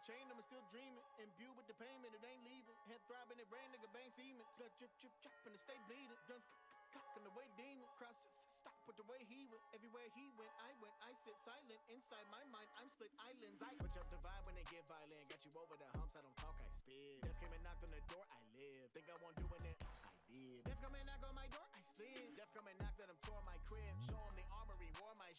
chain, I'm still dreaming. Imbued with the payment, it ain't leaving. Head throbbing, it rain, nigga, bang semen. Blood drip, drip, drop, and it stay bleeding. Guns cocking the way demons. Cross stop with the way he went. Everywhere he went. I sit silent. Inside my mind, I'm split islands. I switch up the vibe when they get violent. Got you over the humps, I don't talk, I spit. Death came and knocked on the door, I live. Think I won't doing it, I did. Death come and knock on my door, I split. Death come and knock that I'm tore my crib. Show him the armory, wore my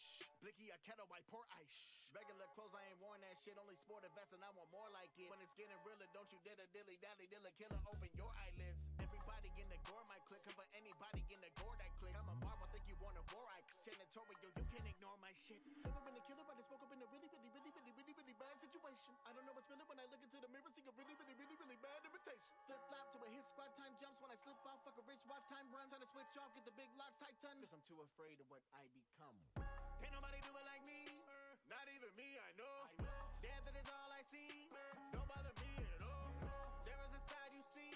Blicky, a kettle, I pour ice. Regular clothes, I ain't worn that shit. Only sport a vest and I want more like it. When it's getting realer, don't you dare to dilly dally, dilla killer, open your eyelids. Everybody in the gore, my click. Cover anybody in the gore that click. I'm a marvel, think you want a war, I janitorial, you can't ignore my shit. Never been a killer, but I spoke up in a really bad situation. I don't know what's feeling when I look into the mirror, see a really bad imitation. Flip flop to a hit squad, time jumps when I slip off, fuck a wrist watch, time runs on a switch off, get the big locks tight ton. Cause I'm too afraid of what I become. Can't nobody do it like me, not even me, I know. Death that is all I see, don't bother me at all. There is a side you see,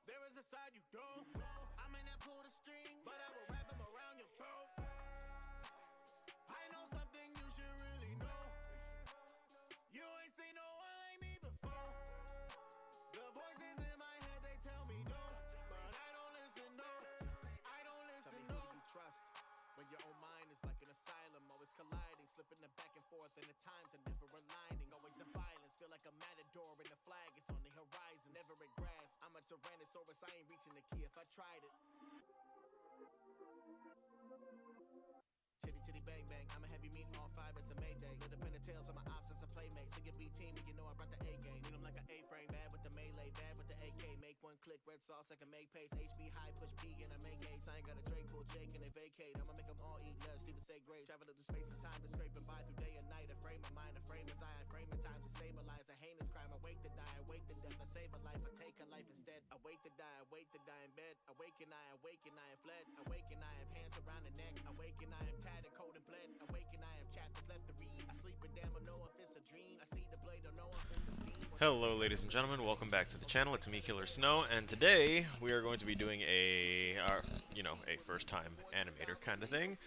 there is a side you don't. I may not pull the string, but I will wrap them around your throat. I know something you should really know. You ain't seen no one like me before. The voices in my head, they tell me no, but I don't listen, no. I don't listen, no. Tell me who you trust when your own mind is like an asylum, always colliding, slipping the back and forth, and the times are never aligning. Always the violence, feel like a matador, and the flag is on the horizon. Never at grass, I'm a tyrannosaurus, I ain't reaching the key if I tried it. Chitty bang bang, I'm a heavy meat on 5, it's a Mayday. Lit up in the tails of my ops, it's a playmate. Sing your B team, and you know I brought the A game. Need them like an A-frame, bad with the melee, bad with the AK. Make one click, red sauce, I can make pace. HB high, push P, and I make ace. I ain't got a Drake, pull Jake, and they vacate. I'ma make them all eat love, Steven say grace. Travel through space and time to scrape and by through day and night. A frame of mind, a frame is I frame in time to stabilize. A heinous crime, I wake to die, I wake to death. I save a life, I take a life instead. I wait to die, I wait to die in bed. Awaken, I am fled. Awaken, I have hands around the neck. Awaken, I am tattered, cold and bled. Awaken, I have chapters left to read. I sleep and damn, I know if it's a dream. I see the blade, don't know if it's a scene. Hello ladies and gentlemen, welcome back to the channel. It's me, Killer Snow, and today we are going to be doing a first time animator kind of thing.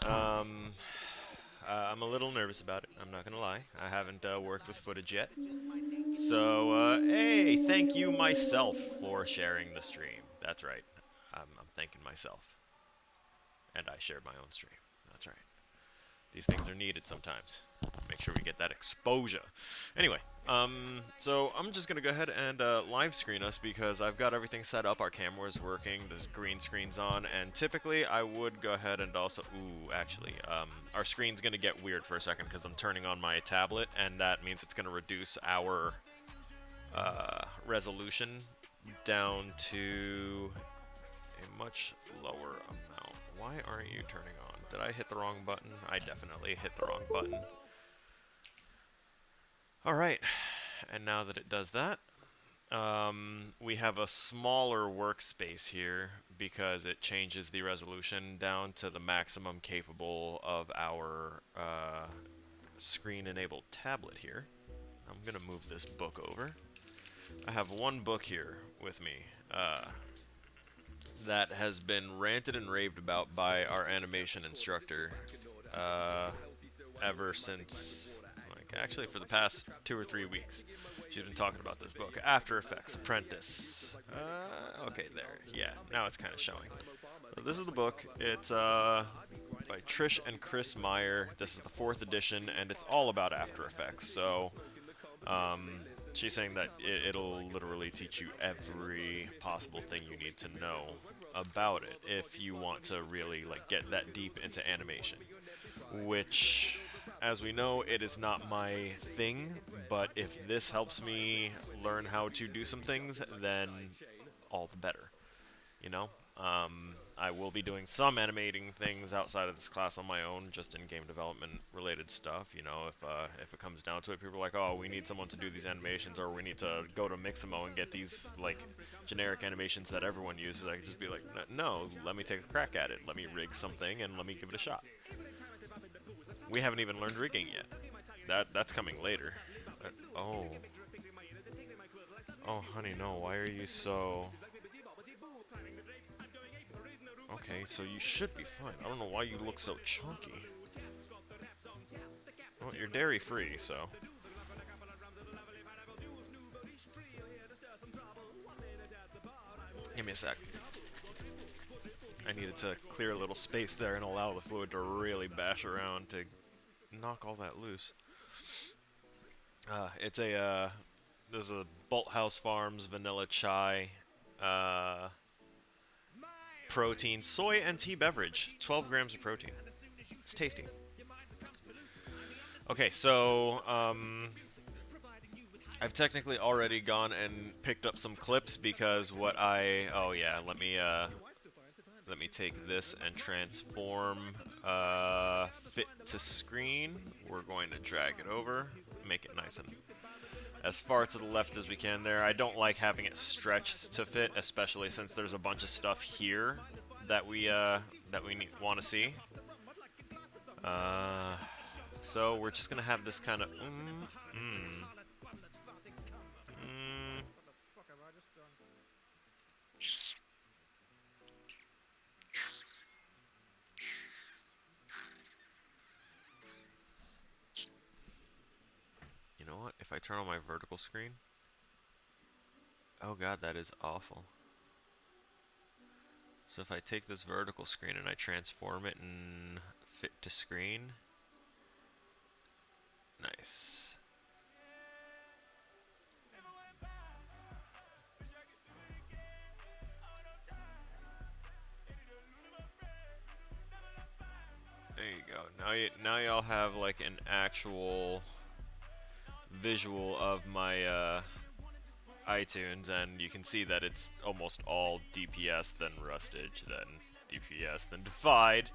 I'm a little nervous about it, I'm not gonna lie. I haven't worked with footage yet. So, hey, thank you myself for sharing the stream. That's right, I'm thanking myself. And I shared my own stream, that's right. These things are needed sometimes. Make sure we get that exposure. Anyway, so I'm just gonna go ahead and live screen us because I've got everything set up. Our camera is working, the green screen's on, and typically I would go ahead and also, actually, our screen's gonna get weird for a second because I'm turning on my tablet, and that means it's gonna reduce our resolution down to a much lower amount. Why aren't you turning on? Did I hit the wrong button? I definitely hit the wrong button. Alright, and now that it does that, we have a smaller workspace here because it changes the resolution down to the maximum capable of our screen-enabled tablet here. I'm going to move this book over. I have one book here with me that has been ranted and raved about by our animation instructor ever since, like, actually for the past 2 or 3 weeks. She's been talking about this book, After Effects Apprentice. Okay, there. Yeah, now it's kind of showing. So this is the book. It's by Trish and Chris Meyer. This is the 4th edition, and it's all about After Effects. So she's saying that it'll literally teach you every possible thing you need to know about it if you want to really like get that deep into animation, which, as we know, it is not my thing, but if this helps me learn how to do some things, then all the better, you know? I will be doing some animating things outside of this class on my own, just in game development related stuff, you know, if it comes down to it. People are like, oh, we need someone to do these animations, or we need to go to Mixamo and get these, like, generic animations that everyone uses. I could just be like, no, let me take a crack at it. Let me rig something and let me give it a shot. We haven't even learned rigging yet. That's coming later. Oh, honey, no, why are you so... Okay, so you should be fine. I don't know why you look so chunky. Well, you're dairy-free, so... me a sec. I needed to clear a little space there and allow the fluid to really bash around to knock all that loose. It's a, this is a Bolthouse Farms vanilla chai, protein, soy, and tea beverage. 12 grams of protein. It's tasty. Okay, so, I've technically already gone and picked up some clips because what I... Oh yeah, let me take this and transform fit to screen. We're going to drag it over, make it nice and as far to the left as we can there. I don't like having it stretched to fit, especially since there's a bunch of stuff here that we want to see. So we're just gonna have this kind of You know what? If I turn on my vertical screen, oh god, that is awful. So if I take this vertical screen and I transform it and fit to screen, nice. There you go. Now y'all have like an actual visual of my iTunes, and you can see that it's almost all DPS, then Rustage, then DPS, then Divide.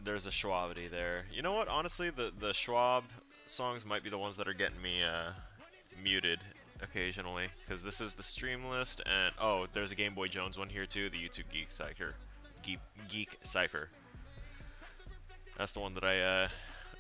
There's a Schwabity there. You know what? Honestly, the Schwab songs might be the ones that are getting me muted occasionally, because this is the stream list, and oh, there's a Game Boy Jones one here too, the YouTube Geek Cipher. Geek Cipher. That's the one that I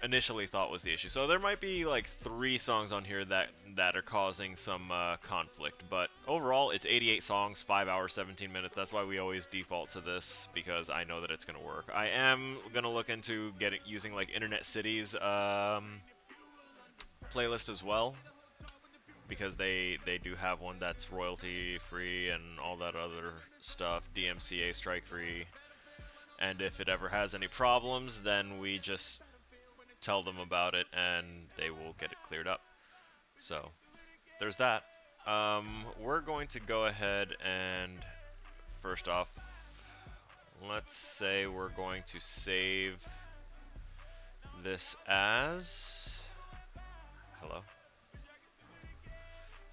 initially thought was the issue. So there might be like 3 songs on here that are causing some conflict, but overall it's 88 songs, 5 hours, 17 minutes. That's why we always default to this, because I know that it's gonna work. I am gonna look into using like Internet City's playlist as well, because they do have one that's royalty free and all that other stuff, DMCA strike free. And if it ever has any problems, then we just tell them about it and they will get it cleared up. So there's that. We're going to go ahead and first off, let's say we're going to save this as... Hello?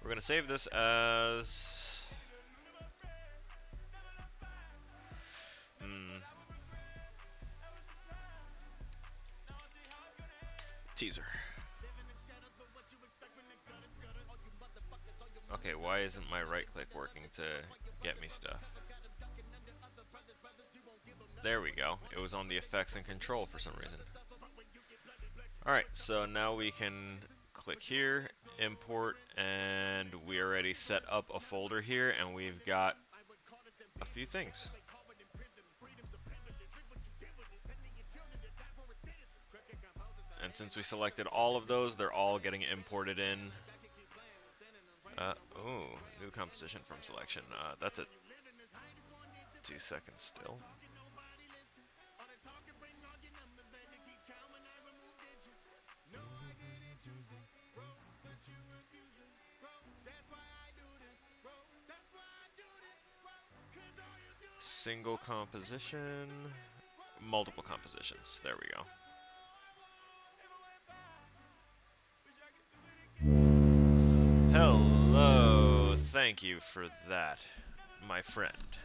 We're going to save this as... teaser. Okay, why isn't my right click working to get me stuff? There we go. It was on the effects and control for some reason. Alright, so now we can click here, import, and we already set up a folder here, and we've got a few things. And since we selected all of those, they're all getting imported in. Oh, new composition from selection. That's at 2 seconds still. Single composition, multiple compositions. There we go. Hello, thank you for that, my friend.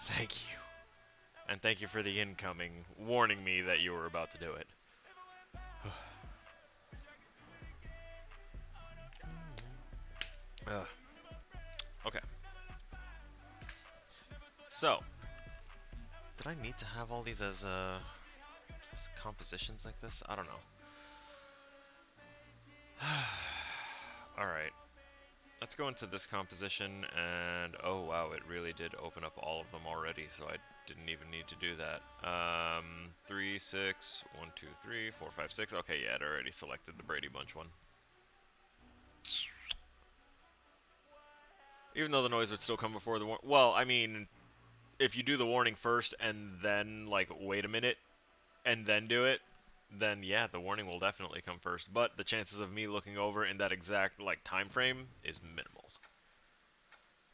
Thank you. And thank you for the incoming, warning me that you were about to do it. Okay. So, did I need to have all these as compositions like this? I don't know. Alright, let's go into this composition, and oh wow, it really did open up all of them already, so I didn't even need to do that. 3, 6, 1, 2, 3, 4, 5, 6. Okay, yeah, it already selected the Brady Bunch one. Even though the noise would still come before the well, I mean, if you do the warning first and then like wait a minute and then do it, then yeah, the warning will definitely come first. But the chances of me looking over in that exact like time frame is minimal.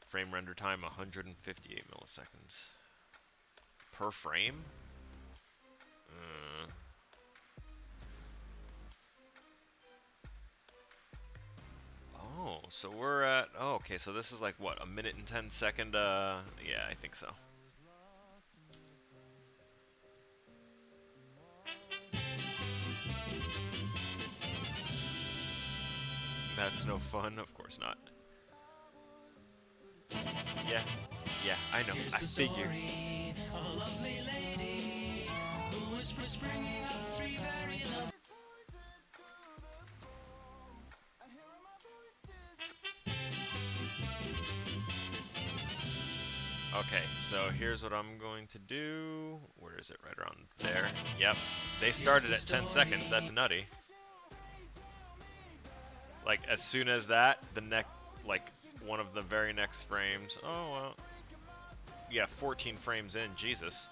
Frame render time 158 milliseconds per frame. Oh, so we're at. Oh, okay. So this is like what, a minute and 10 second. Yeah, I think so. That's no fun. Of course not. Yeah, yeah. I know. I figured. Okay, so here's what I'm going to do. Where is it? Right around there. Yep. They started at 10 seconds. That's nutty. Like, as soon as that, like, one of the very next frames. Oh, well. Yeah, 14 frames in. Jesus.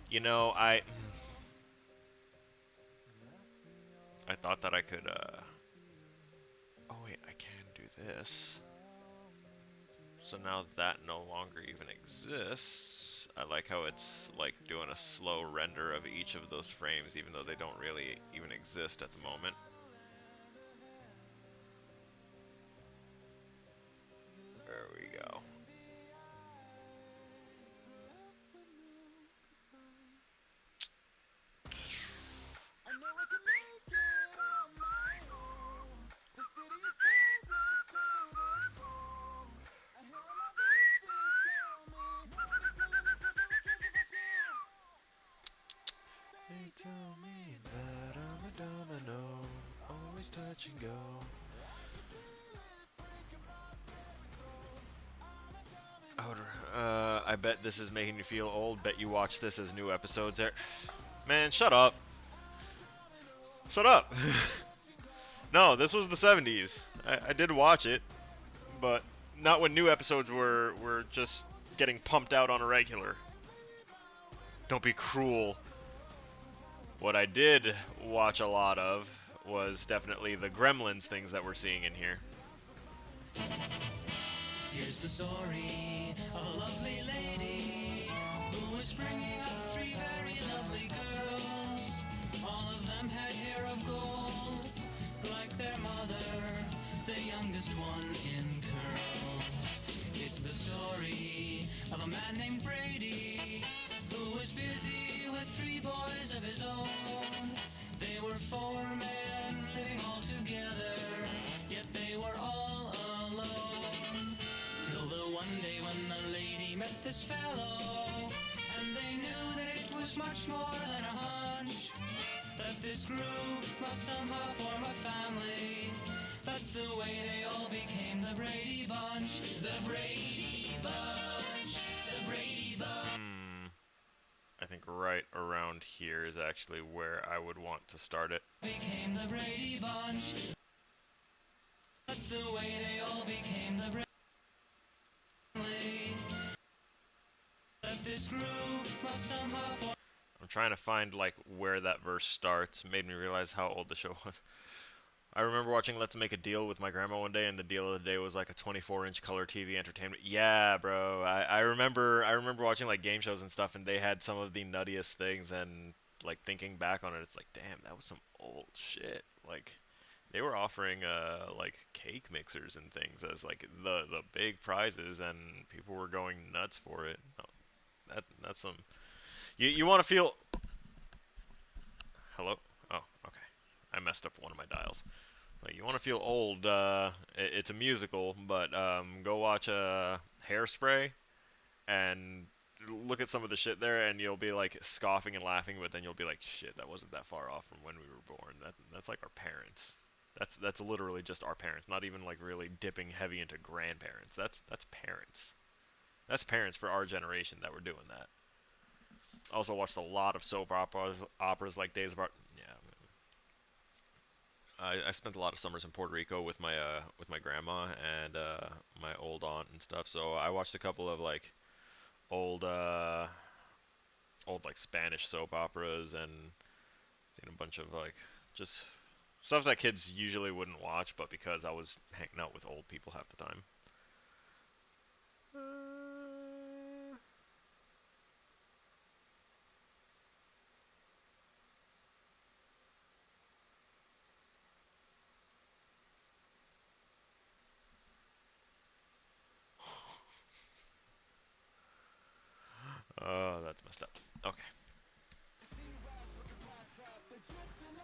You know, I thought that I could, oh wait, I can do this. So now that no longer even exists, I like how it's, like, doing a slow render of each of those frames, even though they don't really even exist at the moment. There we go. They tell me that I'm a domino, always touch and go. I bet this is making you feel old. Bet you watch this as new episodes are. Man, shut up. Shut up. No, this was the 70s. I did watch it, but not when new episodes were just getting pumped out on a regular. Don't be cruel. What I did watch a lot of was definitely the Gremlins things that we're seeing in here. Here's the story of a lovely lady who was bringing up three very lovely girls. All of them had hair of gold, like their mother, the youngest one in curls. It's the story of a man named Brady who was busy with three boys of his own. They were four men living all together, yet they were all alone. Till the one day when the lady met this fellow, and they knew that it was much more than a hunch, that this group must somehow form a family. That's the way they all became the Brady Bunch. The Brady Bunch. The Brady Bunch. I think right around here is actually where I would want to start it. Became the Brady Bunch. That's the way they all became the Brady Bunch. That this group must somehow form. I'm trying to find like where that verse starts. Made me realize how old the show was. I remember watching Let's Make a Deal with my grandma one day, and the deal of the day was like a 24-inch color TV entertainment. Yeah, bro. I remember watching like game shows and stuff, and they had some of the nuttiest things. And like thinking back on it, it's like, damn, that was some old shit. Like they were offering like cake mixers and things as like the big prizes, and people were going nuts for it. Oh, that's some. You want to feel. Hello? Oh, okay. I messed up one of my dials. Like, you want to feel old, it's a musical, but go watch Hairspray and look at some of the shit there, and you'll be like scoffing and laughing, but then you'll be like, shit, that wasn't that far off from when we were born. That's like our parents. That's literally just our parents, not even like really dipping heavy into grandparents. That's parents. That's parents for our generation that were doing that. Also watched a lot of soap operas like Days of Our. Yeah, I spent a lot of summers in Puerto Rico with my grandma and my old aunt and stuff. So I watched a couple of like old old like Spanish soap operas and seen a bunch of like just stuff that kids usually wouldn't watch, but because I was hanging out with old people half the time. Oh, that's messed up. Okay.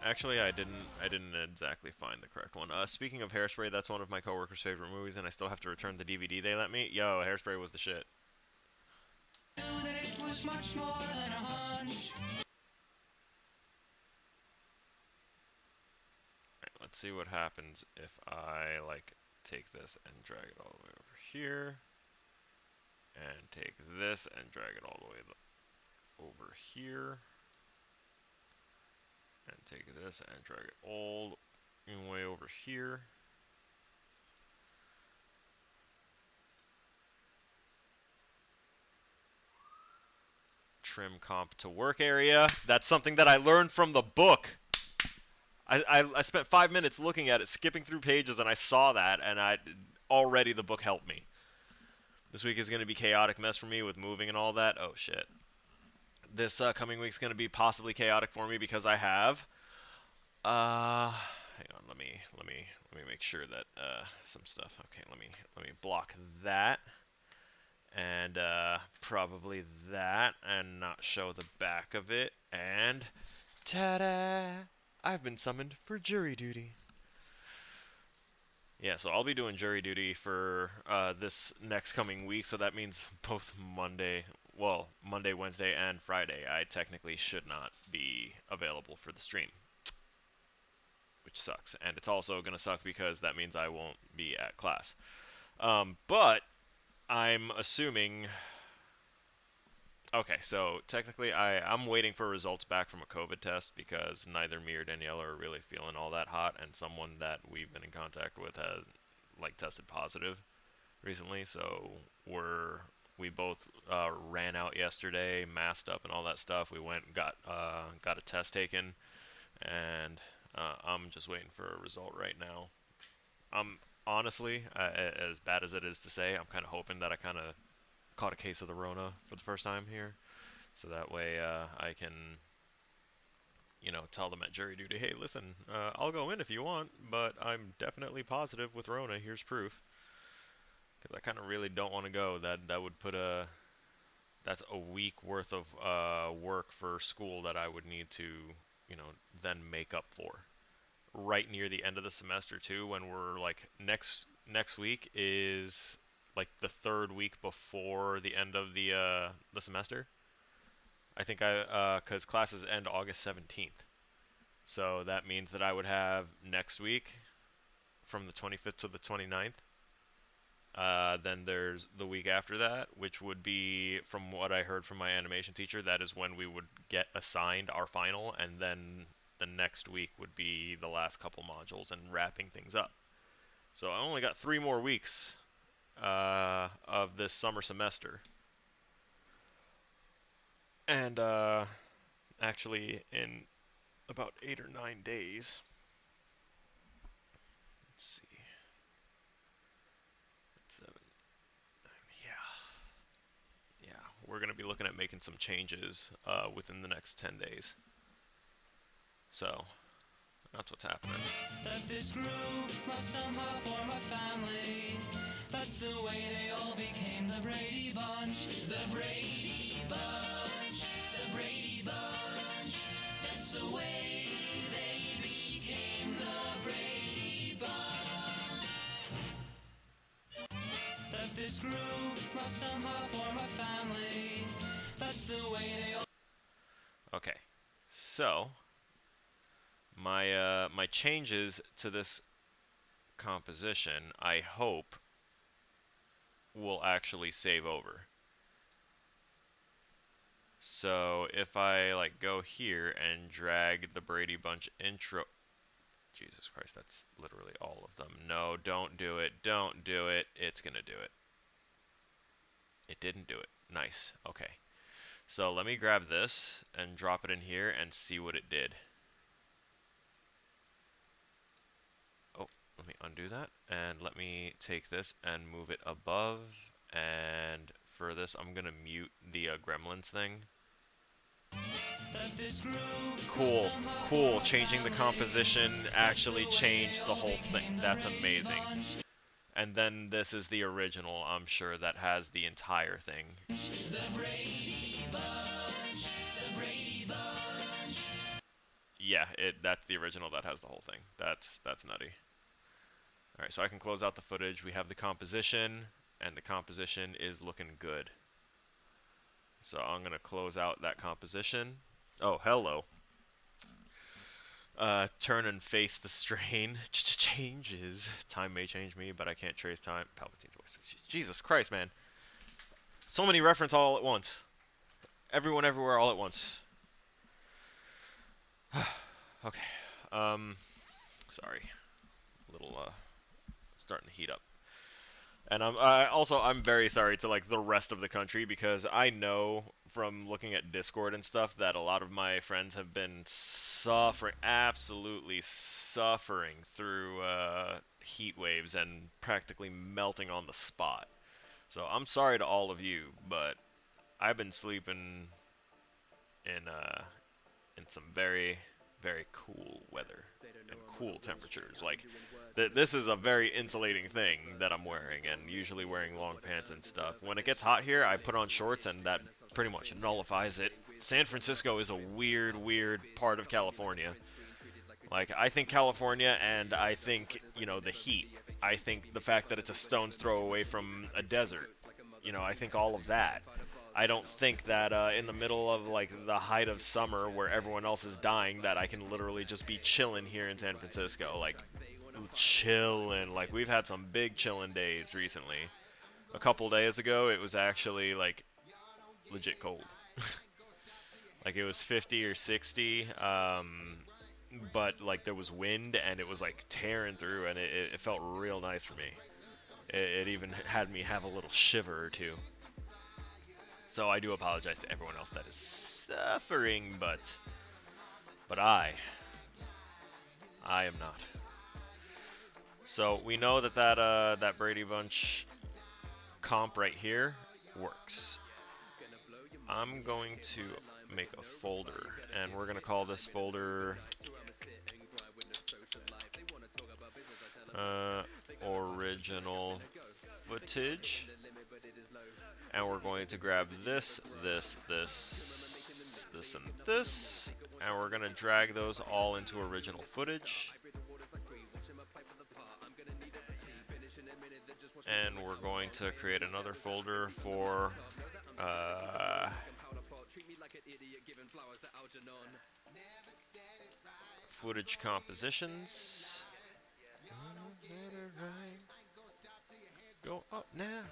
Actually, I didn't exactly find the correct one. Speaking of Hairspray, that's one of my coworkers' favorite movies, and I still have to return the DVD they let me. Yo, Hairspray was the shit. It was much more than a hunch. Alright, let's see what happens if I like take this and drag it all the way over here, and take this and drag it all the way over here, and take this and drag it all the way over here. Trim comp to work area. That's something that I learned from the book. I spent 5 minutes looking at it, skipping through pages, and I saw that, and already the book helped me. This week is going to be chaotic mess for me with moving and all that. Oh shit. This coming week's going to be possibly chaotic for me because I have hang on, let me make sure that some stuff. Okay, let me block that. And probably that, and not show the back of it. And ta-da! I've been summoned for jury duty. Yeah, so I'll be doing jury duty for this next coming week. So that means both Monday, Wednesday, and Friday, I technically should not be available for the stream, which sucks. And it's also gonna suck because that means I won't be at class. But I'm assuming. Okay, so technically I'm waiting for results back from a COVID test because neither me or Danielle are really feeling all that hot, and someone that we've been in contact with has like tested positive recently. So we both ran out yesterday, masked up and all that stuff. We went and got a test taken, and I'm just waiting for a result right now. Honestly, as bad as it is to say, I'm kind of hoping that I kind of caught a case of the Rona for the first time here, so that way I can, tell them at jury duty, hey, listen, I'll go in if you want, but I'm definitely positive with Rona. Here's proof. Because I kind of really don't want to go. That would put that's a week worth of work for school that I would need to, then make up for. Right near the end of the semester too, when we're like next week is like the third week before the end of the semester. I think because classes end August 17th, so that means that I would have next week from the 25th to the 29th. Then there's the week after that, which would be, from what I heard from my animation teacher, that is when we would get assigned our final, and then the next week would be the last couple modules and wrapping things up. So I only got 3 more weeks of this summer semester. And actually, in about 8 or 9 days, let's see, 7, 9, yeah, we're gonna be looking at making some changes within the next 10 days. So that's what's happening. That this group must somehow form a family. That's the way they all became the Brady Bunch. The Brady Bunch. The Brady Bunch. That's the way they became the Brady Bunch. That this group must somehow form a family. That's the way they all. Okay, so My changes to this composition, I hope, will actually save over. So if I like go here and drag the Brady Bunch intro, Jesus Christ, that's literally all of them. No, don't do it. Don't do it. It's gonna do it. It didn't do it. Nice. Okay. So let me grab this and drop it in here and see what it did. Oh, let me undo that. And let me take this and move it above. And for this, I'm going to mute the gremlins thing. Cool. Cool. Changing the composition actually changed the whole thing. That's amazing. And then this is the original, I'm sure, that has the entire thing. Yeah, that's the original that has the whole thing. That's nutty. Alright, so I can close out the footage. We have the composition, and the composition is looking good. So I'm going to close out that composition. Oh, hello. Turn and face the strain. Changes. Time may change me, but I can't trace time. Palpatine's voice. Jesus Christ, man. So many references all at once. Everyone, everywhere, all at once. Okay. Sorry. A little, starting to heat up. And I'm very sorry to like the rest of the country, because I know from looking at Discord and stuff that a lot of my friends have been suffering, absolutely suffering through heat waves and practically melting on the spot. So I'm sorry to all of you, but I've been sleeping in some very, very cool weather and cool temperatures. Like, this is a very insulating thing that I'm wearing, and usually wearing long pants and stuff. When it gets hot here, I put on shorts, and that pretty much nullifies it. San Francisco is a weird, weird part of California. Like, I think California, and I think, you know, the heat. I think the fact that it's a stone's throw away from a desert. You know, I think all of that. I don't think that in the middle of like the height of summer where everyone else is dying, that I can literally just be chilling here in San Francisco. Like, chilling. Like, we've had some big chilling days recently. A couple days ago, it was actually like legit cold. Like, it was 50 or 60, but like there was wind, and it was like tearing through, and it felt real nice for me. It even had me have a little shiver or two. So I do apologize to everyone else that is suffering, but I am not. So we know that that Brady Bunch comp right here works. I'm going to make a folder, and we're going to call this folder original footage. And we're going to grab this, and this, and we're going to drag those all into original footage. And we're going to create another folder for footage compositions. Go up now.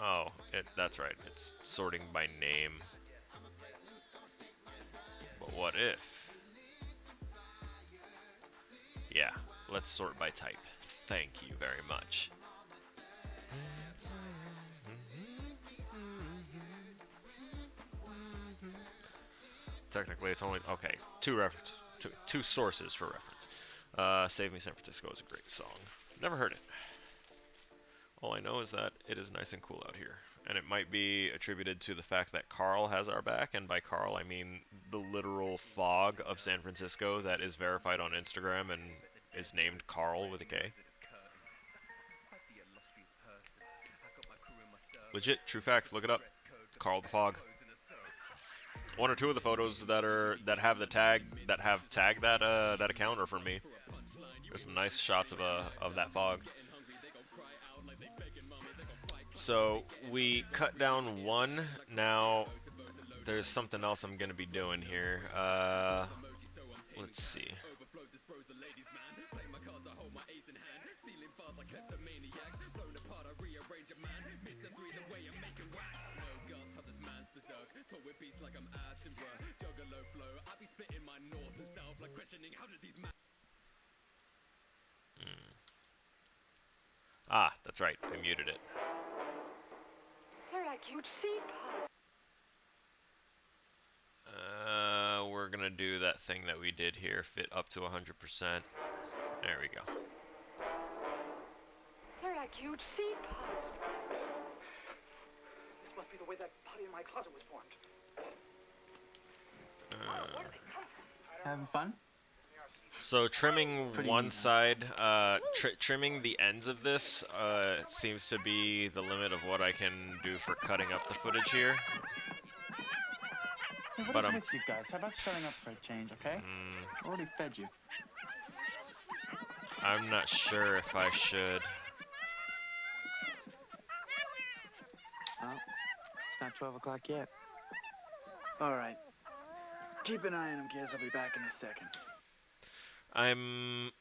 Oh, that's right. It's sorting by name. But what if? Yeah, let's sort by type. Thank you very much. Technically, it's only... Okay, two sources for reference. Save Me San Francisco is a great song. Never heard it. All I know is that it is nice and cool out here. And it might be attributed to the fact that Carl has our back, and by Carl I mean the literal fog of San Francisco that is verified on Instagram and is named Carl with a K. Legit, true facts, look it up. Carl the Fog. One or two of the photos that have tagged that account are from me. There's some nice shots of that fog. So we cut down one. Now there's something else I'm gonna be doing here. Let's see. Ah, that's right. I muted it. They're like huge sea pods. We're gonna do that thing that we did here. Fit up to 100%. There we go. They're like huge sea pods. This must be the way that body in my closet was formed. Having fun? So trimming Pretty one neat, side, trimming the ends of this seems to be the limit of what I can do for cutting up the footage here. Hey, what But is with you guys? How about shutting up for a change, okay? Already fed you. I'm not sure if I should. Well, it's not 12 o'clock yet. All right. Keep an eye on him, kids. I'll be back in a second. I'm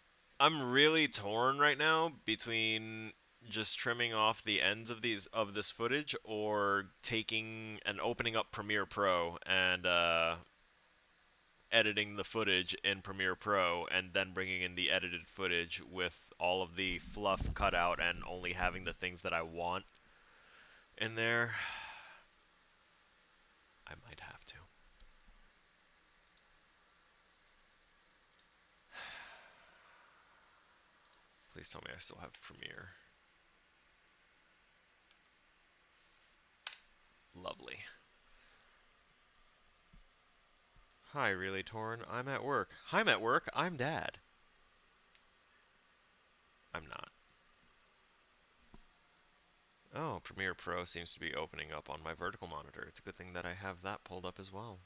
really torn right now between just trimming off the ends of this footage or taking and opening up Premiere Pro and editing the footage in Premiere Pro and then bringing in the edited footage with all of the fluff cut out and only having the things that I want in there. I might have to. Please tell me I still have Premiere. Lovely. Hi, really, Torn? I'm at work. I'm at work. I'm Dad. I'm not. Oh, Premiere Pro seems to be opening up on my vertical monitor. It's a good thing that I have that pulled up as well.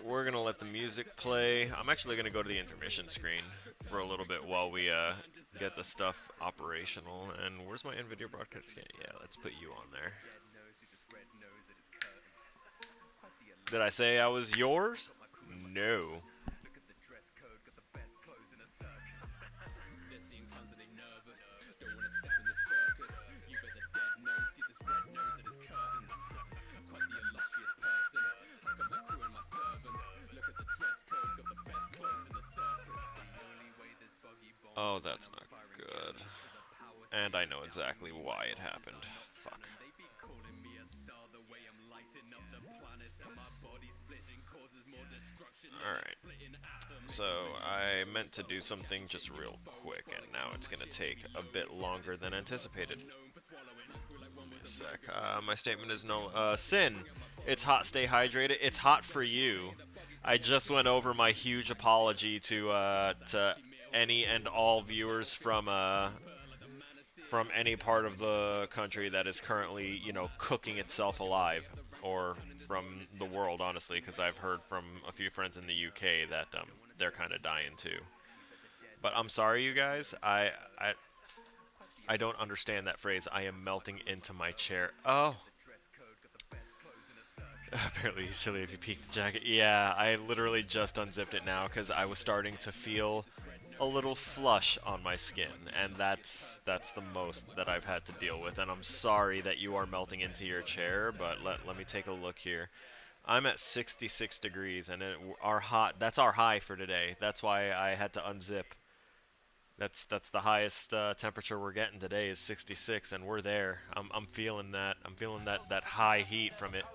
We're gonna let the music play. I'm actually gonna go to the intermission screen for a little bit while we get the stuff operational. And where's my NVIDIA broadcast? Yeah, let's put you on there. Did I say I was yours? No. Oh, that's not good. And I know exactly why it happened. Fuck. Alright. So, I meant to do something just real quick, and now it's gonna take a bit longer than anticipated. Give me a sec. My statement is no... Sin! It's hot, stay hydrated. It's hot for you. I just went over my huge apology to any and all viewers from any part of the country that is currently, you know, cooking itself alive, or from the world, honestly, because I've heard from a few friends in the UK that they're kind of dying too. But I'm sorry, you guys. I don't understand that phrase. I am melting into my chair. Oh. Apparently he's chilly if you peek the jacket. Yeah, I literally just unzipped it now because I was starting to feel a little flush on my skin, and that's the most that I've had to deal with. And I'm sorry that you are melting into your chair, but let me take a look here. I'm at 66 degrees, and that's our high for today. That's why I had to unzip. That's the highest temperature we're getting today is 66, and we're there. I'm feeling that. I'm feeling that high heat from it.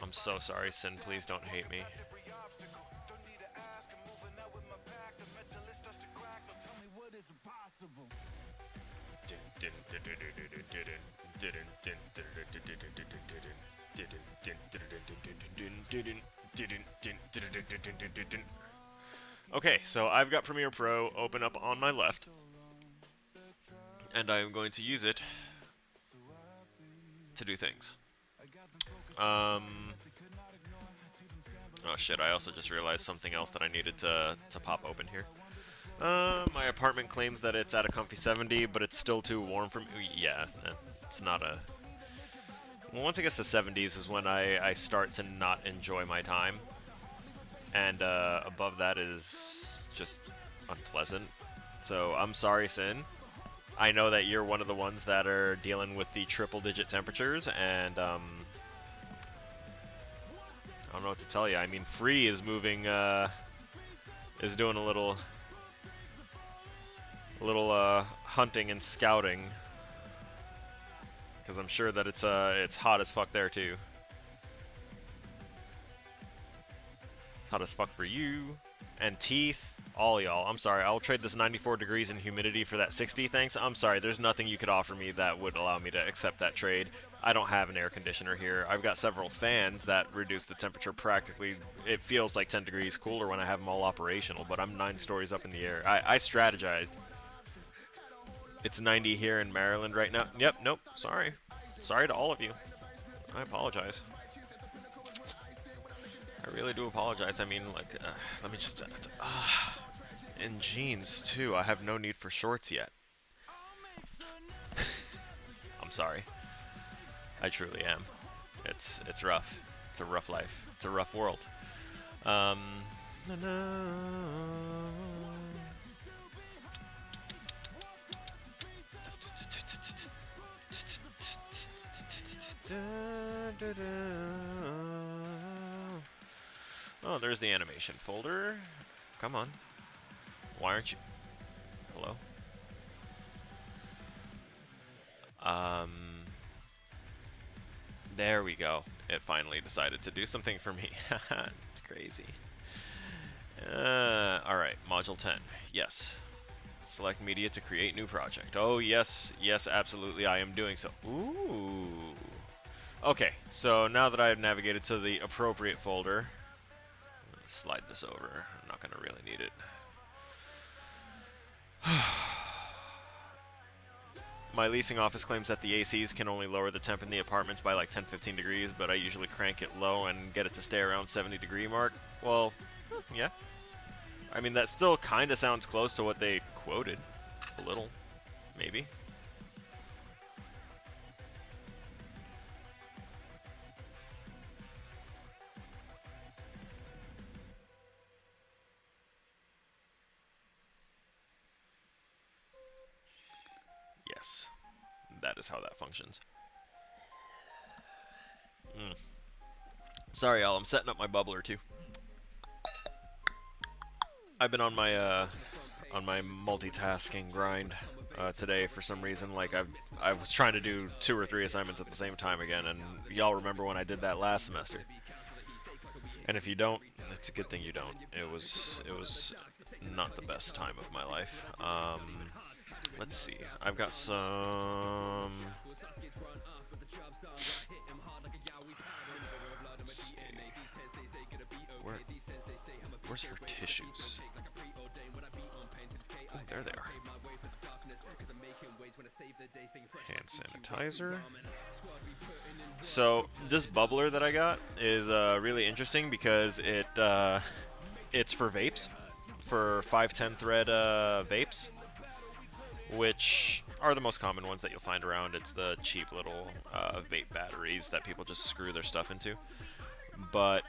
I'm so sorry, Sin. Please don't hate me. Okay, so I've got Premiere Pro open up on my left, and I'm going to use it to do things. Oh shit, I also just realized something else that I needed to pop open here. My apartment claims that it's at a comfy 70, but it's still too warm for me. Yeah, it's not a... Well, once it gets to 70s is when I start to not enjoy my time. And above that is just unpleasant. So I'm sorry, Sin. I know that you're one of the ones that are dealing with the triple-digit temperatures, and I don't know what to tell you. I mean, Free is moving, is doing a little hunting and scouting, because I'm sure that it's hot as fuck there too. Hot as fuck for you and Teeth. All y'all. I'm sorry. I'll trade this 94 degrees in humidity for that 60. Thanks. I'm sorry. There's nothing you could offer me that would allow me to accept that trade. I don't have an air conditioner here. I've got several fans that reduce the temperature practically. It feels like 10 degrees cooler when I have them all operational, but I'm 9 stories up in the air. I strategized. It's 90 here in Maryland right now. Yep. Nope. Sorry. Sorry to all of you. I apologize. I really do apologize. I mean, like, let me just... in jeans, too. I have no need for shorts yet. I'm sorry. I truly am. It's rough. It's a rough life. It's a rough world. Oh, there's the animation folder. Come on. Why aren't you... Hello? There we go. It finally decided to do something for me. It's crazy. Alright, Module 10. Yes. Select media to create new project. Oh, yes. Yes, absolutely, I am doing so. Ooh. Okay, so now that I have navigated to the appropriate folder... Slide this over. I'm not going to really need it. My leasing office claims that the ACs can only lower the temp in the apartments by like 10-15 degrees, but I usually crank it low and get it to stay around 70-degree mark. Well, yeah. I mean, that still kind of sounds close to what they quoted. A little. Maybe. Yes, that is how that functions. Sorry, y'all. I'm setting up my bubbler too. I've been on my multitasking grind today for some reason. Like I was trying to do 2 or 3 assignments at the same time again, and y'all remember when I did that last semester. And if you don't, it's a good thing you don't. It was not the best time of my life. Let's see. I've got some... Let's see. Where's her tissues? Oh, there they are. Hand sanitizer. So, this bubbler that I got is really interesting because it's for vapes. For 510 thread vapes. Which are the most common ones that you'll find around. It's the cheap little vape batteries that people just screw their stuff into. But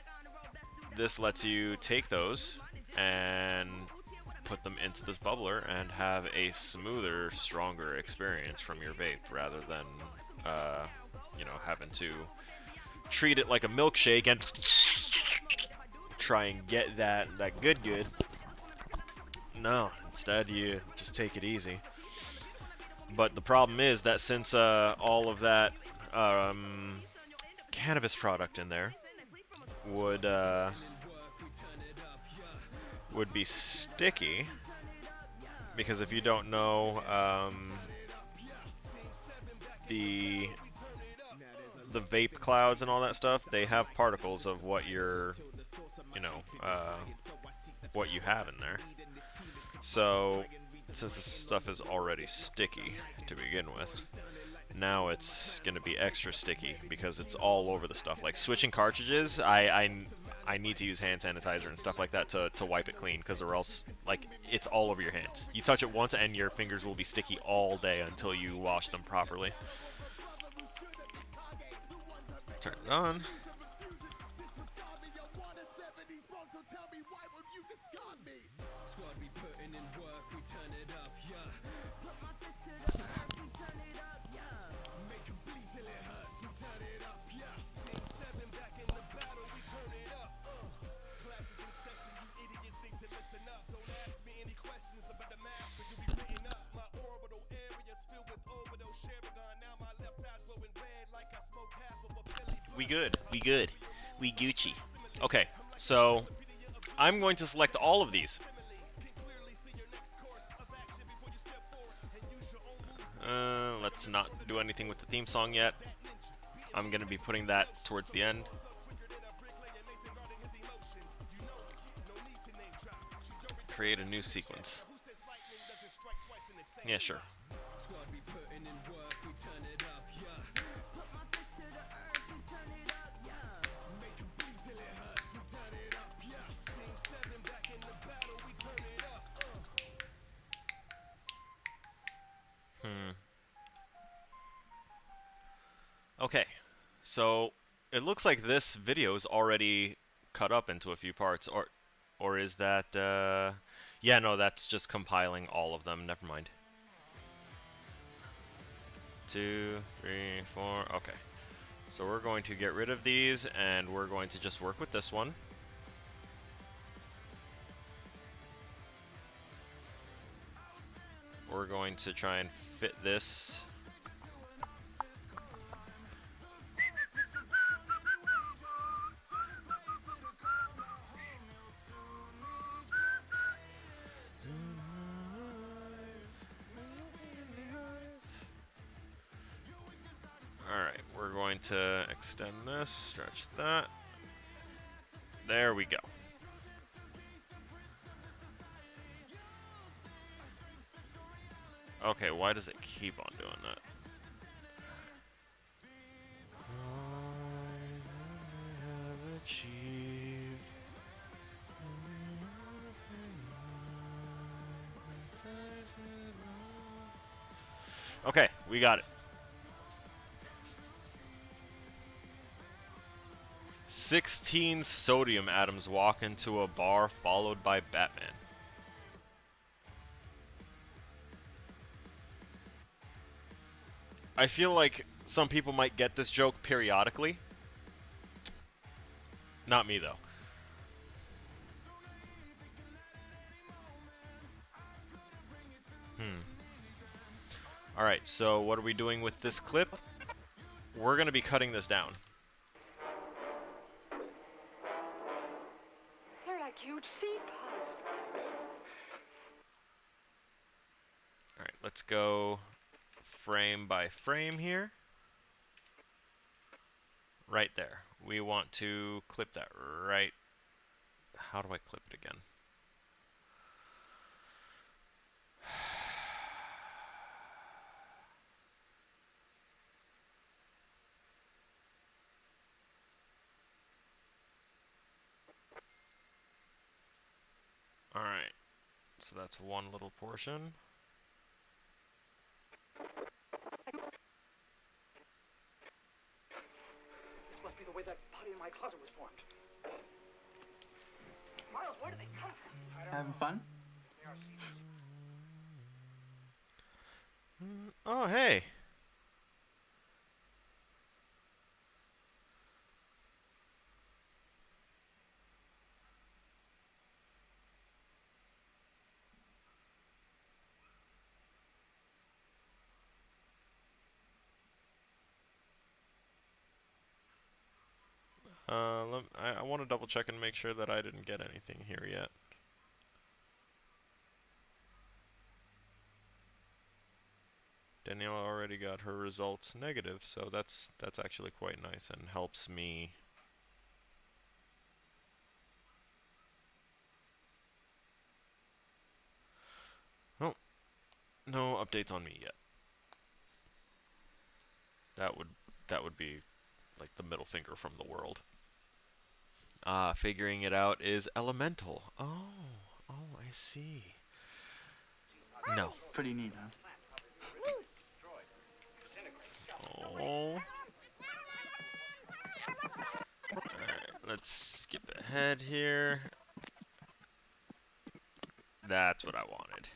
this lets you take those and put them into this bubbler and have a smoother, stronger experience from your vape rather than, you know, having to treat it like a milkshake and try and get that good. No, instead you just take it easy. But the problem is that since all of that cannabis product in there would be sticky, because if you don't know, the vape clouds and all that stuff, they have particles of what you're, you know, what you have in there. So since this stuff is already sticky to begin with, now it's going to be extra sticky because it's all over the stuff. Like switching cartridges, I I need to use hand sanitizer and stuff like that to wipe it clean, because or else, like, it's all over your hands. You touch it once and your fingers will be sticky all day until you wash them properly. Turn it on. We good. We good. We Gucci. Okay, so I'm going to select all of these. Let's not do anything with the theme song yet. I'm going to be putting that towards the end. Create a new sequence. Yeah, sure. Okay, so it looks like this video is already cut up into a few parts, or is that, yeah, no, that's just compiling all of them, never mind. 2, 3, 4, okay. So we're going to get rid of these, and we're going to just work with this one. We're going to try and fit this. Alright, we're going to extend this, stretch that. There we go. Okay, why does it keep on doing that? Okay, we got it. 16 sodium atoms walk into a bar followed by Batman. I feel like some people might get this joke periodically. Not me, though. Alright, so what are we doing with this clip? We're going to be cutting this down. They're like huge seed pods. Alright, let's go frame by frame here. Right there. We want to clip that right. How do I clip it again? Alright, so that's one little portion. This must be the way that putty in my closet was formed. Miles, where do they come from? Having fun? Oh, hey. I want to double check and make sure that I didn't get anything here yet. Daniela already got her results negative, so that's actually quite nice and helps me. Oh, no updates on me yet. That would be like the middle finger from the world. Ah, figuring it out is elemental. Oh, I see. No. Pretty neat, huh? Oh. Alright, let's skip ahead here. That's what I wanted.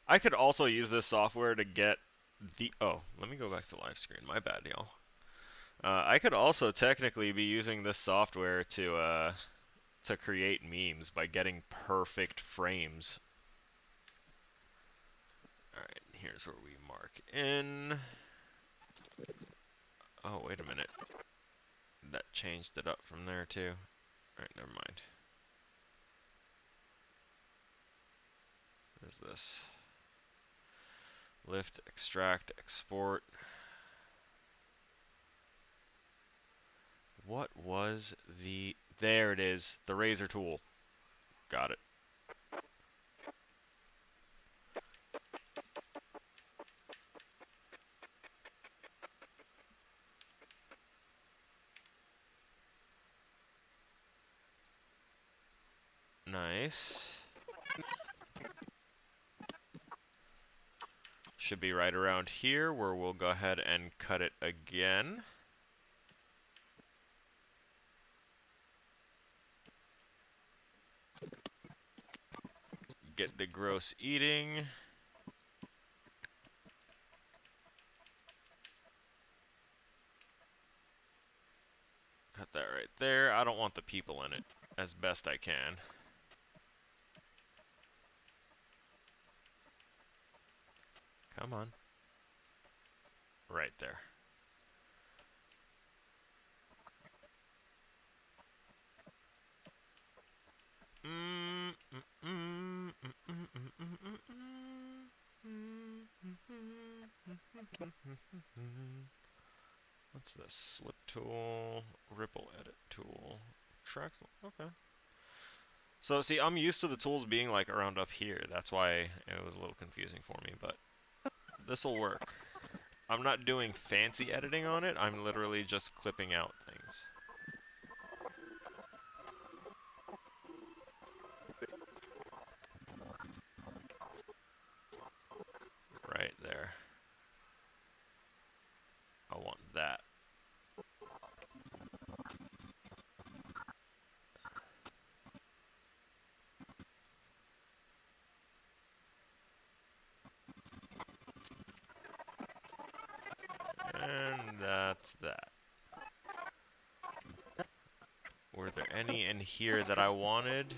I could also use this software to get the... Oh, let me go back to live screen. My bad, y'all. I could also technically be using this software to create memes by getting perfect frames. Alright, here's where we mark in. Oh, wait a minute. That changed it up from there, too. Alright, never mind. What is this? Lift, extract, export. What was the... There it is. The razor tool. Got it. Nice. Should be right around here where we'll go ahead and cut it again. Get the gross eating. Cut that right there. I don't want the people in it as best I can. Come on. Right there. What's this? Slip tool, ripple edit tool, tracks. Okay. So see, I'm used to the tools being like around up here. That's why it was a little confusing for me, but this will work. I'm not doing fancy editing on it. I'm literally just clipping out things. Right there. I want that. And that's that. Were there any in here that I wanted?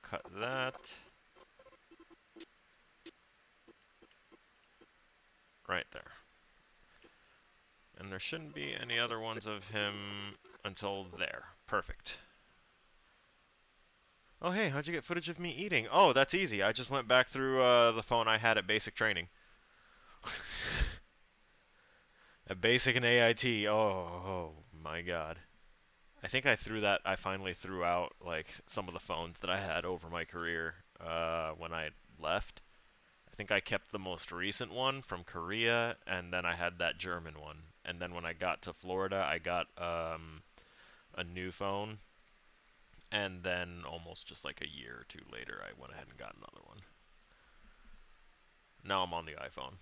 Cut that. Right there. And there shouldn't be any other ones of him until there. Perfect. Oh, hey, how'd you get footage of me eating? Oh, that's easy. I just went back through the phone I had at basic training. At basic and AIT. Oh my god. I think I finally threw out like some of the phones that I had over my career when I left. I think I kept the most recent one from Korea, and then I had that German one. And then when I got to Florida, I got a new phone. And then almost just like a year or two later, I went ahead and got another one. Now I'm on the iPhone,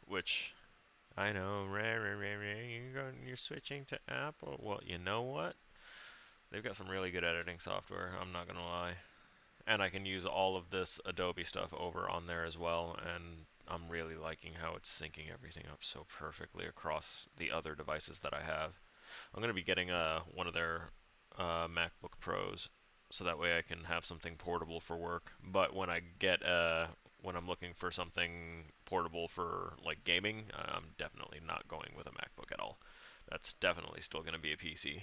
which I know, you're switching to Apple. Well, you know what? They've got some really good editing software, I'm not going to lie. And I can use all of this Adobe stuff over on there as well, and I'm really liking how it's syncing everything up so perfectly across the other devices that I have. I'm going to be getting one of their MacBook Pros, so that way I can have something portable for work. But when I get when I'm looking for something portable for like gaming, I'm definitely not going with a MacBook at all. That's definitely still going to be a PC.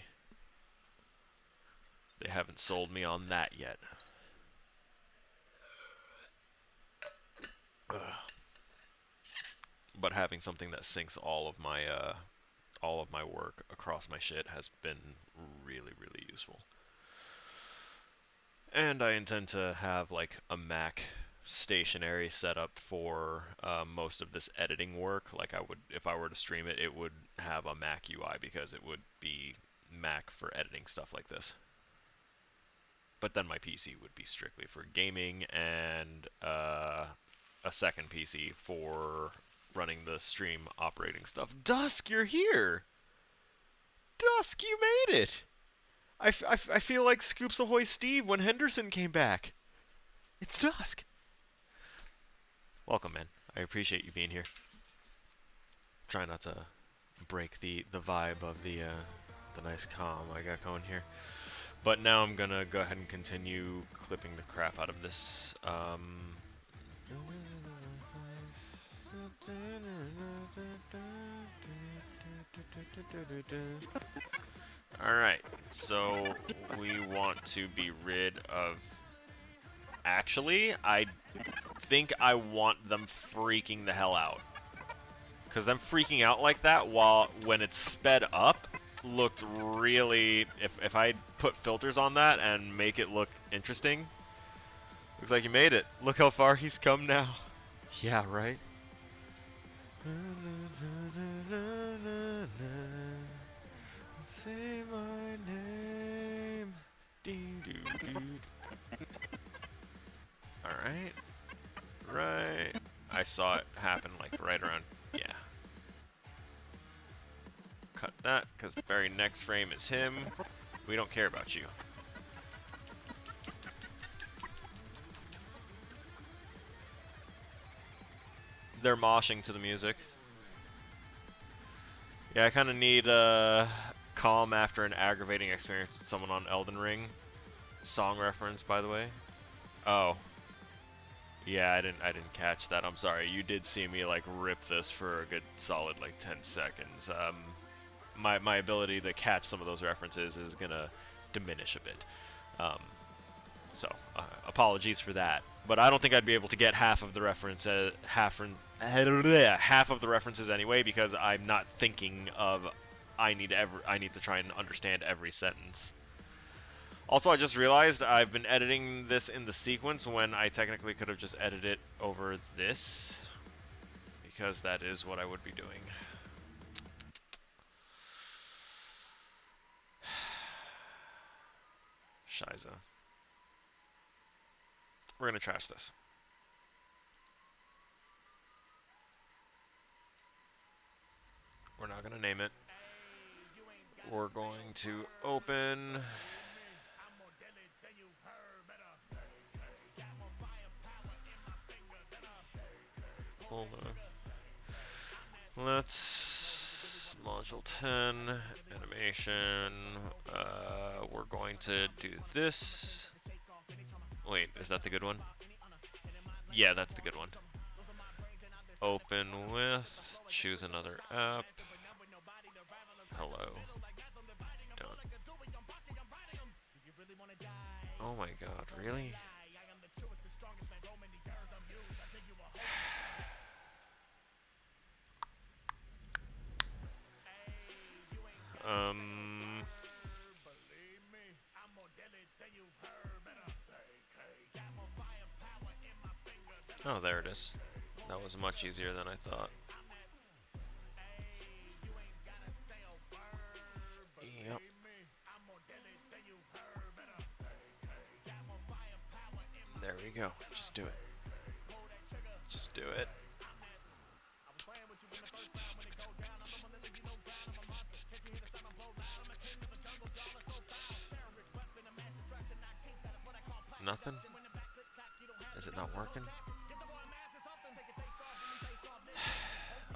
They haven't sold me on that yet. Ugh. but having something that syncs all of my work across my shit has been really, really useful. And I intend to have like a Mac stationary setup for most of this editing work. Like I would, if I were to stream it, it would have a Mac UI because it would be Mac for editing stuff like this. But then my PC would be strictly for gaming and a second PC for running the stream operating stuff. Dusk, you're here! Dusk, you made it! I feel like Scoops Ahoy Steve when Henderson came back. It's Dusk. Welcome, man. I appreciate you being here. Try not to break the vibe of the nice calm I got going here. But now I'm gonna go ahead and continue clipping the crap out of this. Alright, so we want to be rid of... Actually, I think I want them freaking the hell out. Because them freaking out like that when it's sped up looked really... If I put filters on that and make it look interesting... Looks like you made it. Look how far he's come now. Yeah, right? Say my name. Alright. Right. I saw it happen like right around... Yeah. Cut that, because the very next frame is him. We don't care about you. They're moshing to the music. Yeah, I kind of need calm after an aggravating experience with someone on Elden Ring. Song reference, by the way. Oh. Yeah, I didn't catch that. I'm sorry. You did see me like rip this for a good solid like 10 seconds. My ability to catch some of those references is gonna diminish a bit. So apologies for that. But I don't think I'd be able to get half of the references anyway, because I'm not thinking of I need to try and understand every sentence. Also, I just realized I've been editing this in the sequence when I technically could have just edited it over this, because that is what I would be doing. Shiza. We're gonna trash this. We're not gonna name it. We're going to open... Hold on. Let's... Module 10, animation. We're going to do this. Wait, is that the good one? Yeah, that's the good one. Open with, choose another app. Hello. Done. Oh my god, really? Oh, there it is. That was much easier than I thought. Yep. There we go. Just do it. Just do it. Nothing? Is it not working?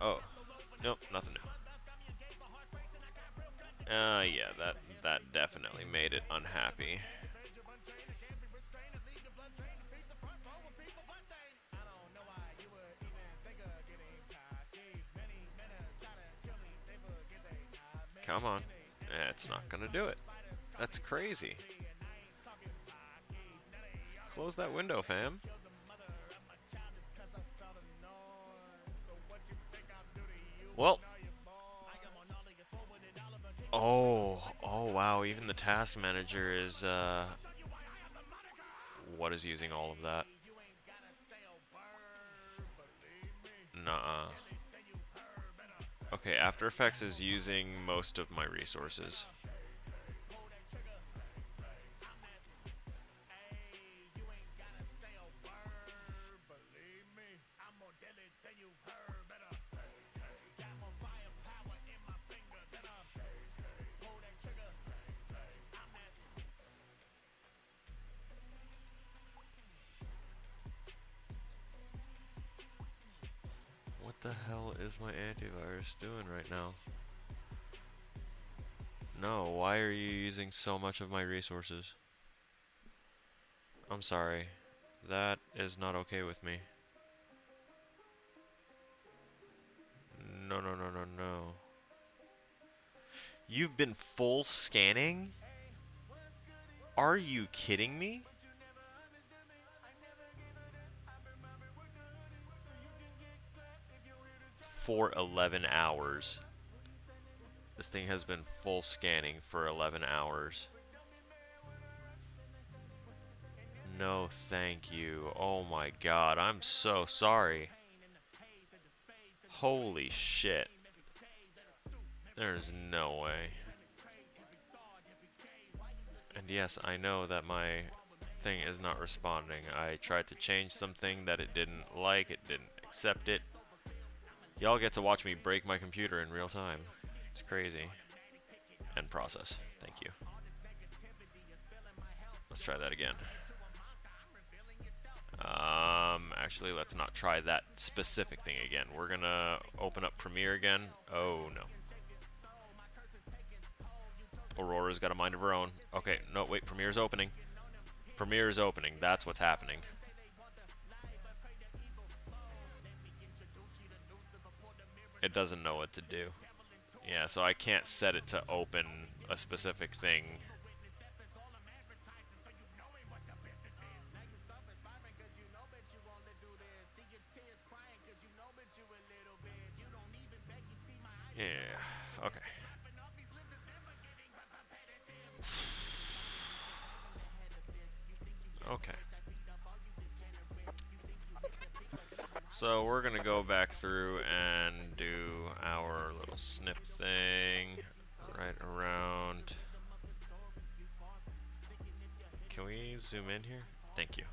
Oh. Nope, nothing new. Yeah, that definitely made it unhappy. Come on. It's not gonna do it. That's crazy. Close that window, fam. Well. Oh wow, even the task manager is, what is using all of that? Nuh-uh. Okay, After Effects is using most of my resources. What the hell is my antivirus doing right now? No, why are you using so much of my resources? I'm sorry. That is not okay with me. No, no, no, no, no. You've been full scanning? Are you kidding me? For 11 hours. This thing has been full scanning for 11 hours. No, thank you. Oh my god, I'm so sorry. Holy shit. There's no way. And yes, I know that my thing is not responding. I tried to change something that it didn't like, it didn't accept it. Y'all get to watch me break my computer in real time. It's crazy. End process. Thank you. Let's try that again. Actually, let's not try that specific thing again. We're gonna open up Premiere again. Oh, no. Aurora's got a mind of her own. Okay, no, wait, Premiere's opening. Premiere is opening. That's what's happening. It doesn't know what to do. Yeah, so I can't set it to open a specific thing. Yeah, okay. Okay. So we're gonna go back through and do our little snip thing right around. Can we zoom in here? Thank you.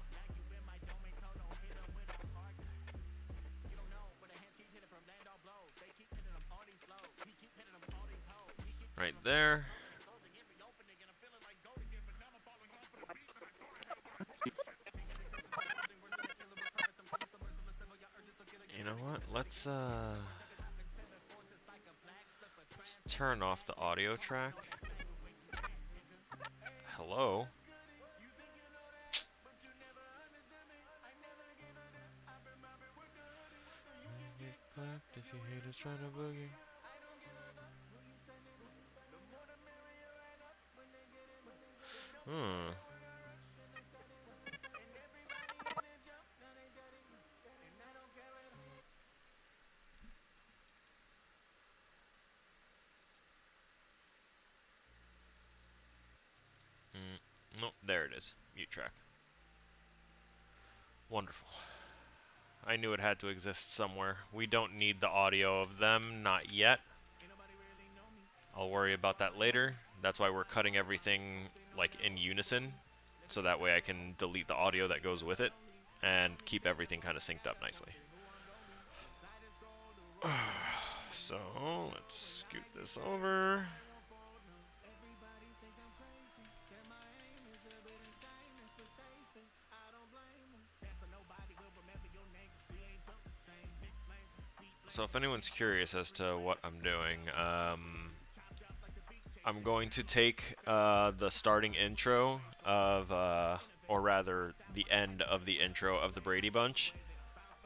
Right there. You know what? Let's turn off the audio track. Hello? If you hate us trying to boogie. Nope, there it is. Mute track. Wonderful. I knew it had to exist somewhere. We don't need the audio of them, not yet. I'll worry about that later. That's why we're cutting everything like in unison, so that way I can delete the audio that goes with it and keep everything kind of synced up nicely. So let's scoot this over. So if anyone's curious as to what I'm doing, I'm going to take the starting intro of, or rather the end of the intro of the Brady Bunch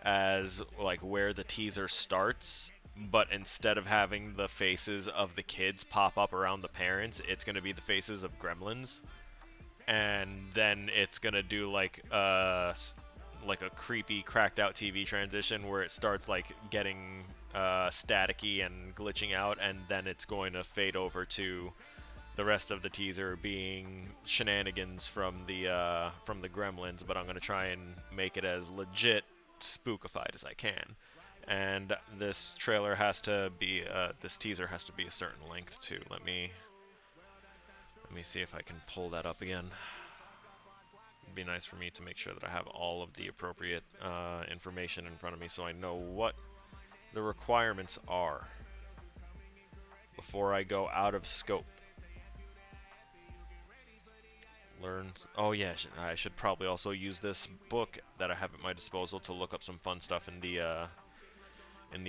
as like where the teaser starts, but instead of having the faces of the kids pop up around the parents, it's going to be the faces of gremlins. And then it's going to do like a creepy cracked out TV transition where it starts like getting staticky and glitching out, and then it's going to fade over to the rest of the teaser being shenanigans from the Gremlins. But I'm going to try and make it as legit spookified as I can. And this trailer has to be, this teaser has to be a certain length too. Let me see if I can pull that up again. It'd be nice for me to make sure that I have all of the appropriate information in front of me so I know what the requirements are before I go out of scope. Oh yeah, I should probably also use this book that I have at my disposal to look up some fun stuff in the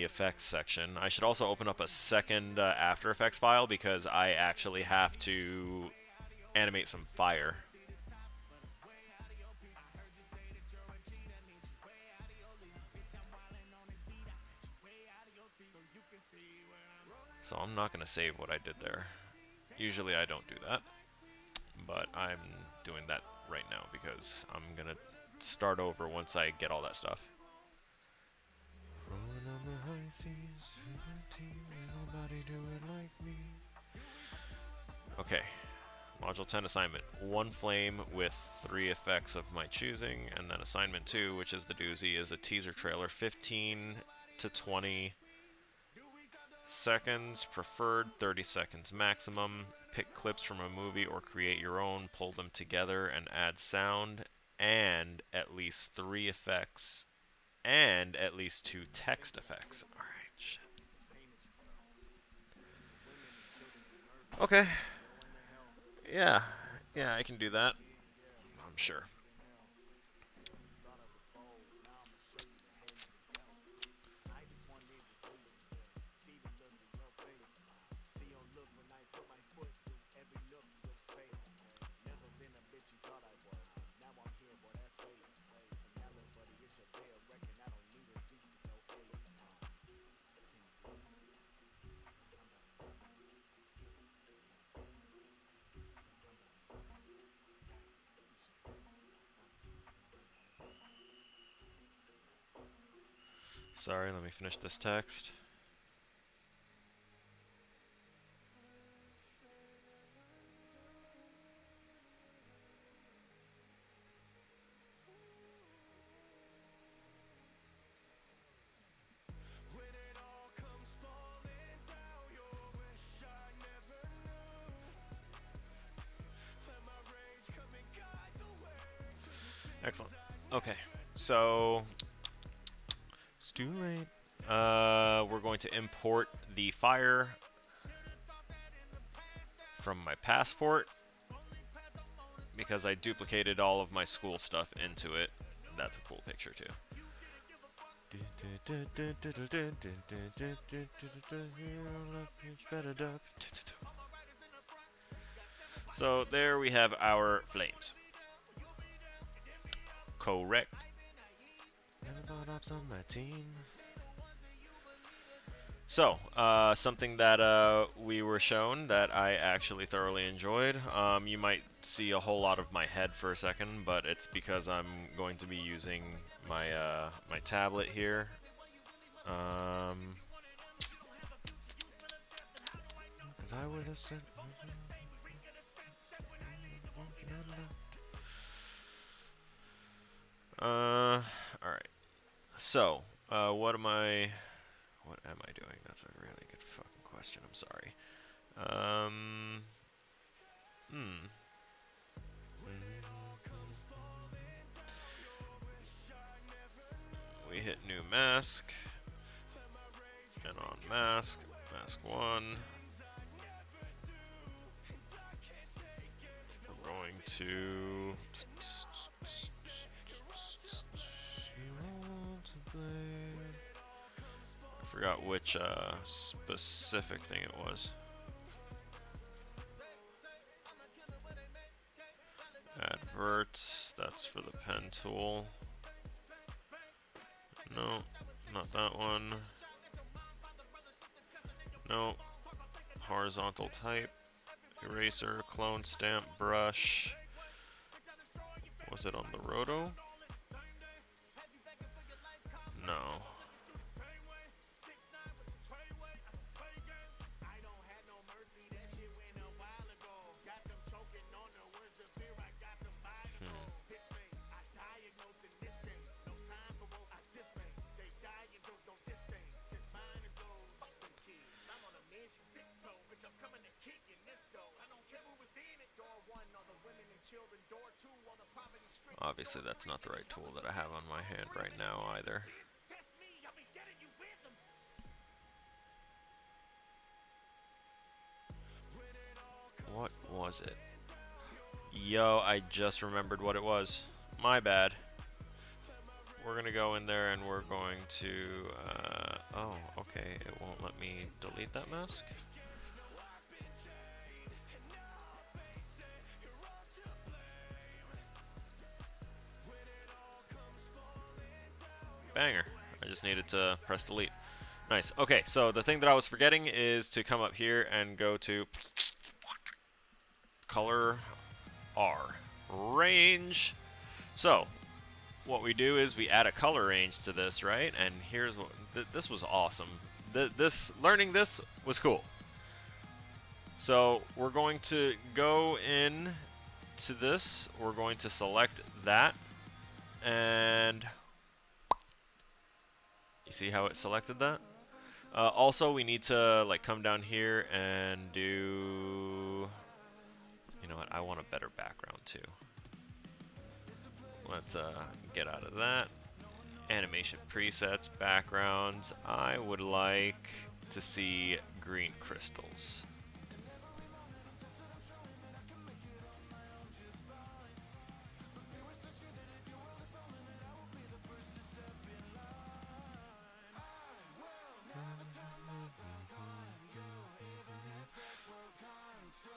effects section. I should also open up a second After Effects file because I actually have to animate some fire. So I'm not going to save what I did there. Usually I don't do that, but I'm doing that right now because I'm going to start over once I get all that stuff. Okay, Module 10 assignment. 1 flame with 3 effects of my choosing, and then assignment 2, which is the doozy, is a teaser trailer, 15 to 20 seconds, preferred 30 seconds maximum. Pick clips from a movie or create your own, pull them together and add sound, and at least 3 effects, and at least 2 text effects. Alright, shit. Okay. Yeah, I can do that. I'm sure. Sorry, let me finish this text. Excellent. Okay, so it's too late. We're going to import the fire from my passport because I duplicated all of my school stuff into it. That's a cool picture too. So there we have our flames. Correct. On my team. So, something that we were shown that I actually thoroughly enjoyed. You might see a whole lot of my head for a second, but it's because I'm going to be using my my tablet here. Because I would have said. All right. So, what am I doing? That's a really good fucking question. I'm sorry. We hit new mask. And on mask. Mask 1. We're going to... I forgot which specific thing it was. Adverts, that's for the pen tool. No, not that one. No. Horizontal type. Eraser, clone stamp, brush. Was it on the roto? No. Obviously, that's not the right tool that I have on my hand right now either. What was it? Yo, I just remembered what it was. My bad. We're gonna go in there and we're going to, oh, okay, it won't let me delete that mask. Banger. I just needed to press delete. Nice. Okay, so the thing that I was forgetting is to come up here and go to color R. Range. So, what we do is we add a color range to this, right? And here's what this was awesome. Learning this was cool. So we're going to go in to this. We're going to select that, and you see how it selected that? Also, we need to like come down here and do. You know what? I want a better background too. Let's get out of that. Animation presets, backgrounds. I would like to see green crystals.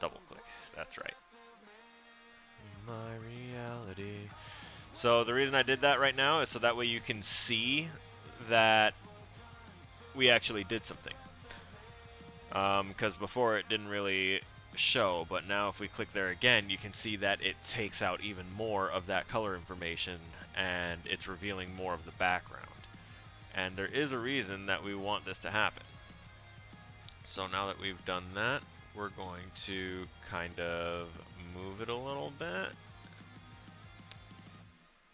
Double click. That's right. My reality. So the reason I did that right now is so that way you can see that we actually did something. Because before it didn't really show, but now if we click there again, you can see that it takes out even more of that color information and it's revealing more of the background. And there is a reason that we want this to happen. So now that we've done that, we're going to kind of move it a little bit.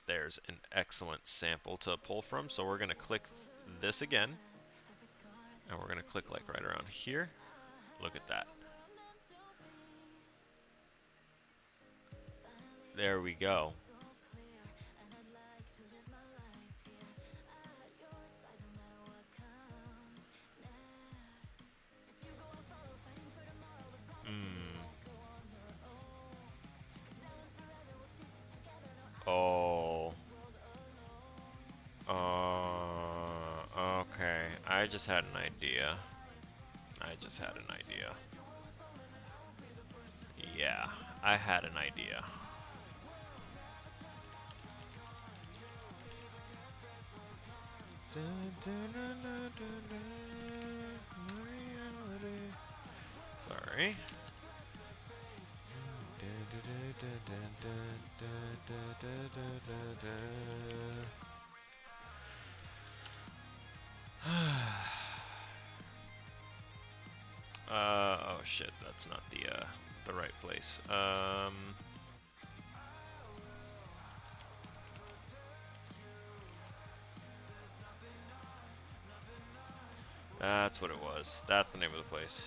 There's an excellent sample to pull from, so we're going to click this again, and we're going to click like right around here. Look at that. There we go. Oh. Okay. I just had an idea. Yeah, I had an idea. Sorry. Oh shit, that's not the right place. That's what it was. That's the name of the place.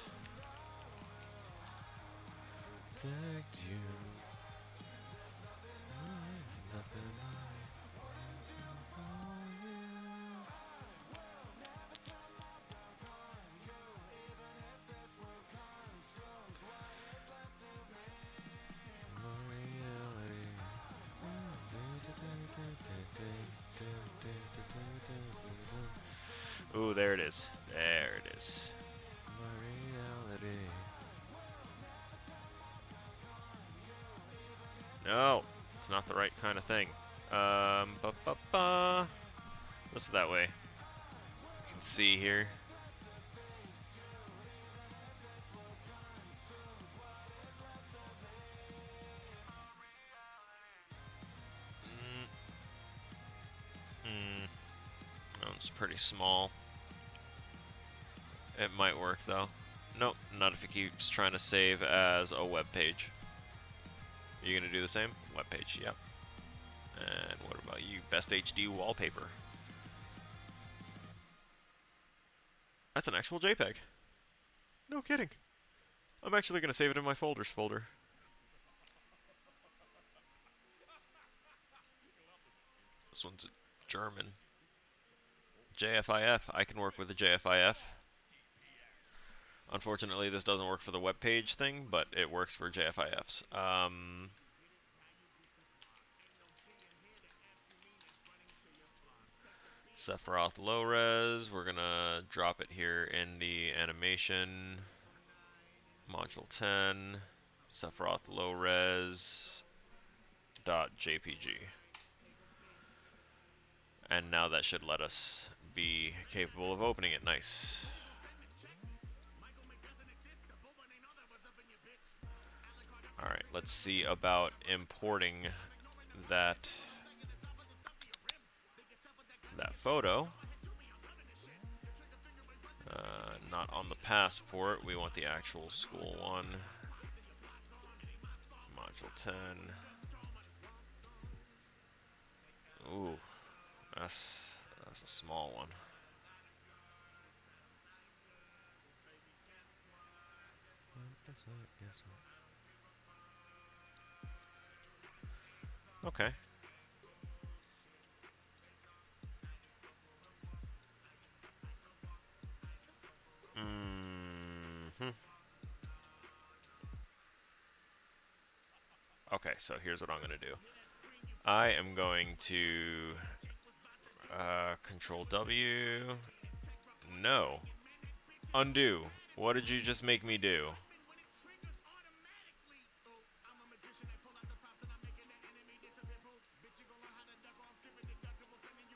Ooh, there it is. There it is. My reality. No, it's not the right kind of thing. What's that way? You can see here. That one's pretty small. It might work though. Nope, not if it keeps trying to save as a web page. Are you gonna do the same? Web page, yep. And what about you? Best HD wallpaper. That's an actual JPEG. No kidding. I'm actually gonna save it in my folders folder. This one's German. JFIF. I can work with the JFIF. Unfortunately, this doesn't work for the web page thing, but it works for JFIFs. Sephiroth low res. We're gonna drop it here in the animation module 10. Sephiroth low res .jpg. And now that should let us be capable of opening it. Nice. Alright, let's see about importing that photo. Not on the passport. We want the actual school one. Module 10. Ooh, that's a small one. Okay. Okay, so here's what I'm going to do. I am going to Control W. No. Undo. What did you just make me do?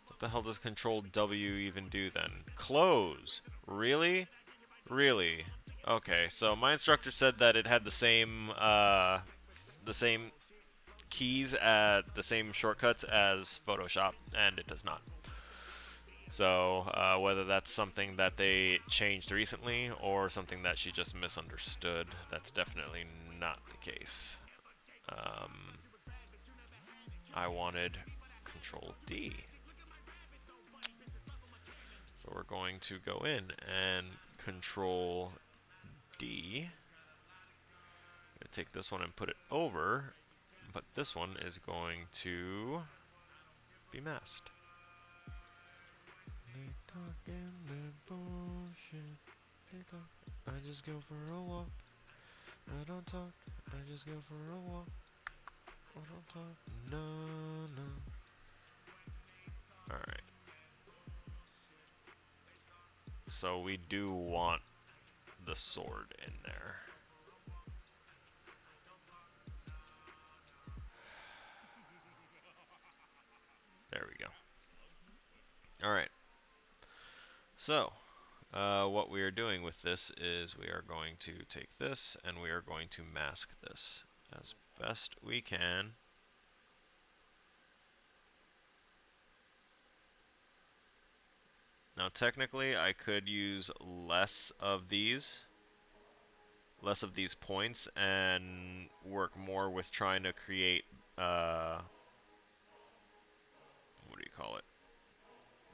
What the hell does Control W even do then? Close. Really? Really? Okay, so my instructor said that it had the same keys at the same shortcuts as Photoshop, and it does not. So whether that's something that they changed recently or something that she just misunderstood, that's definitely not the case. I wanted Control D. So we're going to go in and Control D. I'm going to take this one and put it over, but this one is going to be masked. I just go for a walk. I don't talk. I just go for a walk. I don't talk. No, no. Alright. So we do want the sword in there. There we go. Alright. So, what we are doing with this is we are going to take this and we are going to mask this as best we can. Now technically I could use less of these points and work more with trying to create what do you call it?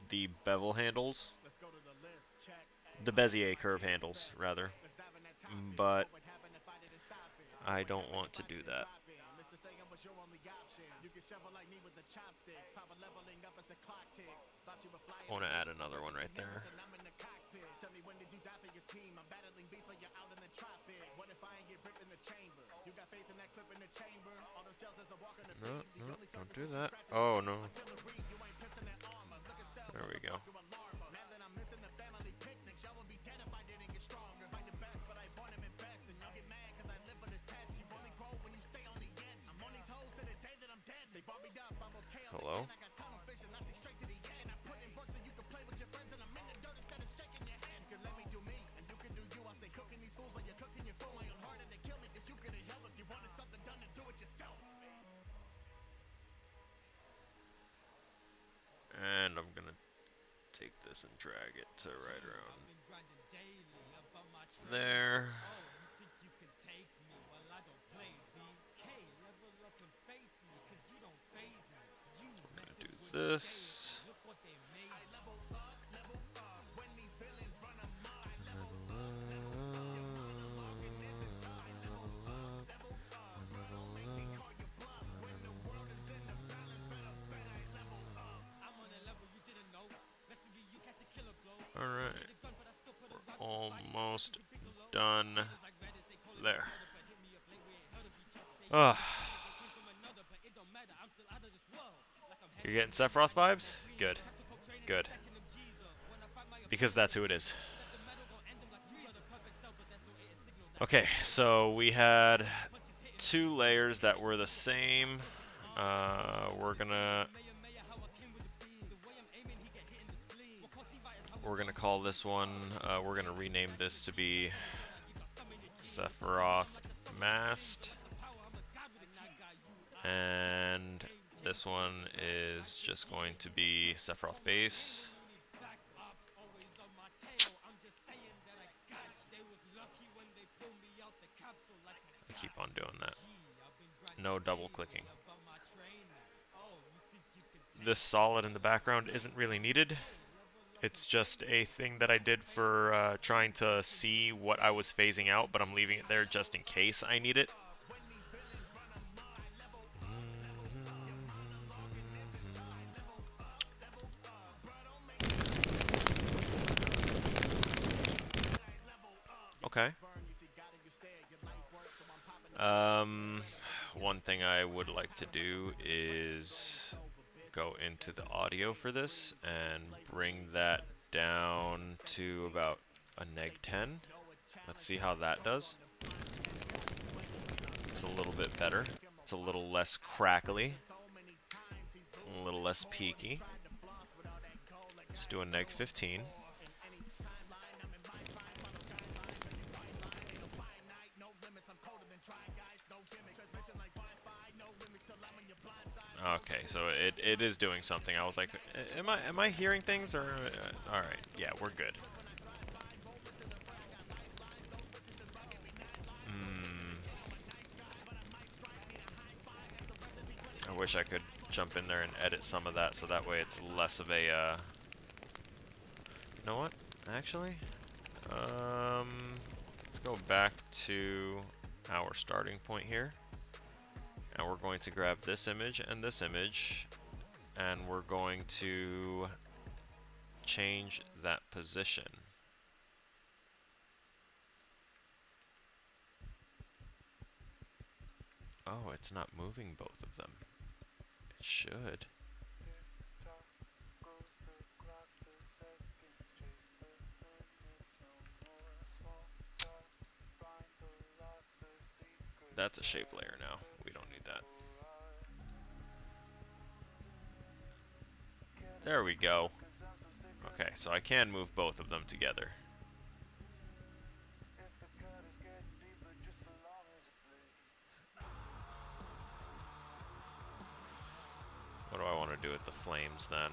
The bevel handles. The Bezier curve handles, rather. But I don't want to do that. I want to add another one right there. No, no, don't do that. Oh, no. There we go. Hello? And I'm gonna take this and drag it to right around there. I'm gonna do this. almost done there. Ugh. You're getting Sephiroth vibes? Good. Good. Because that's who it is. Okay, so we had 2 layers that were the same. We're gonna call this one, we're gonna rename this to be Sephiroth Masked. And this one is just going to be Sephiroth Base. I keep on doing that. No double clicking. This solid in the background isn't really needed. It's just a thing that I did for trying to see what I was phasing out, but I'm leaving it there just in case I need it. Okay. One thing I would like to do is go into the audio for this and bring that down to about a -10. Let's see how that does. It's a little bit better. It's a little less crackly. A little less peaky. Let's do a -15. Okay, so it is doing something. I was like, am I hearing things or all right? Yeah, we're good. I wish I could jump in there and edit some of that so that way it's less of a you know what? Actually, let's go back to our starting point here. And we're going to grab this image, and we're going to change that position. Oh, it's not moving both of them. It should. That's a shape layer now. We don't need that. There we go. Okay, so I can move both of them together. What do I want to do with the flames then?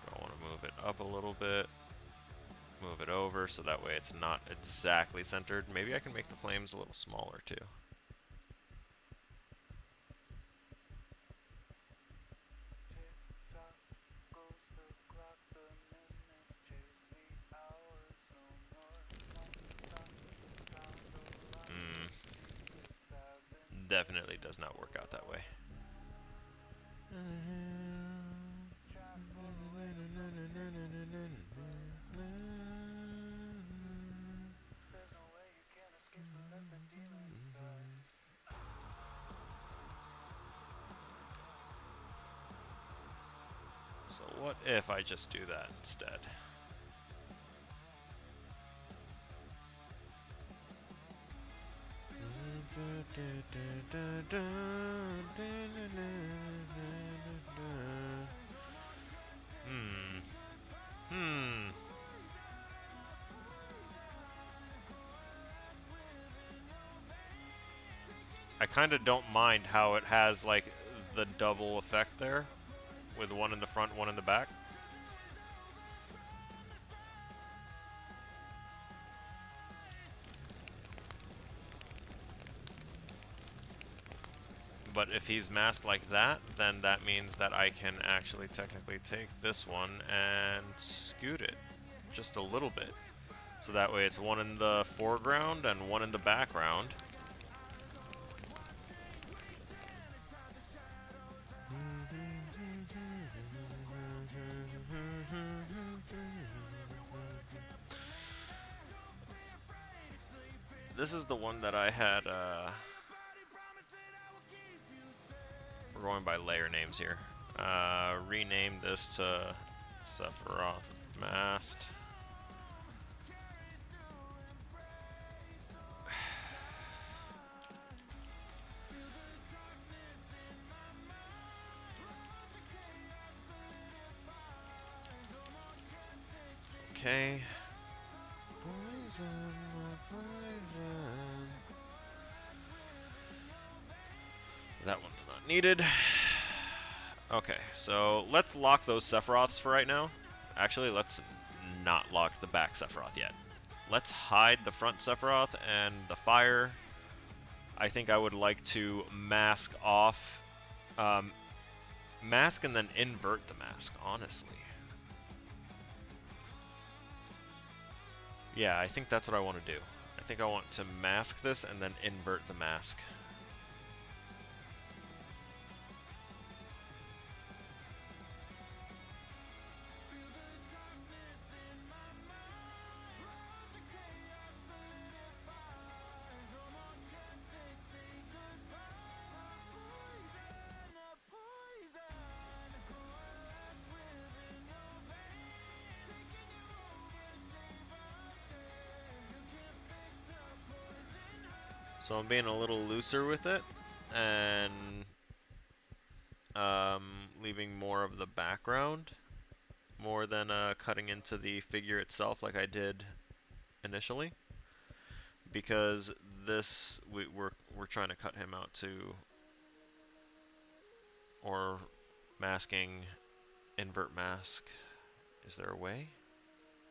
Do I want to move it up a little bit? Move it over so that way it's not exactly centered. Maybe I can make the flames a little smaller too. Definitely does not work out that way. So what if I just do that instead? I kind of don't mind how it has like the double effect there with one in the front, one in the back. But if he's masked like that, then that means that I can actually technically take this one and scoot it just a little bit. So that way it's one in the foreground and one in the background. this is the one that I had, we're going by layer names here. Rename this to Sephiroth Mast. Okay. Poison, poison. That one's not needed. Okay, so let's lock those Sephiroths for right now. Actually, let's not lock the back Sephiroth yet. Let's hide the front Sephiroth and the fire. I think I would like to mask off, mask and then invert the mask, honestly. Yeah, I think that's what I want to do. I think I want to mask this and then invert the mask. So I'm being a little looser with it, and leaving more of the background, more than cutting into the figure itself like I did initially, because this we're trying to cut him out too, or masking, invert mask. Is there a way?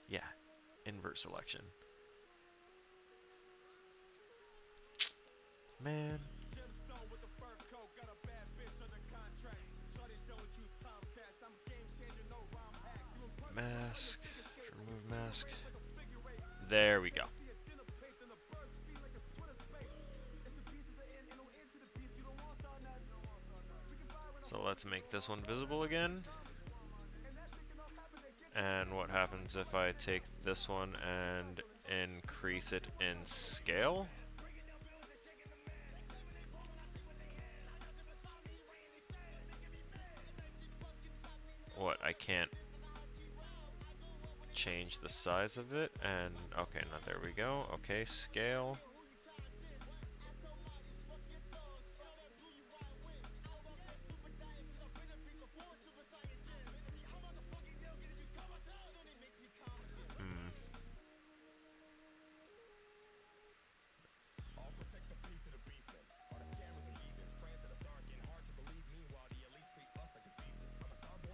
Yeah, invert selection. Man. Mask. Remove mask. There we go. So let's make this one visible again. And what happens if I take this one and increase it in scale? What, I can't change the size of it, and okay, now there we go. Okay, scale.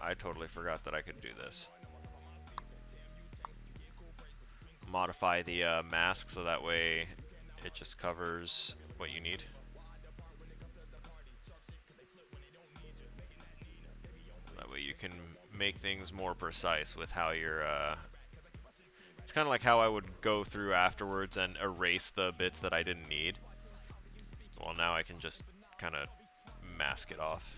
I totally forgot that I could do this. Modify the mask so that way it just covers what you need. That way you can make things more precise with how you're... It's kind of like how I would go through afterwards and erase the bits that I didn't need. Well, now I can just kind of mask it off.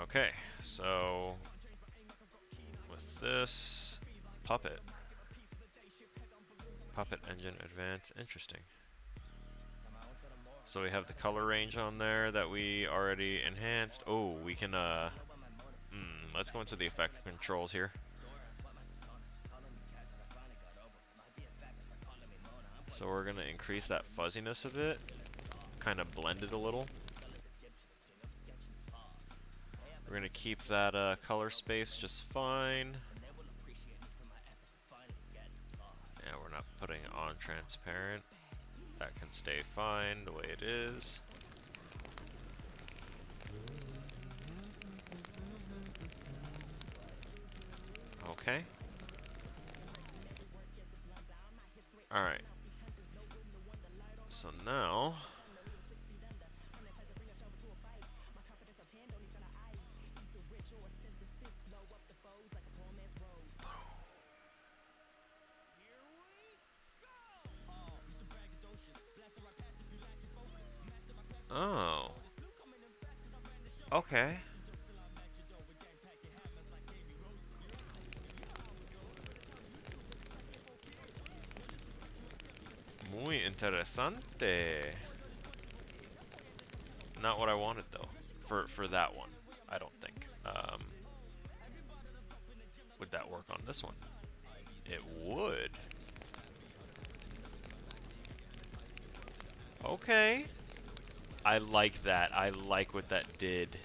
Okay, so with this puppet engine advanced, interesting. So we have the color range on there that we already enhanced. Oh, we can let's go into the effect controls here. So we're gonna increase that fuzziness a bit, kind of blend it a little. We're going to keep that color space just fine. Yeah, we're not putting on transparent. That can stay fine the way it is. Okay. Alright. So now... Oh. Okay. Muy interesante. Not what I wanted though. For that one, I don't think. Would that work on this one? It would. Okay. I like that. I like what that did.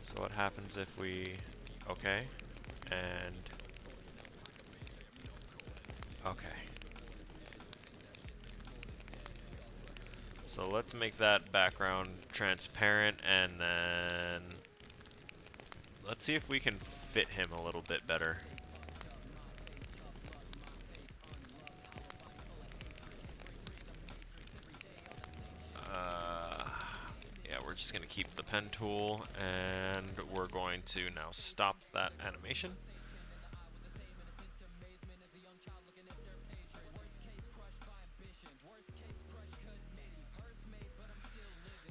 So what happens if we... Okay. And... Okay. So let's make that background transparent, and then... Let's see if we can fit him a little bit better. Yeah, we're just going to keep the pen tool, and we're going to now stop that animation.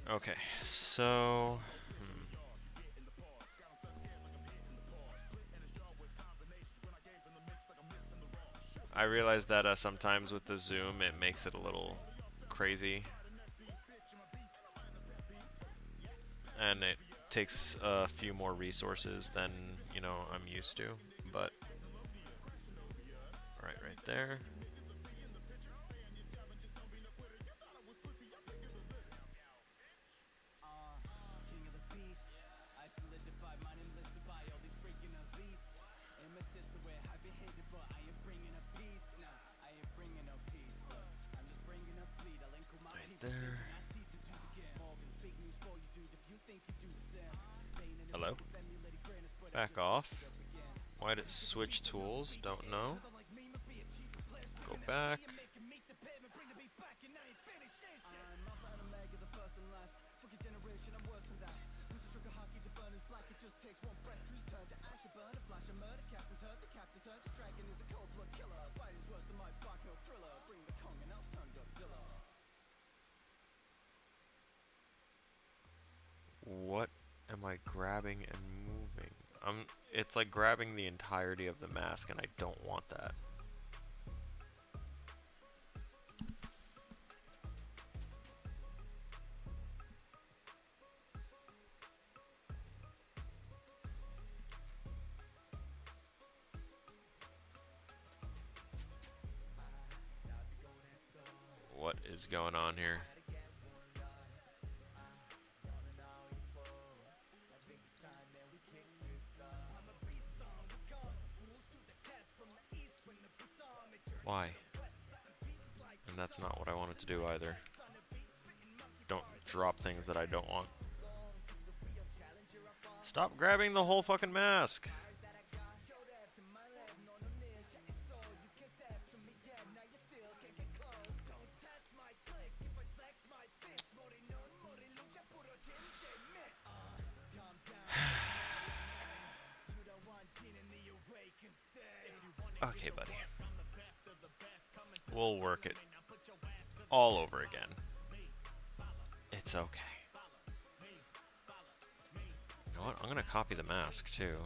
Okay, so... I realize that sometimes with the zoom it makes it a little crazy. And it takes a few more resources than, you know, I'm used to, but... right there. There. Hello? Back off. Why did it switch tools? Don't know. Go back. What am I grabbing and moving? It's like grabbing the entirety of the mask, and I don't want that. What is going on here? Why? And that's not what I wanted to do either. Don't drop things that I don't want. Stop grabbing the whole fucking mask! Okay, buddy. We'll work it all over again. It's okay. You know what? I'm gonna copy the mask too. You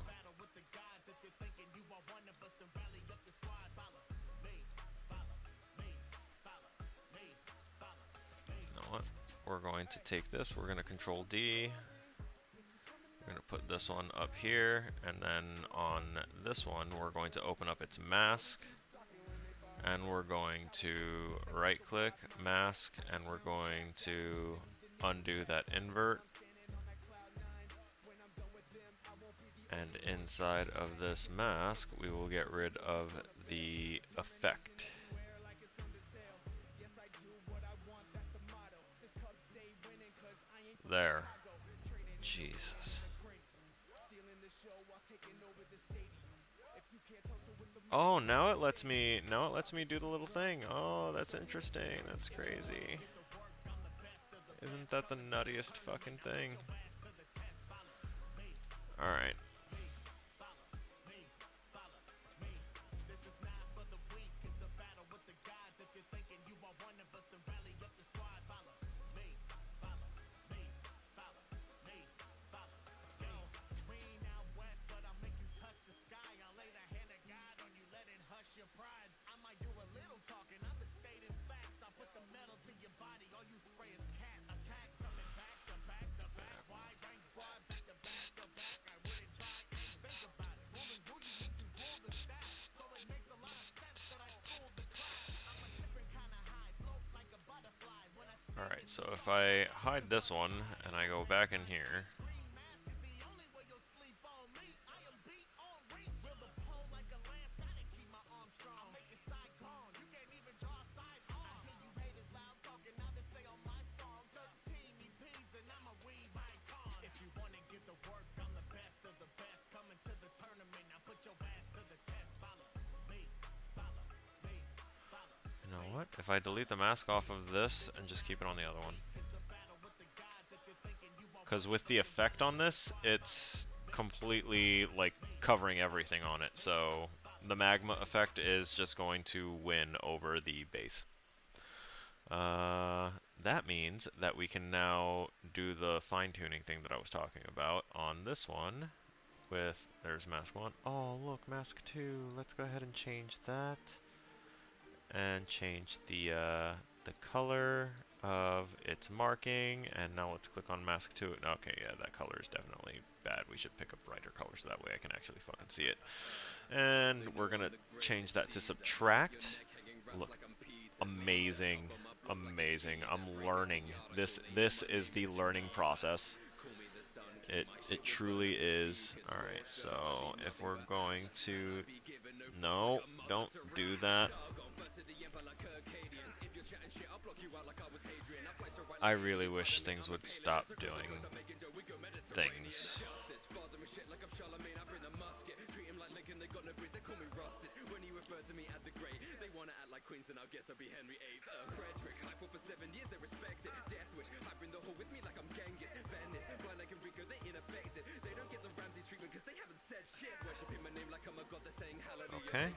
know what? We're going to take this. We're gonna Control D. We're going to put this one up here, and then on this one we're going to open up its mask, and we're going to right click mask, and we're going to undo that invert, and inside of this mask we will get rid of the effect. There. Jesus. Oh, now it lets me do the little thing. Oh, that's interesting. That's crazy. Isn't that the nuttiest fucking thing? Alright. Alright, so if I hide this one and I go back in here, you know what? If I delete the mask off of this and just keep it on the other one. Because with the effect on this, it's completely like covering everything on it. So the magma effect is just going to win over the base. That means that we can now do the fine-tuning thing that I was talking about on this one. With, there's mask 1. Oh, look, mask 2. Let's go ahead and change that. And change the color of its marking. And now let's click on mask 2. Okay, yeah, that color is definitely bad. We should pick a brighter color so that way I can actually fucking see it. And we're gonna change that to subtract. Look, amazing, amazing. I'm learning. This is the learning process. It truly is. Alright, so if we're going to... No, don't do that. I really wish things would stop doing things. Okay.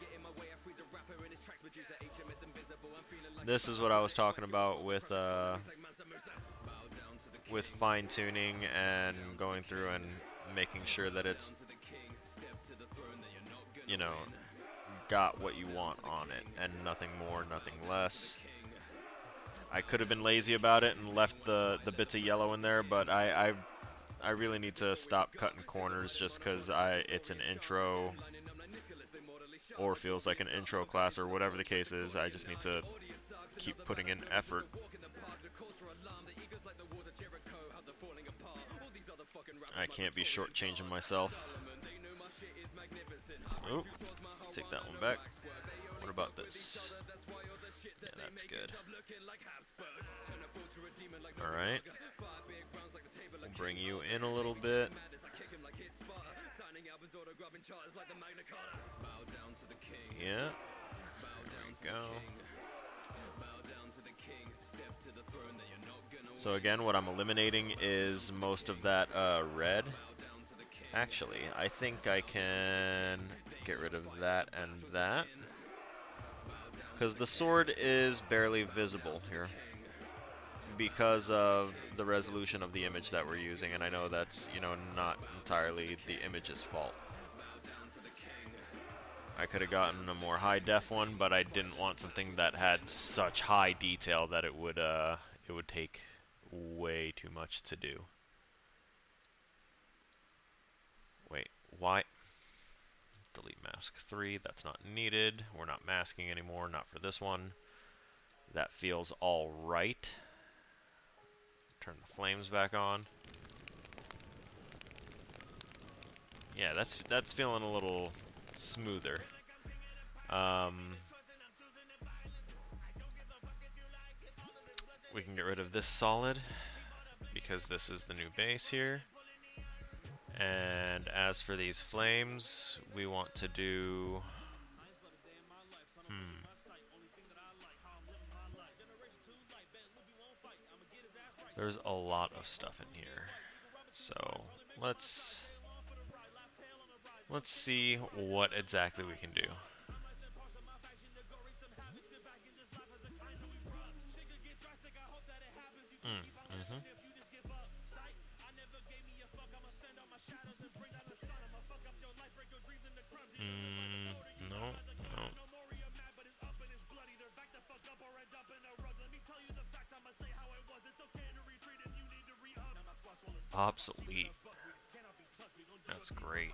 This is what I was talking about with fine-tuning and going through and making sure that it's, you know, got what you want on it and nothing more, nothing less. I could have been lazy about it and left the bits of yellow in there, but I really need to stop cutting corners just because it's an intro or feels like an intro class or whatever the case is. I just need to keep putting in effort. I can't be shortchanging myself. Oop, take that one back. What about this? Yeah, that's good. Alright. We'll bring you in a little bit. Yeah. There we go. So again, what I'm eliminating is most of that red. Actually, I think I can get rid of that and that. Because the sword is barely visible here. Because of the resolution of the image that we're using, and I know that's, you know, not entirely the image's fault. I could have gotten a more high def one, but I didn't want something that had such high detail that it would take way too much to do. Wait, why? Delete mask 3, that's not needed. We're not masking anymore, not for this one. That feels all right. Turn the flames back on. Yeah, that's feeling a little smoother. We can get rid of this solid because this is the new base here. And as for these flames, we want to do... There's a lot of stuff in here. So, let's see what exactly we can do. No, no. Obsolete. That's great.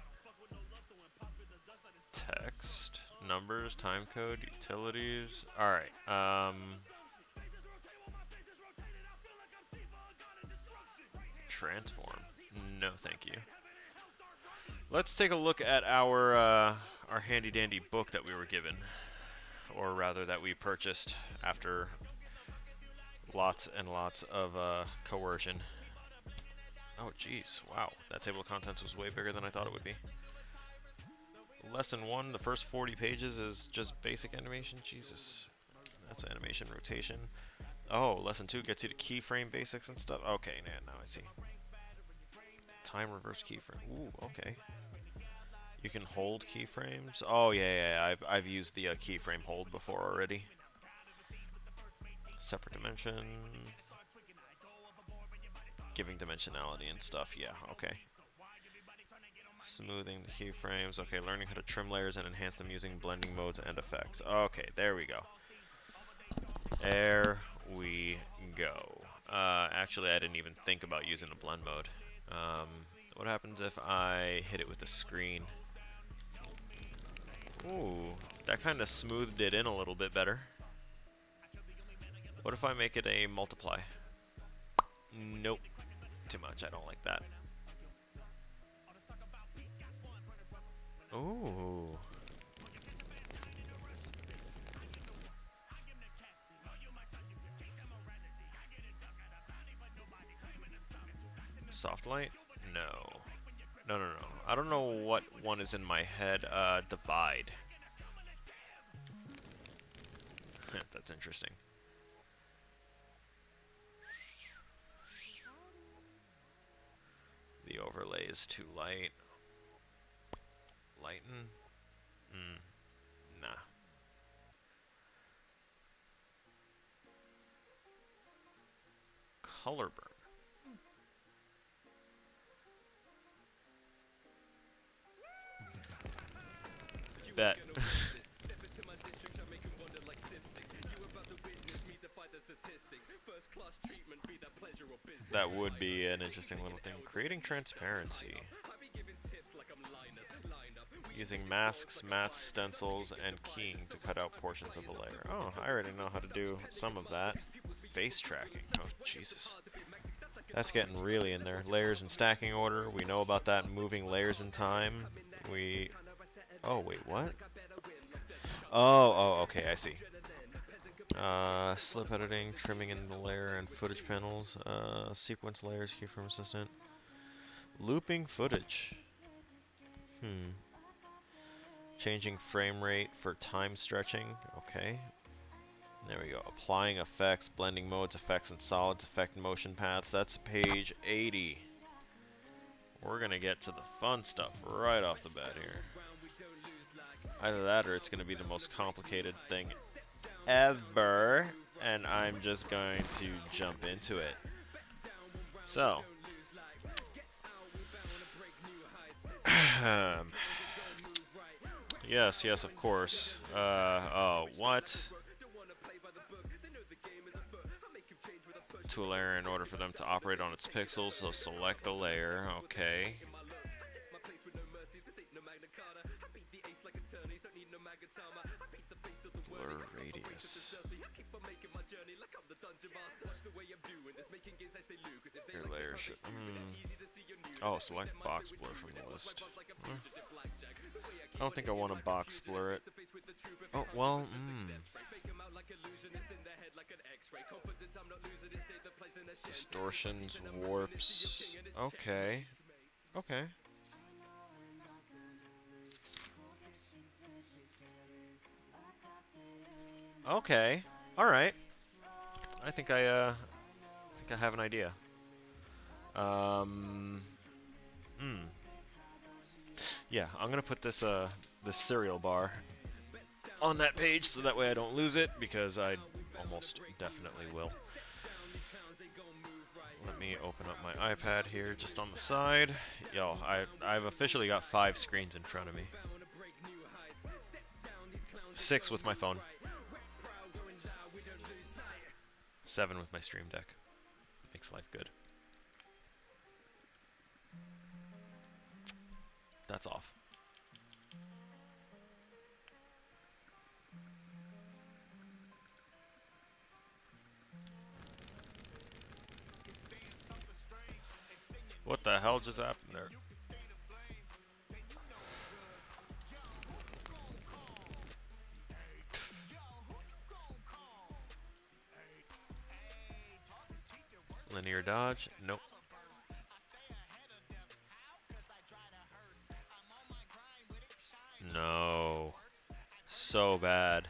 Text, numbers, timecode, utilities. Alright, transform. No, thank you. Let's take a look at our handy dandy book that we were given, or rather that we purchased after lots and lots of coercion. Oh, jeez, wow, that table of contents was way bigger than I thought it would be. Lesson 1, the first 40 pages is just basic animation. Jesus, that's animation rotation. Oh, lesson 2 gets you to keyframe basics and stuff. Okay, now I see. Time reverse keyframe. Ooh, okay. You can hold keyframes. Oh yeah, I've used the keyframe hold before already. Separate dimension. Giving dimensionality and stuff. Yeah, okay. Smoothing the keyframes. Okay, learning how to trim layers and enhance them using blending modes and effects. Okay, there we go. There we go. Actually, I didn't even think about using a blend mode. What happens if I hit it with the screen? Ooh, that kind of smoothed it in a little bit better. What if I make it a multiply? Nope. Too much. I don't like that. Ooh. Soft light? No. No. I don't know what one is in my head. Divide. That's interesting. The overlay is too light. Lighten? Nah. Color burn. Bet. That would be an interesting little thing. Creating transparency. Using masks, mats, stencils, and keying to cut out portions of a layer. Oh, I already know how to do some of that. Face tracking. Oh, Jesus. That's getting really in there. Layers in stacking order. We know about that. Moving layers in time. Oh, wait, what? Oh, okay, I see. Slip editing, trimming in the layer and footage panels, sequence layers, keyframe assistant. Looping footage. Changing frame rate for time stretching. Okay. There we go. Applying effects, blending modes, effects and solids, effect motion paths. That's page 80. We're gonna get to the fun stuff right off the bat here. Either that or it's gonna be the most complicated thing ever, and I'm just going to jump into it. So, yes, of course. Oh, what? To a layer in order for them to operate on its pixels, so select the layer, okay. Blur radius. Your layer should. Oh, select box blur from the list. I don't think I want to box blur it. Oh, well, Distortions, warps. Okay. Okay. Okay. All right. I think I have an idea. Yeah, I'm gonna put this this cereal bar on that page so that way I don't lose it, because I almost definitely will. Let me open up my iPad here just on the side. Yo, I've officially got 5 screens in front of me. 6 with my phone. 7 with my Stream Deck. Makes life good. That's off. What the hell just happened there? Linear dodge? Nope. No. So bad.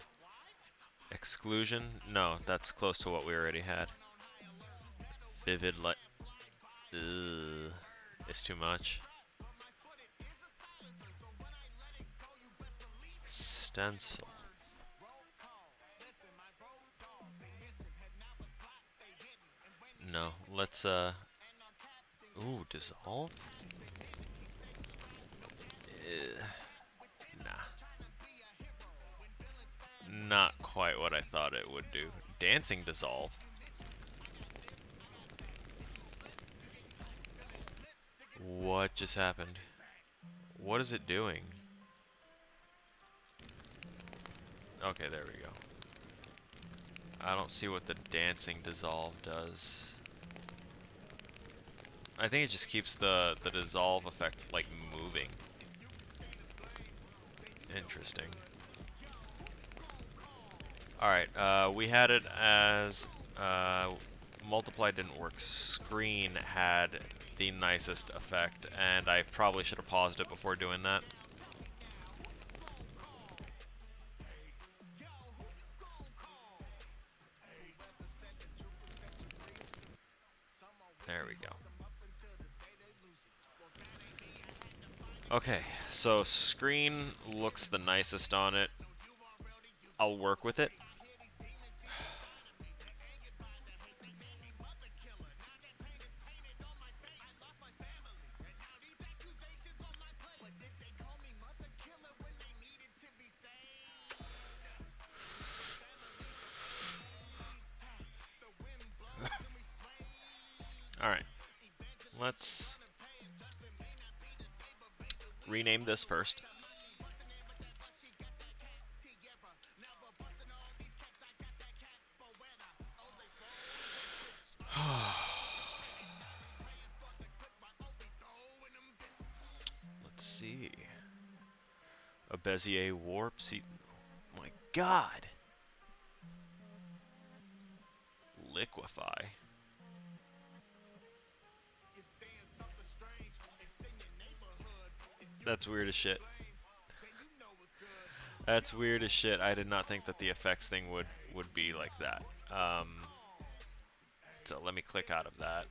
Exclusion? No, that's close to what we already had. Vivid light. Ugh. It's too much. Stencil. No, let's ooh, dissolve? Nah. Not quite what I thought it would do. Dancing dissolve. What just happened? What is it doing? Okay, there we go. I don't see what the dancing dissolve does. I think it just keeps the dissolve effect, like, moving. Interesting. Alright, we had it as multiply didn't work. Screen had the nicest effect, and I probably should have paused it before doing that. There we go. Okay, so screen looks the nicest on it. I'll work with it. Alright, let's rename this first. Let's see. A Bezier warp seat. Oh my god! Liquefy. That's weird as shit. That's weird as shit. I did not think that the effects thing would be like that. So let me click out of that.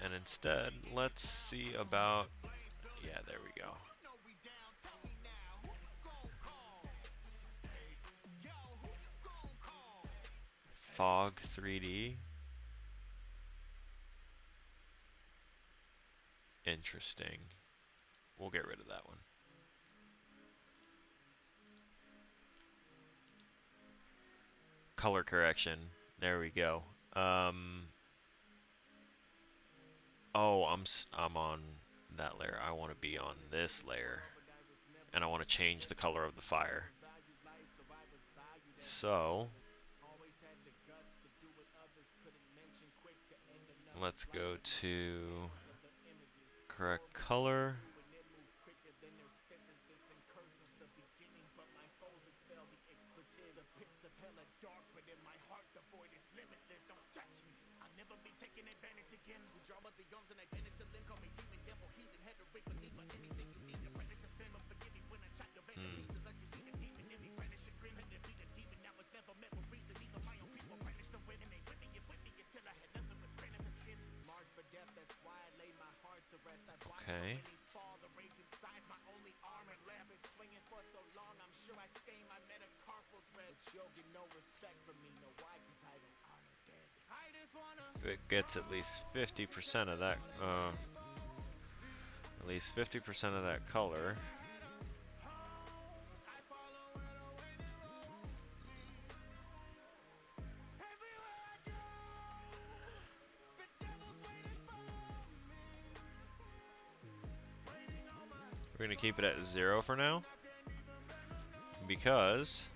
And instead, let's see about... Yeah, there we go. Fog 3D. Interesting. We'll get rid of that one. Color correction. There we go. Oh, I'm on that layer. I want to be on this layer. And I want to change the color of the fire. So, let's go to correct color. Okay. If it gets at least 50% of that, at least 50% of that color. We're going to keep it at 0 for now, because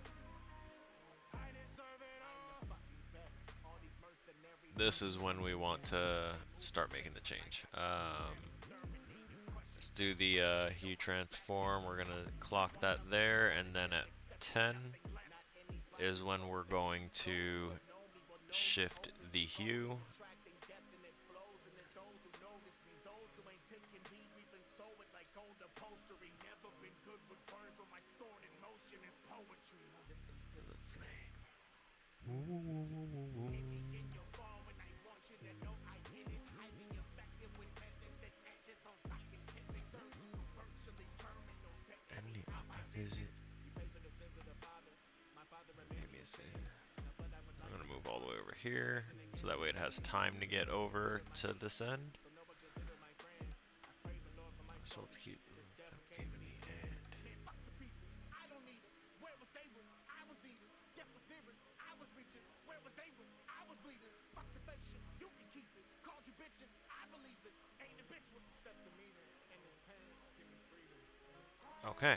this is when we want to start making the change. Let's do the hue transform. We're gonna clock that there, and then at 10 is when we're going to shift the hue. I'm gonna move all the way over here, so that way it has time to get over to this end. So let's keep the end. Okay.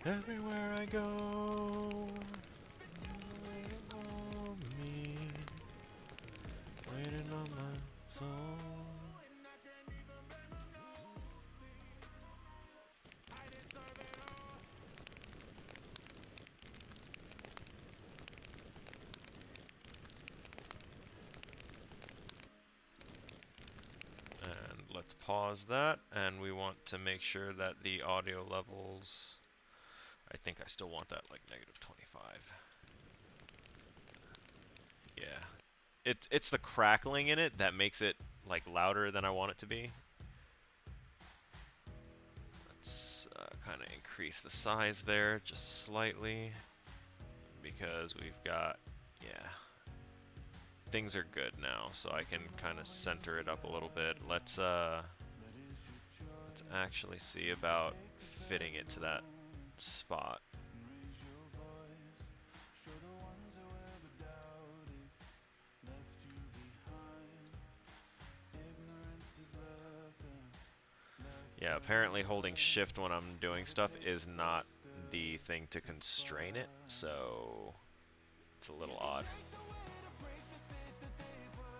Everywhere I go, me, waiting on my soul. And let's pause that, and we want to make sure that the audio levels, I think I still want that like -25. Yeah. It's the crackling in it that makes it like louder than I want it to be. Let's kind of increase the size there just slightly, because we've got, yeah, things are good now, so I can kind of center it up a little bit. Let's actually see about fitting it to that spot. Yeah, apparently holding shift when I'm doing stuff is not the thing to constrain it, so it's a little odd.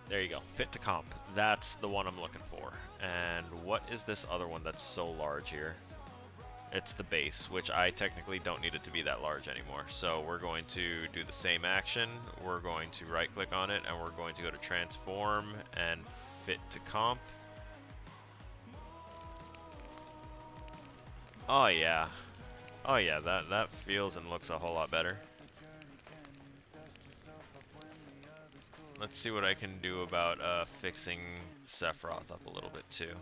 There you go, fit to comp. That's the one I'm looking for. And what is this other one that's so large here? It's the base, which I technically don't need it to be that large anymore. So we're going to do the same action. We're going to right click on it, and we're going to go to transform and fit to comp. Oh yeah. Oh yeah, that feels and looks a whole lot better. Let's see what I can do about fixing Sephiroth up a little bit too.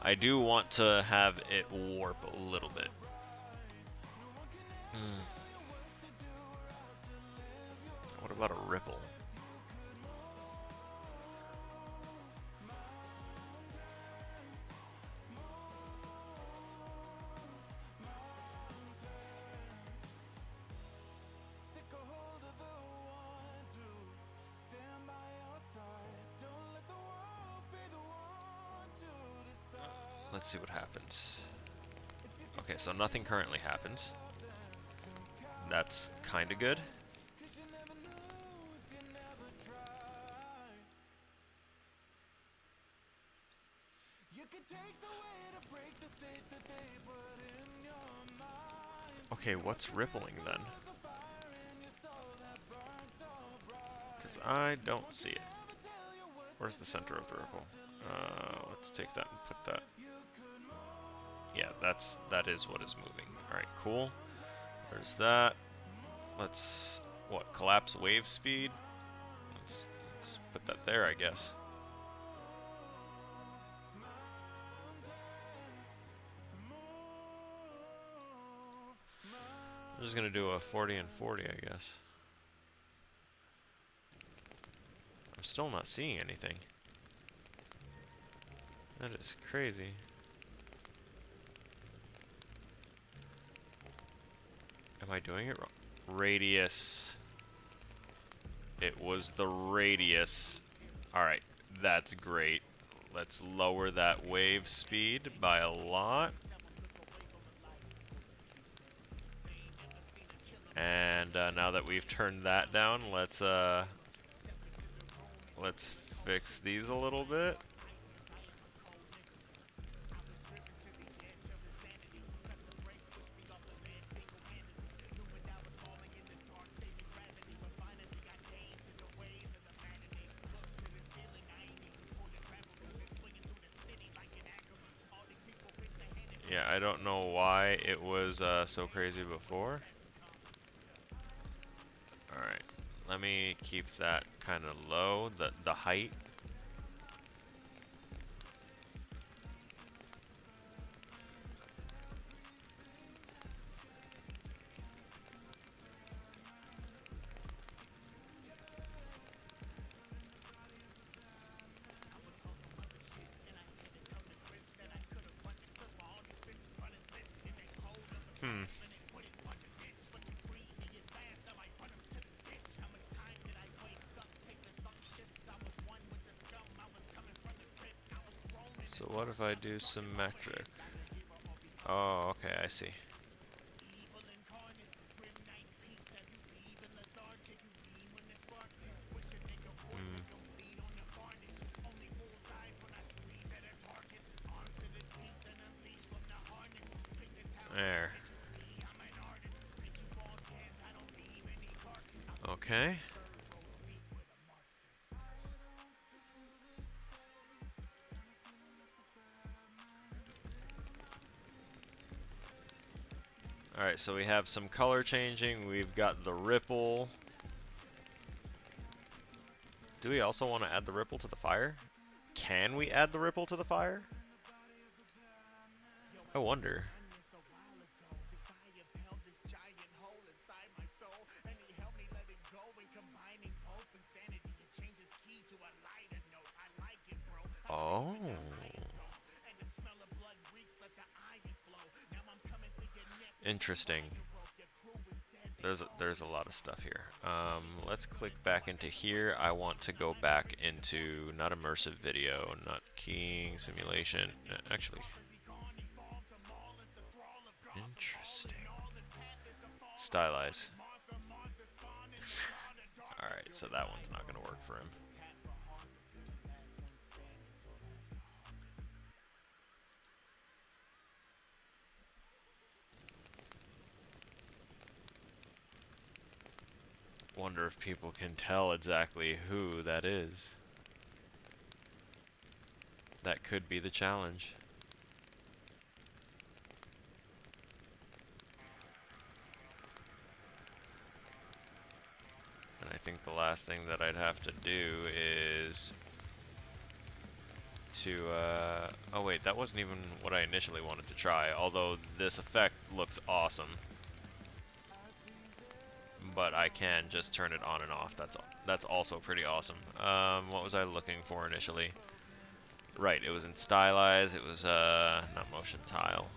I do want to have it warp a little bit. What about a ripple? Let's see what happens. Okay, so nothing currently happens. That's kind of good. Okay, what's rippling then? Because I don't see it. Where's the center of the ripple? Let's take that and put that. Yeah, that is what is moving. All right, cool. There's that. Let's collapse wave speed. Let's put that there, I guess. I'm just gonna do a 40 and 40, I guess. I'm still not seeing anything. That is crazy. Am I doing it wrong? Radius. It was the radius. Alright, that's great. Let's lower that wave speed by a lot. And now that we've turned that down, let's fix these a little bit. Yeah, I don't know why it was so crazy before. Alright, let me keep that kind of low, the height. So what if I do symmetric? Oh, okay, I see. There. Okay. Alright, so we have some color changing. We've got the ripple. Do we also want to add the ripple to the fire? Can we add the ripple to the fire? I wonder. Oh. Interesting. There's a lot of stuff here. Let's click back into here. I want to go back into not immersive video, not keying, simulation. Actually, interesting. Stylize. Alright, so that one's not going to work for him. Wonder if people can tell exactly who that is. That could be the challenge. And I think the last thing that I'd have to do is to, oh wait, that wasn't even what I initially wanted to try, although this effect looks awesome. But I can just turn it on and off. That's also pretty awesome. What was I looking for initially? Right, it was in Stylize. It was not motion tile.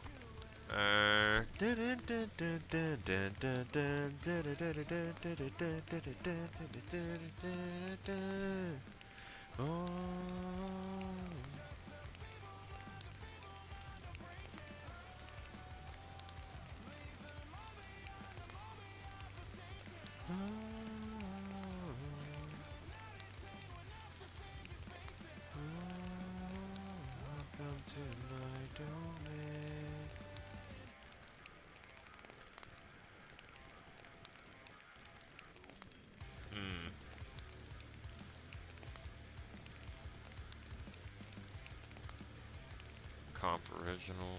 Comp original.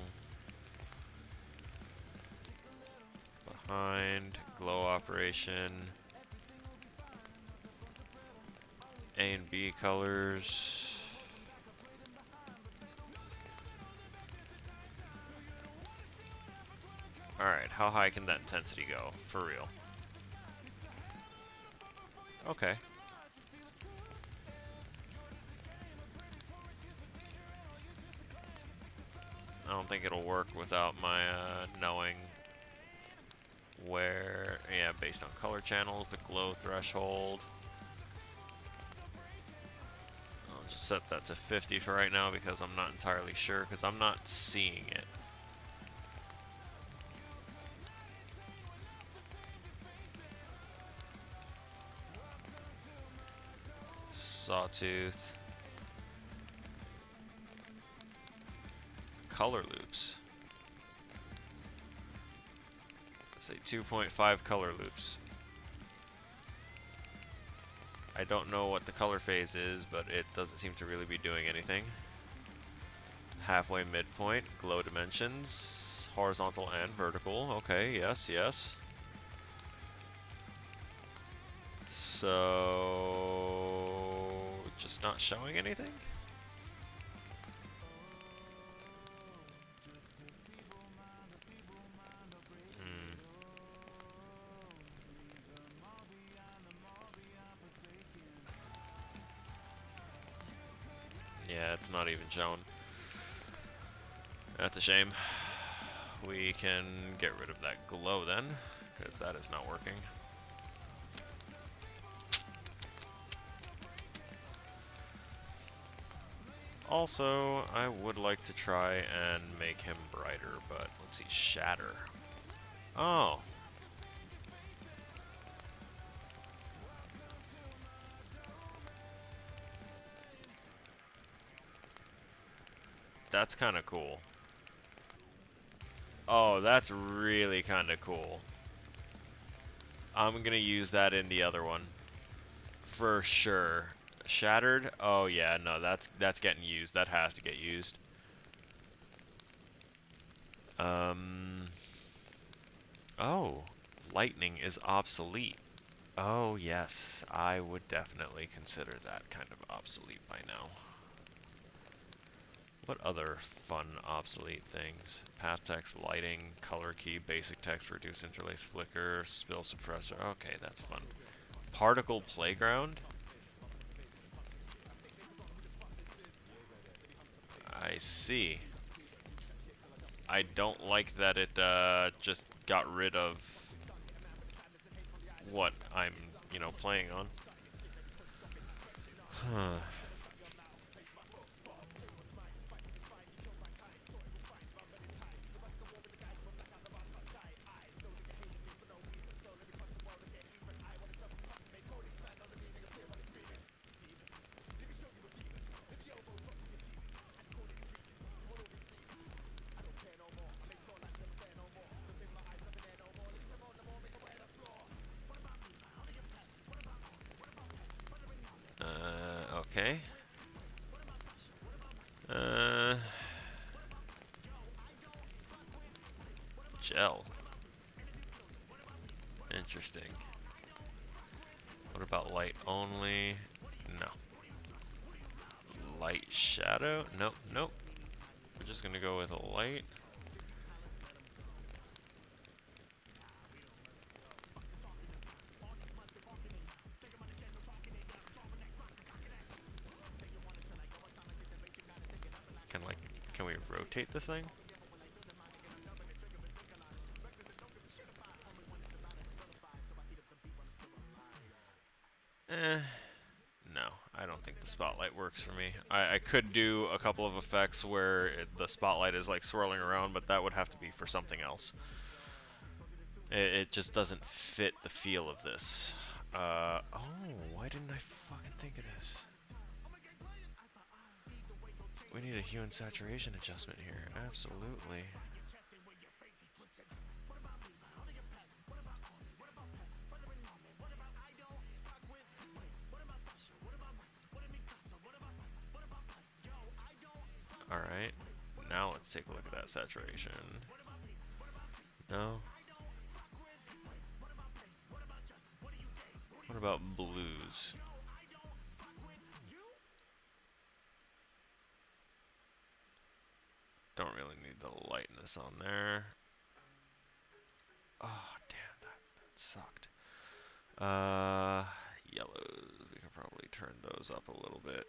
Behind. Glow operation. A and B colors. Alright, how high can that intensity go? For real. Okay. I don't think it'll work without my knowing where, yeah, based on color channels, the glow threshold. I'll just set that to 50 for right now because I'm not entirely sure, because I'm not seeing it. Sawtooth. Color loops. Say 2.5 color loops. I don't know what the color phase is, but it doesn't seem to really be doing anything. Halfway midpoint, glow dimensions, horizontal and vertical. Okay, yes, yes. So, just not showing anything? Yeah, it's not even shown. That's a shame. We can get rid of that glow then, because that is not working. Also, I would like to try and make him brighter, but let's see, shatter. Oh. That's kind of cool. Oh, that's really kind of cool. I'm gonna use that in the other one. For sure. Shattered? Oh yeah, no, that's getting used. That has to get used. Oh, lightning is obsolete. Oh yes, I would definitely consider that kind of obsolete by now. What other fun obsolete things? Path text, lighting, color key, basic text, reduce interlace flicker, spill suppressor. Okay, that's fun. Particle playground? I see. I don't like that it just got rid of what I'm, you know, playing on. Huh. Okay. Gel. Interesting. What about light only? No. Light shadow? Nope, nope. We're just gonna go with a light. Can we rotate this thing? No, I don't think the spotlight works for me. I could do a couple of effects where the spotlight is like swirling around, but that would have to be for something else. It just doesn't fit the feel of this. Oh, why didn't I fucking think of this? We need a hue and saturation adjustment here. Absolutely. Alright. Now let's take a look at that saturation. No? What about blues? Don't really need the lightness on there. Oh, damn, that sucked. Yellows, we could probably turn those up a little bit.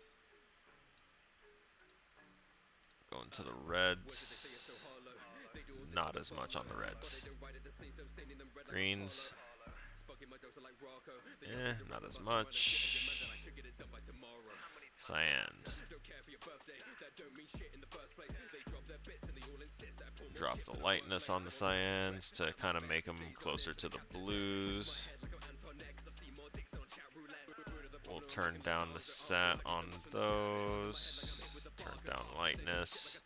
Go into the reds. not as much on the reds. Greens, not as much. Cyan. Drop the lightness on the cyans to kind of make them closer to the blues. We'll turn down the set on those. Turn down lightness.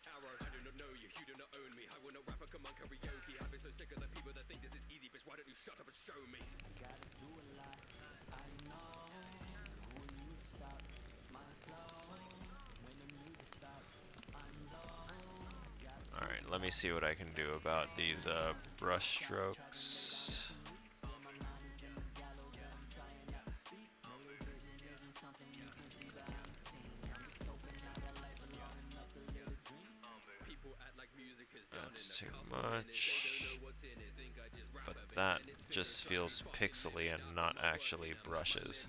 Alright, let me see what I can do about these brush strokes. That's too much. But that just feels pixely and not actually brushes.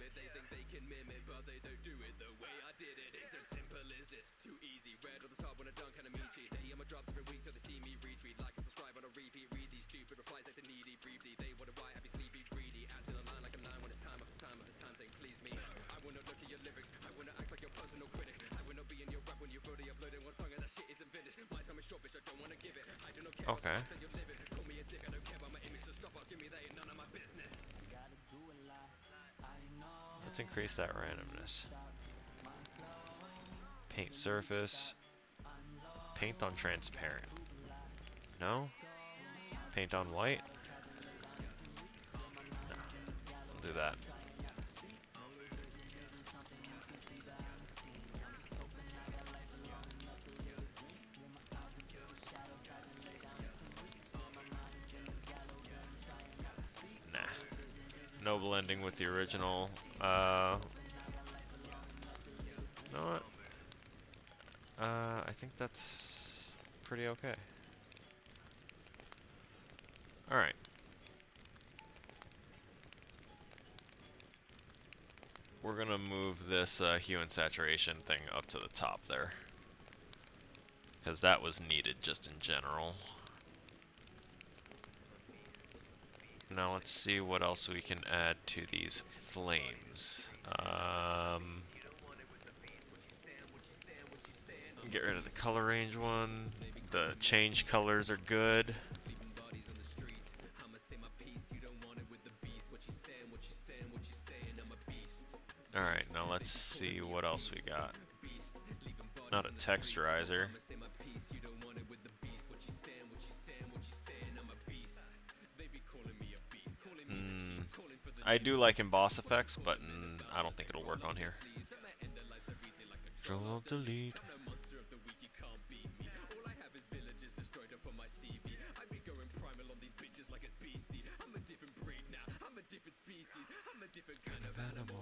Okay. Let's increase that randomness. Paint surface. Paint on transparent. No? Paint on white? No. We'll do that. No blending with the original. You know what? I think that's pretty okay. Alright. We're gonna move this hue and saturation thing up to the top there, because that was needed just in general. Now let's see what else we can add to these flames. Get rid of the color range one. The change colors are good. Alright, now let's see what else we got. Not a texturizer. I do like emboss effects, but I don't think it'll work on here. Control delete.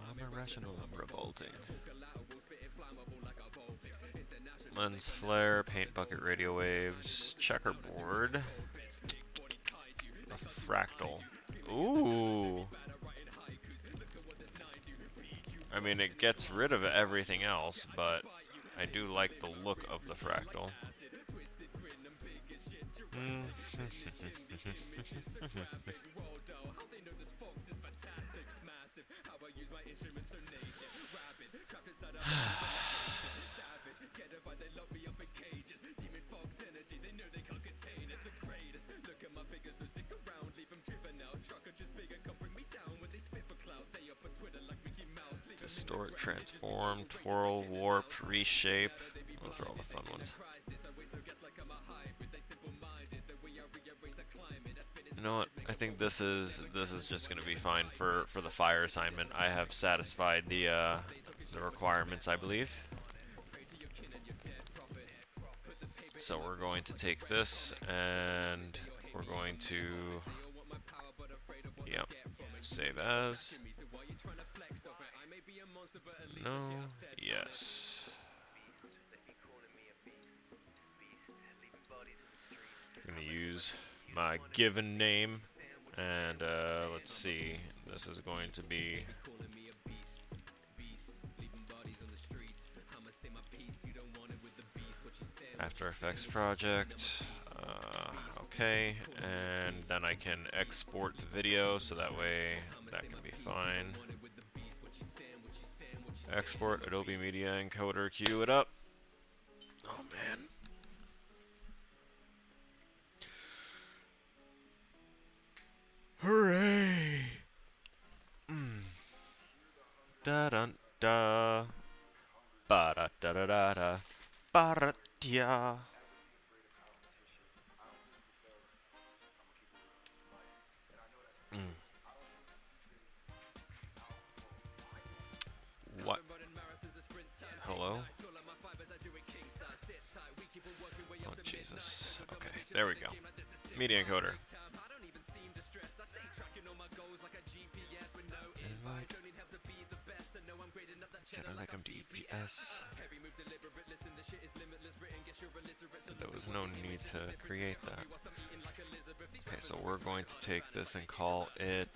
I'm irrational, I'm revolting. Lens flare, paint bucket radio waves, checkerboard, a fractal. Ooh. I mean, it gets rid of everything else, but I do like the look of the fractal. Distort, transform, twirl, warp, reshape. Those are all the fun ones. You know what? I think this is just gonna be fine for the fire assignment. I have satisfied the requirements, I believe. So we're going to take this and we're going to, yep, save as. No, yes. I'm gonna use my given name, and let's see. This is going to be After Effects project. okay, and then I can export the video, so that way that can be fine. Export Adobe Media Encoder, cue it up. Oh man. Hooray! Da dun da. Ba da da da da da. Ba da dia. What? Hello? Oh, Jesus. Okay, there we go. Media encoder. Kinda like I'm DPS. There was no need to create that. Okay, so we're going to take this and call it,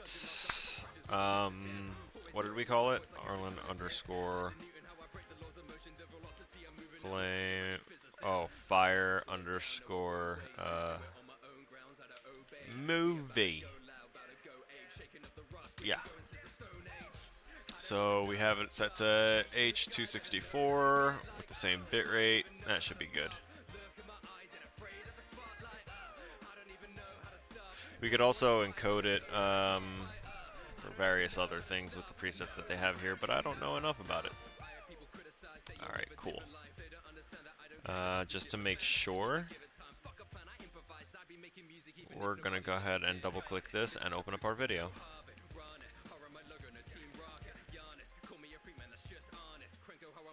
what did we call it? Arlen underscore flame, oh, fire underscore, movie. Yeah. So we have it set to H264 with the same bitrate. That should be good. We could also encode it for various other things with the presets that they have here, but I don't know enough about it. Alright, cool. Just to make sure, we're going to go ahead and double click this and open up our video.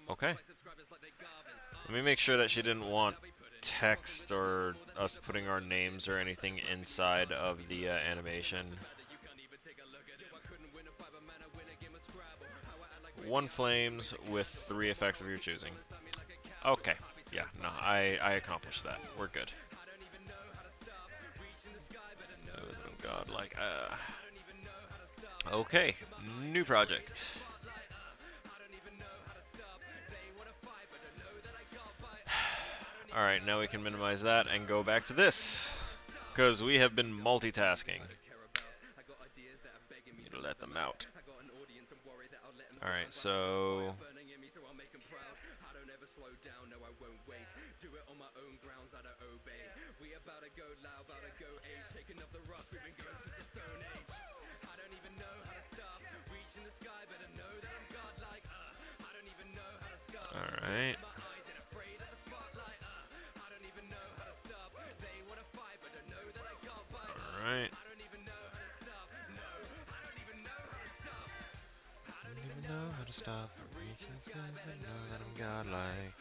Okay. Let me make sure that she didn't want text or us putting our names or anything inside of the animation. One flames with 3 effects of your choosing. Okay. Yeah, no, I accomplished that. We're good. Oh god, like, okay, new project. Alright, now we can minimize that and go back to this, because we have been multitasking. Need to let them out. Alright, so... Alright. Alright. I don't even know how to stop reaching the sky, but know that I'm godlike.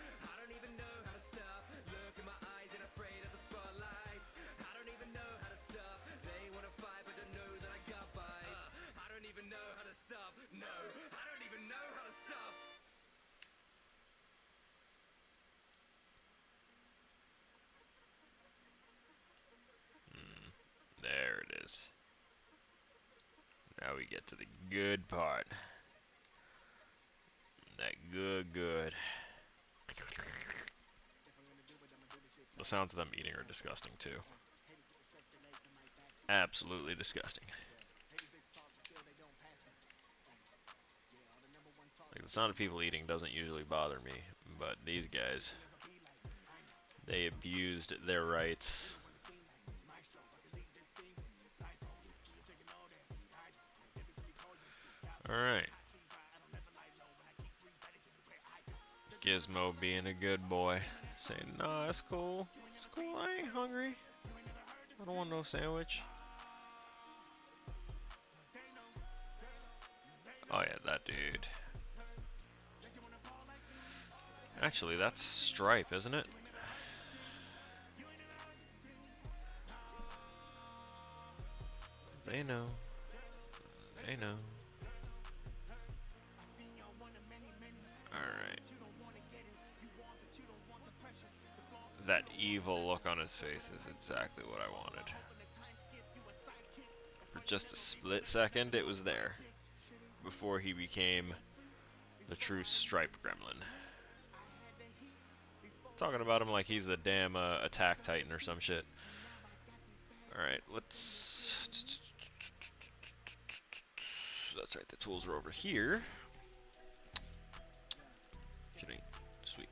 There it is. Now we get to the good part. That good. The sounds of them eating are disgusting too. Absolutely disgusting. Like, the sound of people eating doesn't usually bother me, but these guys, they abused their rights. Alright. Gizmo being a good boy. Saying, nah, it's cool. It's cool, I ain't hungry. I don't want no sandwich. Oh yeah, that dude. Actually, that's Stripe, isn't it? They know. They know. Alright. That evil look on his face is exactly what I wanted. For just a split second, it was there. Before he became the true Stripe Gremlin. Talking about him like he's the damn Attack Titan or some shit. Alright, let's... That's right, the tools are over here. Sweet.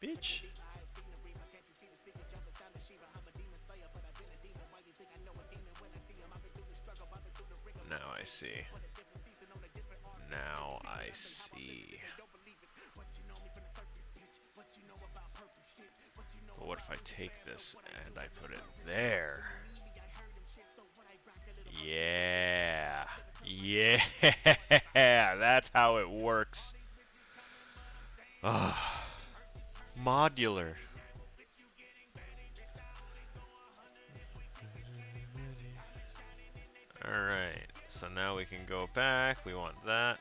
Bitch. Now I see. Now I see. But what if I take this and I put it there? Yeah. Yeah. That's how it works. Modular. Alright, so now we can go back. We want that.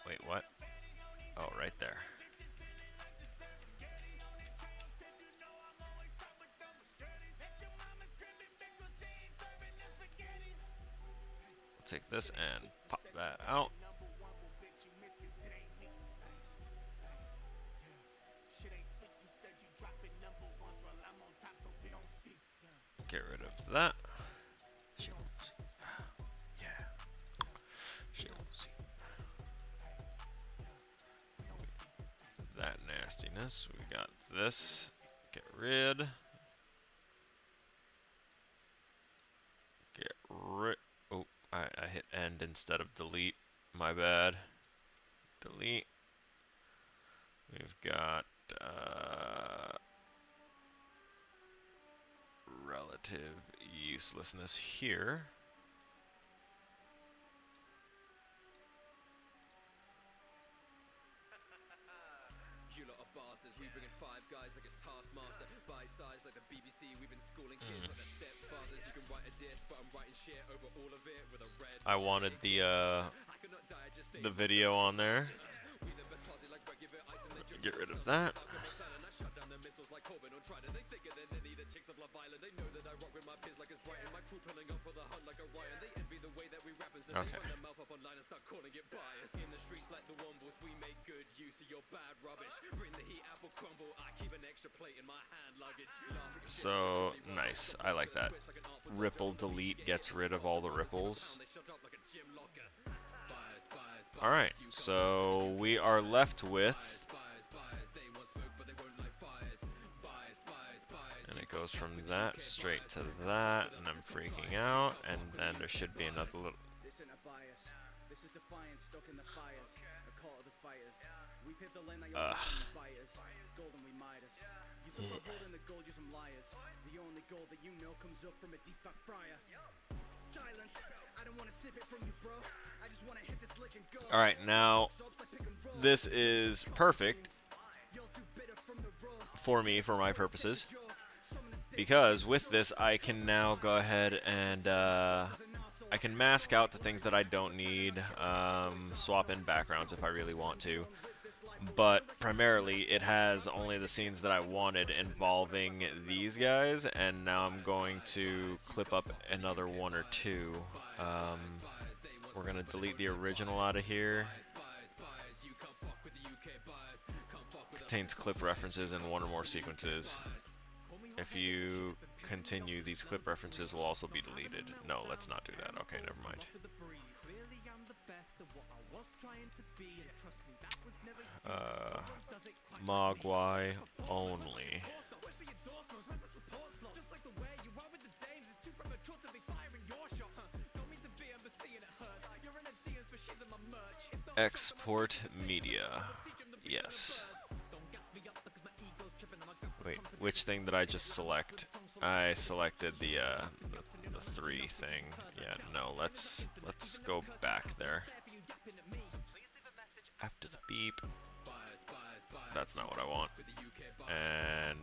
Wait, what? Oh, right there. We'll take this and pop that out. Get rid of that. That nastiness. We got this. Get rid. Get rid. Oh, I hit end instead of delete. My bad. Delete. We've got relative uselessness here. We bring in 5 guys like it's Taskmaster. By size like the BBC. We've been schooling kids like their stepfathers. You can write a diss, but I'm writing shit over all of it with a red. I wanted the video on there. Get rid of that. Okay. So nice. I like that. Ripple delete gets rid of all the ripples. Alright, so we are left with, and it goes from that straight to that, and I'm freaking out, and then there should be another little... This isn't a bias. This is defiance stuck in the fires. A call of the fires. We paved the lane that you're the buyers. Golden we Midas. You took the gold and the gold, you're some liars. The only gold that you know comes up from a deep fat fryer. Silence. I don't want to snip it from you, bro. I just want to hit this lick and go. Alright, now this is perfect for me, for my purposes, because with this I can now go ahead and I can mask out the things that I don't need, swap in backgrounds if I really want to, but primarily it has only the scenes that I wanted involving these guys, and now I'm going to clip up another one or two. We're going to delete the original out of here. Contains clip references in one or more sequences. If you continue, these clip references will also be deleted. No, let's not do that. Okay, never mind. Mogwai only. Export media. Yes. Wait, which thing did I just select? I selected the 3 thing. Yeah, no, let's go back there. After the beep. That's not what I want. And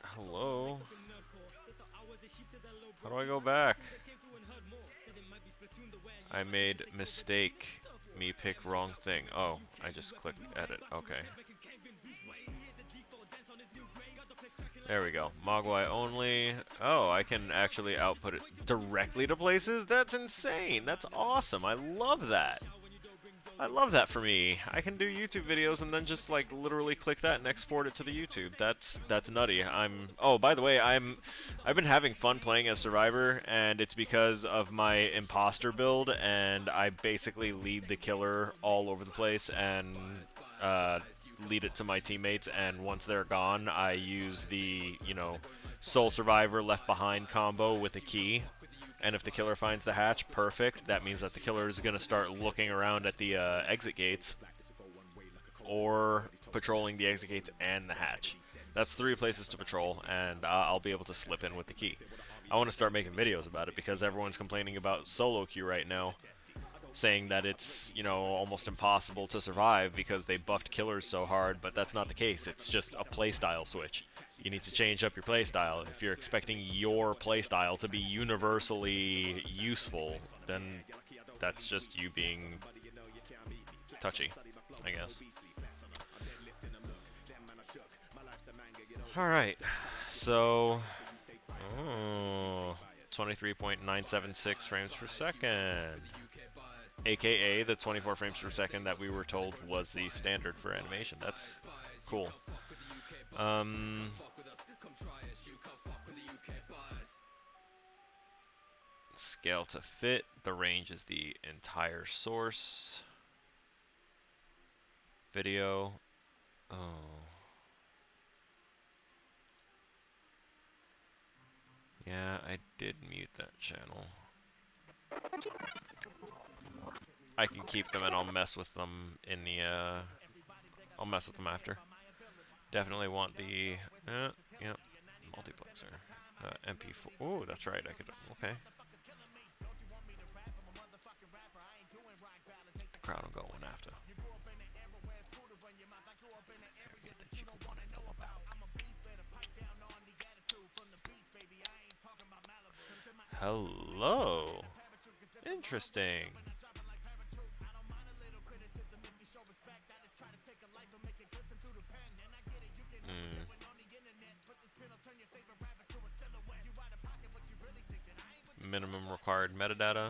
hello. How do I go back? I made mistake. Me pick wrong thing. Oh, I just click edit. Okay. There we go. Mogwai only. Oh, I can actually output it directly to places? That's insane. That's awesome. I love that. I love that for me. I can do YouTube videos and then just like literally click that and export it to the YouTube. That's nutty. Oh, by the way, I've been having fun playing as Survivor, and it's because of my imposter build, and I basically lead the killer all over the place and lead it to my teammates, and once they're gone, I use the, you know, sole survivor left behind combo with a key. And if the killer finds the hatch, perfect. That means that the killer is going to start looking around at the exit gates or patrolling the exit gates and the hatch. That's 3 places to patrol, and I'll be able to slip in with the key. I want to start making videos about it because everyone's complaining about solo queue right now, saying that it's, you know, almost impossible to survive because they buffed killers so hard, but that's not the case. It's just a playstyle switch. You need to change up your playstyle. If you're expecting your playstyle to be universally useful, then that's just you being touchy, I guess. Alright, so 23.976 frames per second. AKA the 24 frames per second that we were told was the standard for animation. That's cool. Scale to fit. The range is the entire source. Video. Oh. Yeah, I did mute that channel. I can keep them and I'll mess with them in the, I'll mess with them after. Definitely want the, yeah, multiplexer. MP4, oh, that's right, I could, okay. The crowd will go one after. Hello. Interesting. Minimum required metadata.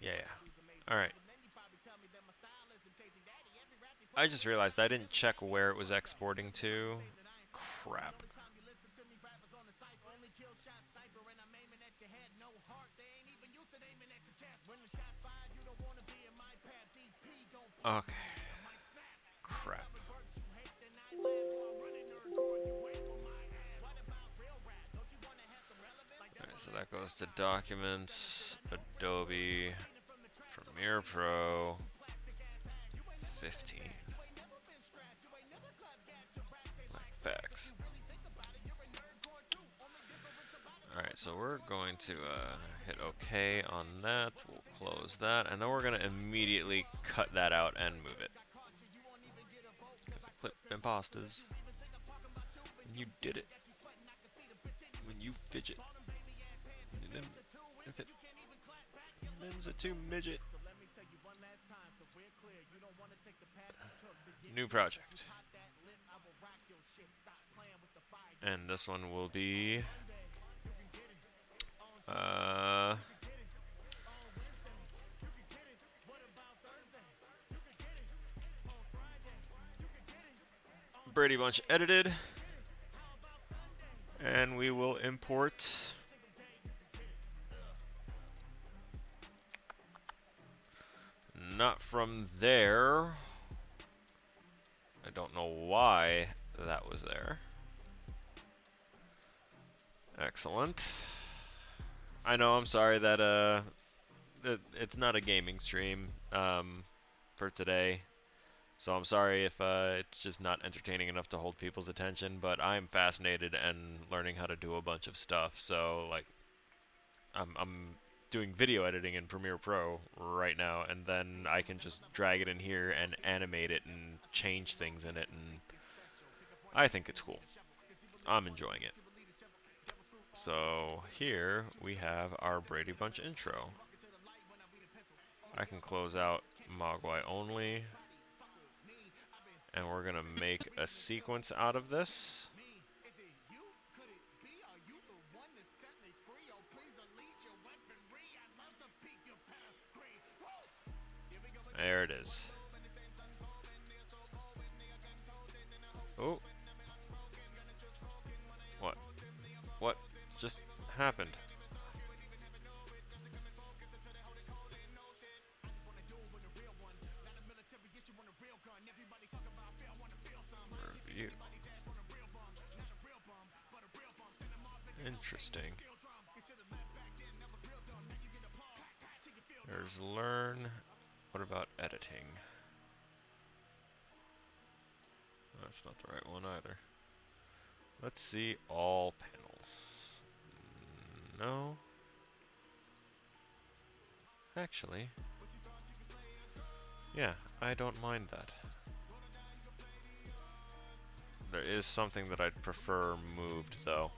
Yeah. Alright. I just realized I didn't check where it was exporting to. Crap. Okay. Crap. Alright, so that goes to Documents, Adobe, Premiere Pro, 15. Facts. Alright, so we're going to hit OK on that. We'll close that, and then we're going to immediately cut that out and move it. Clip imposters. When you did it. When you fidget. And then if it limbs it to midget. New project. And this one will be Brady Bunch edited, and we will import not from there. I don't know why that was there. Excellent. I know, I'm sorry that it's not a gaming stream for today. So I'm sorry if it's just not entertaining enough to hold people's attention, but I'm fascinated and learning how to do a bunch of stuff. So like I'm doing video editing in Premiere Pro right now, and then I can just drag it in here and animate it and change things in it, and I think it's cool. I'm enjoying it. So here we have our Brady Bunch intro. I can close out Mogwai only, and we're gonna make a sequence out of this. There it is. Oh. What? What just happened? Review. Interesting. There's learn. What about editing? That's not the right one either. Let's see all panels. No. Actually. Yeah, I don't mind that. There is something that I'd prefer moved though.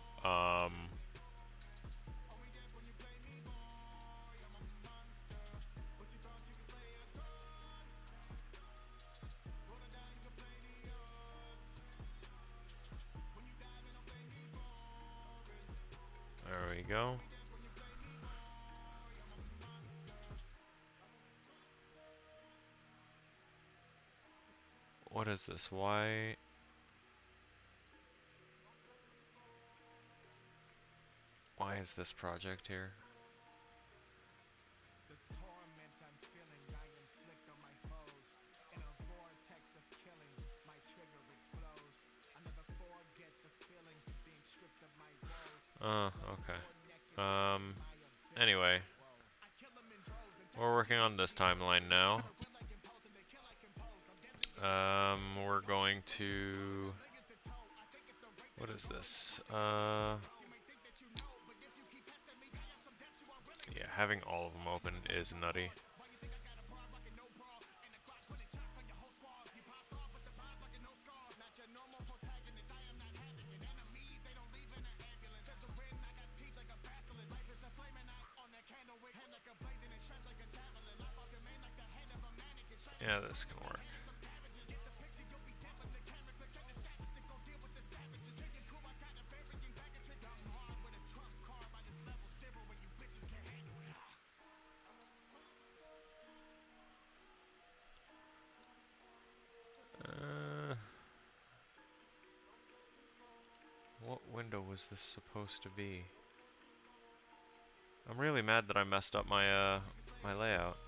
There we go. What is this? Why is this project here? The torment I'm feeling, I inflict on my foes. In a vortex of killing, my trigger it flows. I never forget the feeling, being stripped of my woes. Okay. Anyway. We're working on this timeline now. We're going to... What is this? Yeah, having all of them open is nutty. Yeah, this can work. What window was this supposed to be? I'm really mad that I messed up my my layout.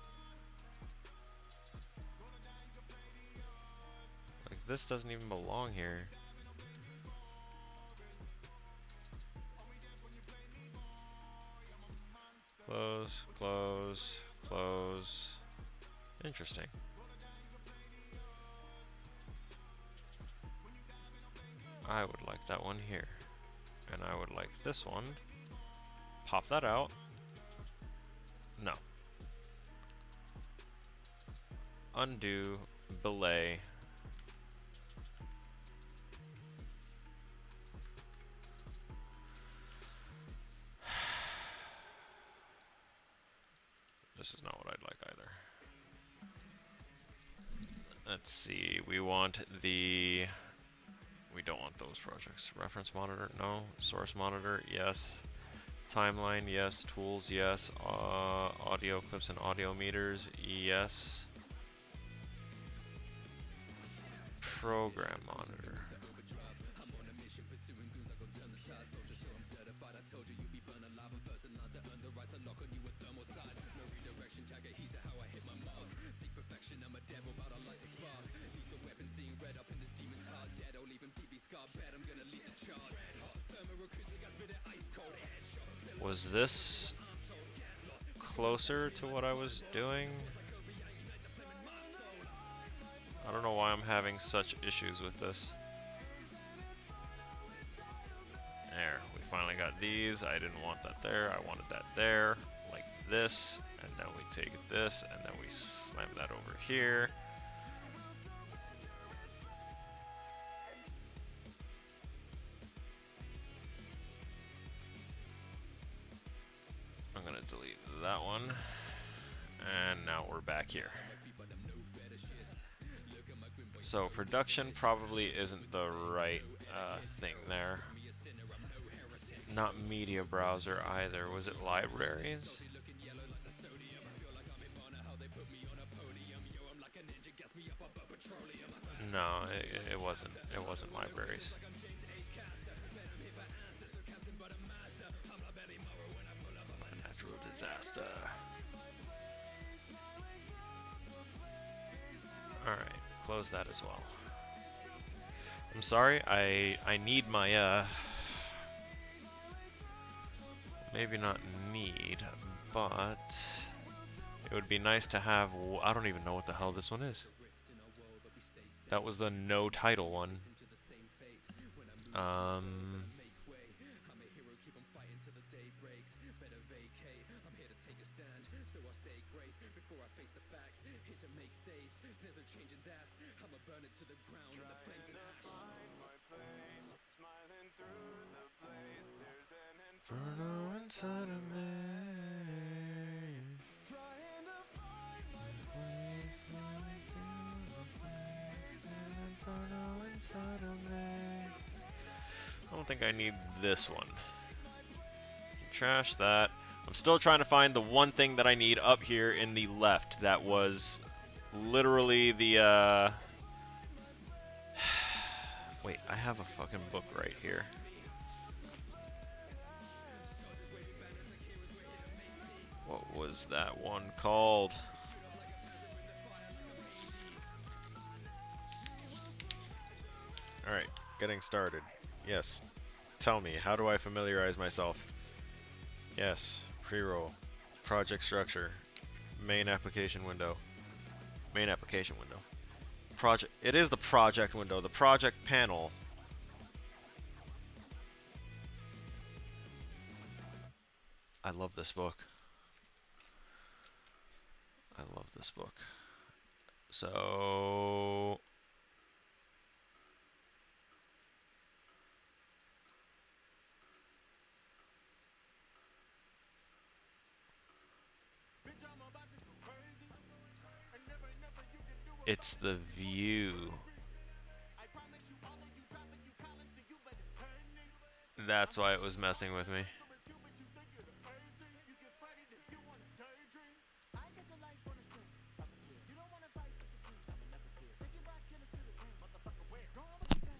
Like, this doesn't even belong here. Close, close, close. Interesting. I would like that one here. And I would like this one. Pop that out. No. Undo, belay. This is not what I'd like either. Let's see, we want the... We don't want those projects. Reference monitor, no. Source monitor, yes. Timeline, yes. Tools, yes. Audio clips and audio meters, yes. Program monitor. Was this closer to what I was doing? I don't know why I'm having such issues with this. There, we finally got these. I didn't want that there. I wanted that there, like this, and then we take this, and then we slam that over here. I'm gonna delete that one, and now we're back here. So production probably isn't the right thing there. Not media browser either. Was it libraries? No, it wasn't. It wasn't libraries. Natural disaster. Alright, close that as well. I'm sorry, I need my maybe not need, but it would be nice to have. I don't even know what the hell this one is. That was the no title one. Inferno inside of me. I don't think I need this one. Trash that. I'm still trying to find the one thing that I need up here in the left. That was literally the wait, I have a fucking book right here. What was that one called? Alright, getting started. Yes. Tell me, how do I familiarize myself? Yes, pre-roll. Project structure. Main application window. Main application window. Project. It is the project window, the project panel. I love this book. I love this book. So it's the view. That's why it was messing with me.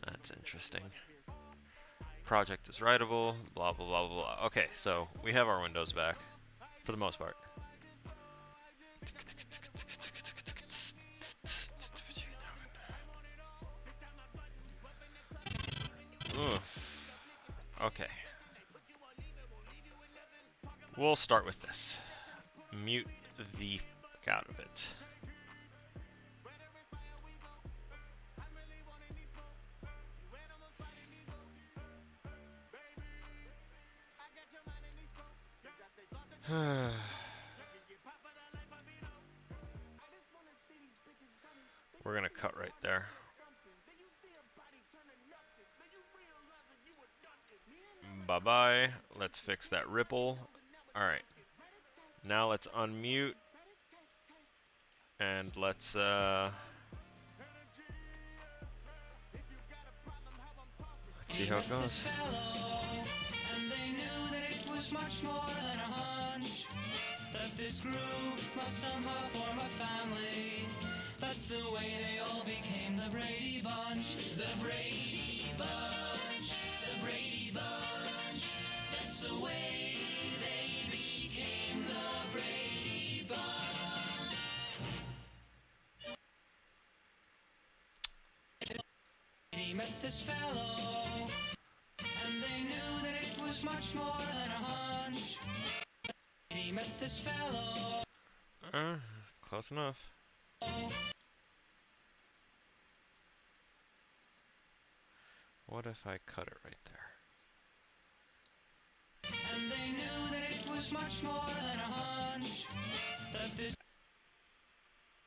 That's interesting. Project is writable, blah, blah, blah, blah, blah. Okay, so we have our windows back, for the most part. Oof. Okay. We'll start with this. Mute the fuck out of it. We're gonna cut right there. Bye-bye. Let's fix that ripple. Alright. Now let's unmute. And let's see how it goes. And they knew that it was much more than a hunch, that this group must somehow form a family. That's the way they all became the Brady Bunch. The Brady Bunch. The Brady Bunch. That's the way they became the Brady Bunch. He met this fellow, and they knew that it was much more than a hunch. He met this fellow. Close enough. What if I cut it right there? And they knew that it was was much more than a hunch that this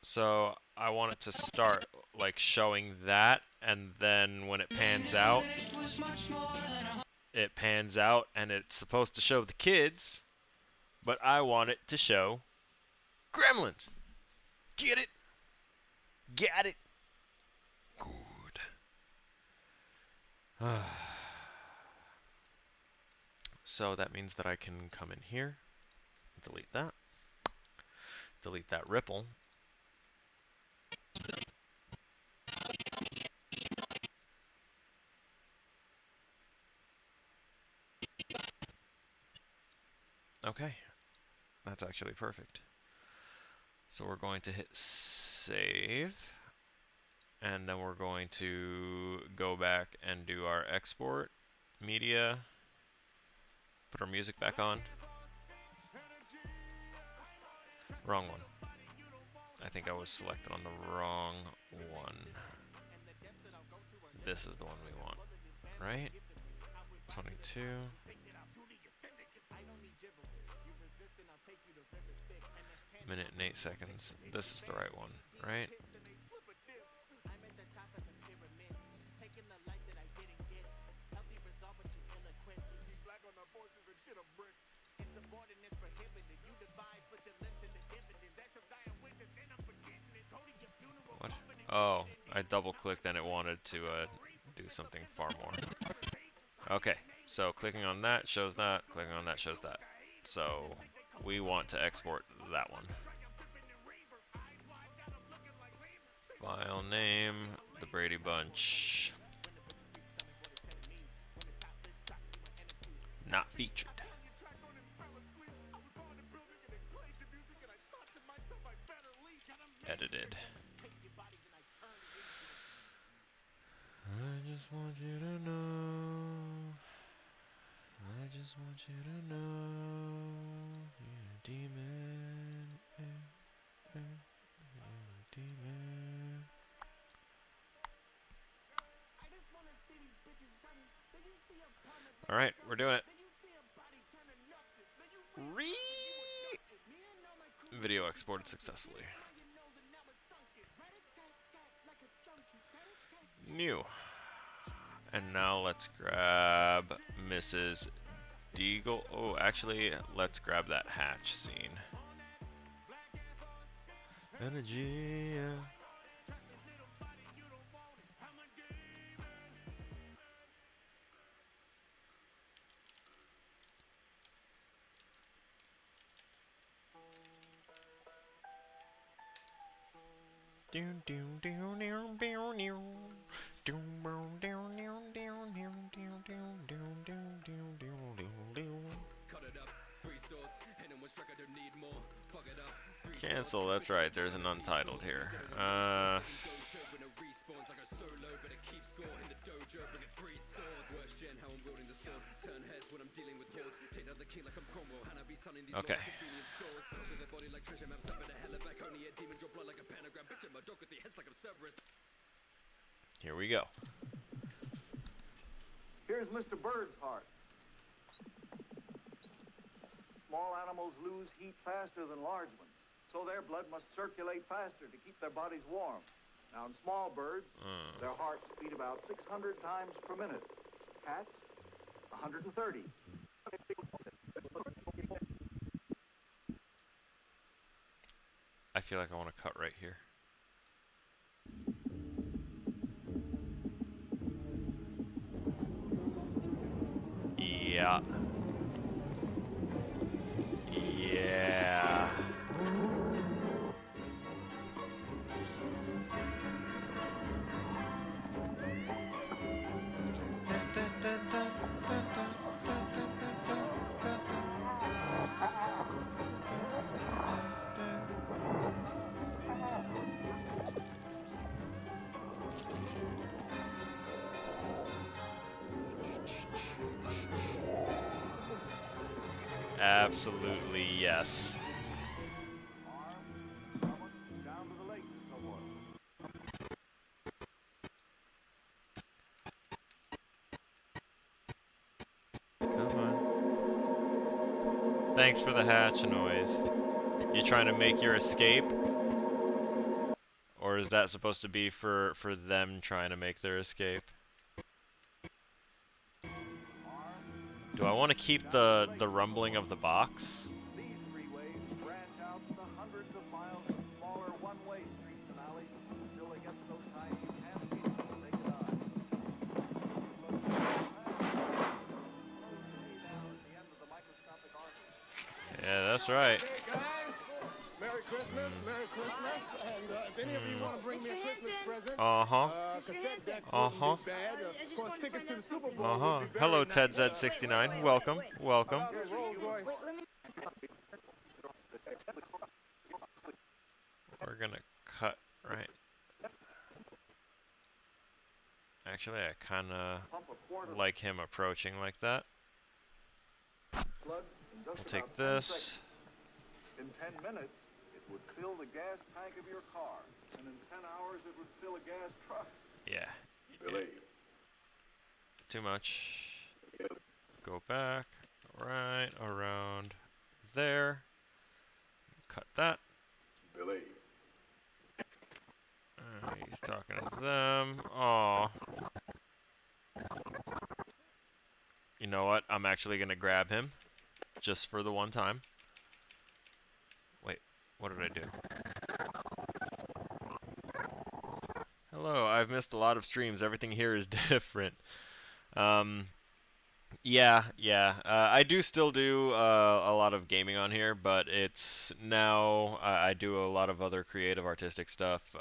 So I want it to start like showing that, and then when it pans out, was much more than a it pans out and it's supposed to show the kids, but I want it to show Gremlins. Get it? Got it? Good. So that means that I can come in here, delete that ripple. Okay, that's actually perfect. So we're going to hit save, and then we're going to go back and do our export media, put our music back on. Wrong one. I think I was selected on the wrong one. This is the one we want, right? 22. Minute and 8 seconds. This is the right one, right? What? Oh, I double clicked and it wanted to do something far more. Okay, so clicking on that shows that, clicking on that shows that. So we want to export that one. File name, the Brady Bunch. Not featured. Edited. I just want you to know. I just want you to know. You're a demon. You're a demon. Alright, we're doing it. Video exported successfully. New. And now let's grab Mrs. Deagle. Oh, actually, let's grab that hatch scene. Energy. Cancel, that's right, there's an untitled here. Okay. Here we go. Here's Mr. Bird's heart. Small animals lose heat faster than large ones, so their blood must circulate faster to keep their bodies warm. Now, in small birds, their hearts beat about 600 times per minute. Cats, 130. I feel like I want to cut right here. Yeah. Yeah. Absolutely, yes. Down to the lake and so forth. Come on. Thanks for the hatch noise. You trying to make your escape? Or is that supposed to be for them trying to make their escape? Do I want to keep the rumbling of the box? These freeways branch out to hundreds of miles of smaller one-way streets and alleys until they get to those tiny handpieces that make it on. Yeah, that's right. Hey guys, Merry Christmas, Merry Christmas, and if any of you want to bring me a Christmas present, cassette deck wouldn't be bad. Of course, tickets to the Super Bowl would be very Hello, nice. Ted Z69. Welcome, welcome. Rolls Royce. We're gonna cut right. Actually, I kinda like him approaching like that. We'll take this. In 10 minutes, it would fill the gas tank of your car, and in 10 hours, it would fill a gas truck. Yeah. Too much. Go back. Right around there. Cut that. He's talking to them. Aw. You know what? I'm actually gonna grab him. Just for the one time. Wait, what did I do? Hello, I've missed a lot of streams. Everything here is different. Yeah. I do still do a lot of gaming on here, but it's now I do a lot of other creative artistic stuff,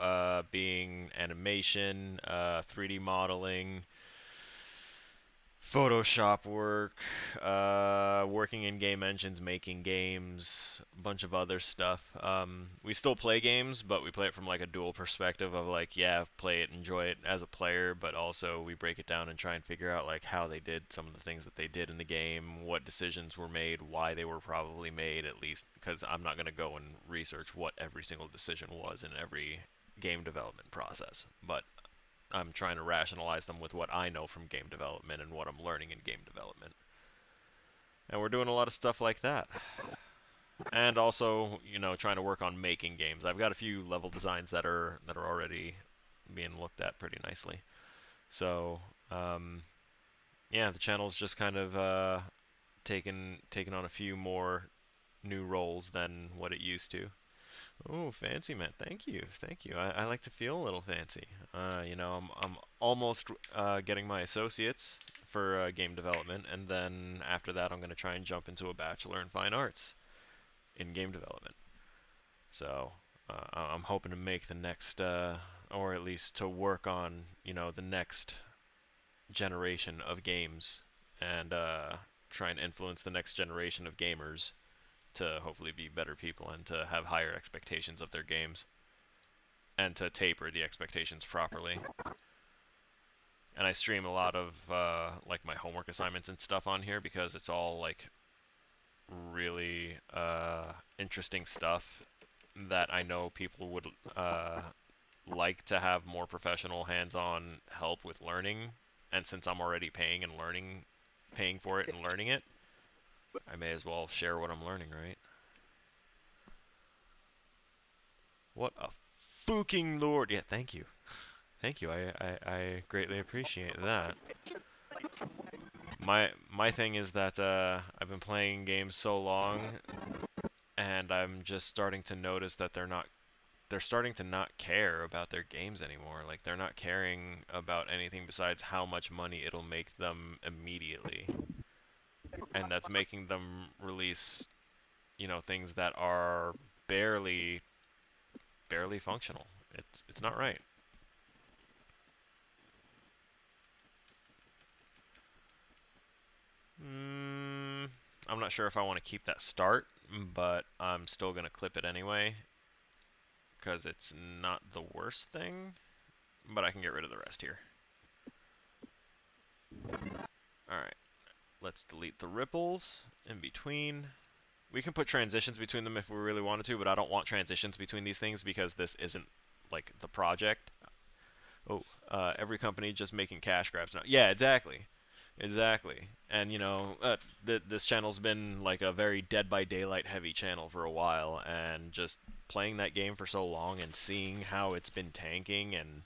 being animation, 3D modeling, Photoshop work, working in game engines, making games, a bunch of other stuff. We still play games, but we play it from like a dual perspective of like, yeah, play it, enjoy it as a player, but also we break it down and try and figure out like how they did some of the things that they did in the game, what decisions were made, why they were probably made, at least, because I'm not going to go and research what every single decision was in every game development process, but I'm trying to rationalize them with what I know from game development and what I'm learning in game development. And we're doing a lot of stuff like that. And also, you know, trying to work on making games. I've got a few level designs that are already being looked at pretty nicely. So, yeah, the channel's just kind of taken on a few more new roles than what it used to. Oh, fancy, man. Thank you. I like to feel a little fancy. You know, I'm almost getting my associates for game development, and then after that I'm going to try and jump into a bachelor in fine arts in game development. So I'm hoping to make the next, or at least to work on, you know, the next generation of games, and try and influence the next generation of gamers to hopefully be better people and to have higher expectations of their games and to taper the expectations properly. And I stream a lot of like my homework assignments and stuff on here because it's all like really interesting stuff that I know people would like to have more professional hands-on help with learning, and since I'm already paying for it and learning it, I may as well share what I'm learning, right? What a fucking lord! Yeah, thank you. Thank you, I greatly appreciate that. My thing is that I've been playing games so long, and I'm just starting to notice that they're starting to not care about their games anymore. Like, they're not caring about anything besides how much money it'll make them immediately. And that's making them release, you know, things that are barely functional. It's not right. I'm not sure if I want to keep that start, but I'm still gonna clip it anyway, because it's not the worst thing, but I can get rid of the rest here. Alright. Let's delete the ripples in between. We can put transitions between them if we really wanted to, but I don't want transitions between these things because this isn't, like, the project. Oh, every company just making cash grabs now. Yeah, exactly. Exactly. And, you know, this channel's been like a very Dead by Daylight heavy channel for a while, and just playing that game for so long and seeing how it's been tanking, and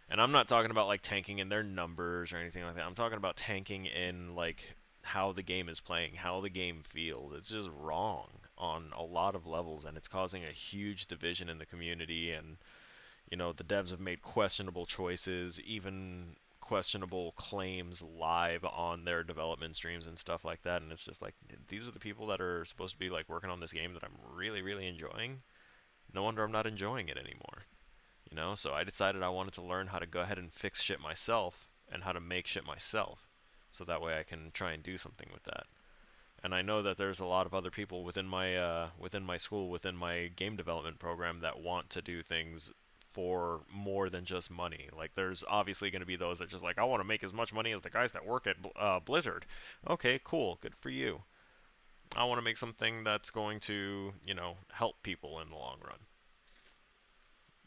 I'm not talking about like tanking in their numbers or anything like that. I'm talking about tanking in like how the game is playing, how the game feels. It's just wrong on a lot of levels, and it's causing a huge division in the community. And you know, the devs have made questionable choices, even questionable claims live on their development streams and stuff like that. And it's just like, these are the people that are supposed to be like working on this game that I'm really, really enjoying. No wonder I'm not enjoying it anymore. You know, so I decided I wanted to learn how to go ahead and fix shit myself and how to make shit myself, so that way I can try and do something with that. And I know that there's a lot of other people within my school, within my game development program, that want to do things for more than just money. Like, there's obviously going to be those that just like, I want to make as much money as the guys that work at Blizzard. Okay, cool, good for you. I want to make something that's going to, you know, help people in the long run.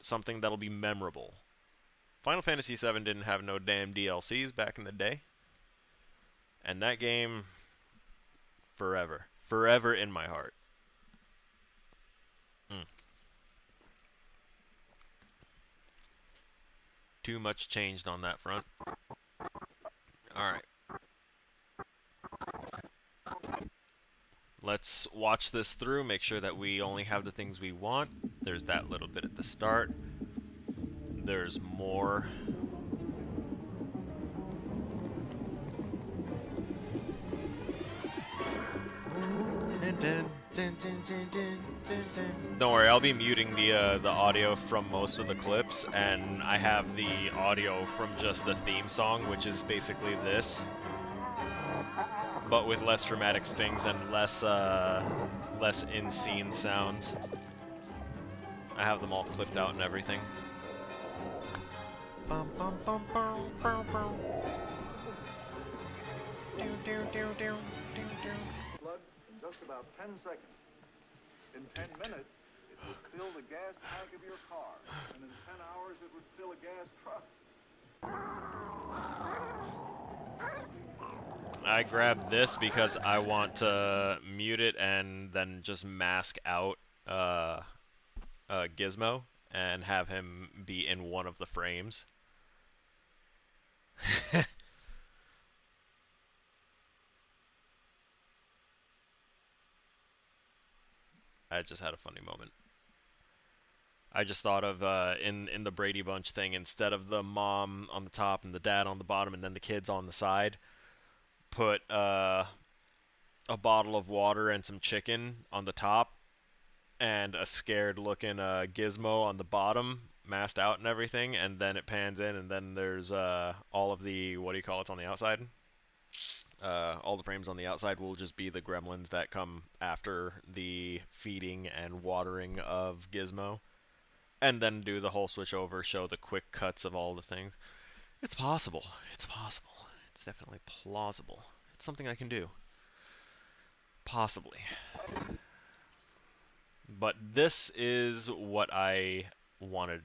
Something that'll be memorable. Final Fantasy VII didn't have no damn DLCs back in the day. And that game, forever. Forever in my heart. Too much changed on that front. Alright. Let's watch this through, make sure that we only have the things we want. There's that little bit at the start. There's more. Don't worry, I'll be muting the audio from most of the clips, and I have the audio from just the theme song, which is basically this, but with less dramatic stings and less in-scene sounds. I have them all clipped out and everything. Blood in just about 10 seconds. In 10 minutes, it would fill the gas tank of your car, and in 10 hours, it would fill a gas truck. I grabbed this because I want to mute it and then just mask out Gizmo and have him be in one of the frames. I just had a funny moment. I just thought of in the Brady Bunch thing, instead of the mom on the top and the dad on the bottom and then the kids on the side, put a bottle of water and some chicken on the top, and a scared looking Gizmo on the bottom, masked out and everything, and then it pans in, and then there's all of the, what do you call it, on the outside? All the frames on the outside will just be the gremlins that come after the feeding and watering of Gizmo. And then do the whole switch over, show the quick cuts of all the things. It's possible. It's possible. It's definitely plausible. It's something I can do. Possibly. But this is what I wanted.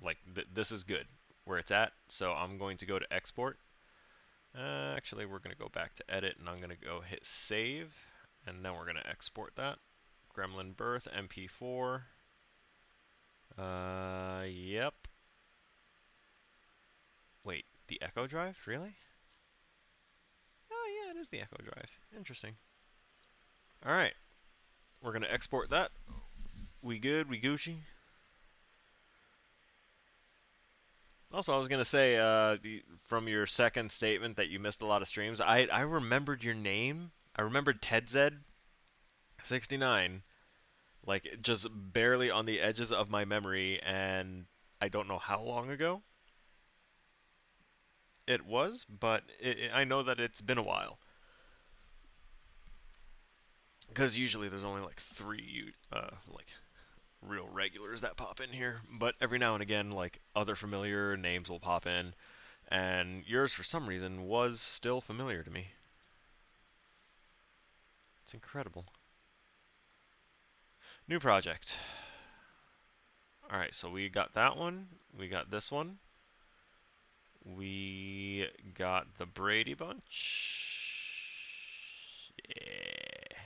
Like, this is good where it's at. So I'm going to go to export. Actually, we're going to go back to edit, and I'm going to go hit save. And then we're going to export that. Gremlin Birth, MP4. Yep. Wait, the Echo Drive? Really? Oh, yeah, it is the Echo Drive. Interesting. Alright. We're going to export that. We good? We Gucci? Also, I was going to say, from your second statement that you missed a lot of streams, I remembered your name. I remembered TedZed69. Like, just barely on the edges of my memory, and I don't know how long ago it was, but I know that it's been a while. Because usually there's only like 3, like, real regulars that pop in here. But every now and again, like, other familiar names will pop in. And yours, for some reason, was still familiar to me. It's incredible. New project. Alright, so we got that one. We got this one. We we got the Brady Bunch. Yeah.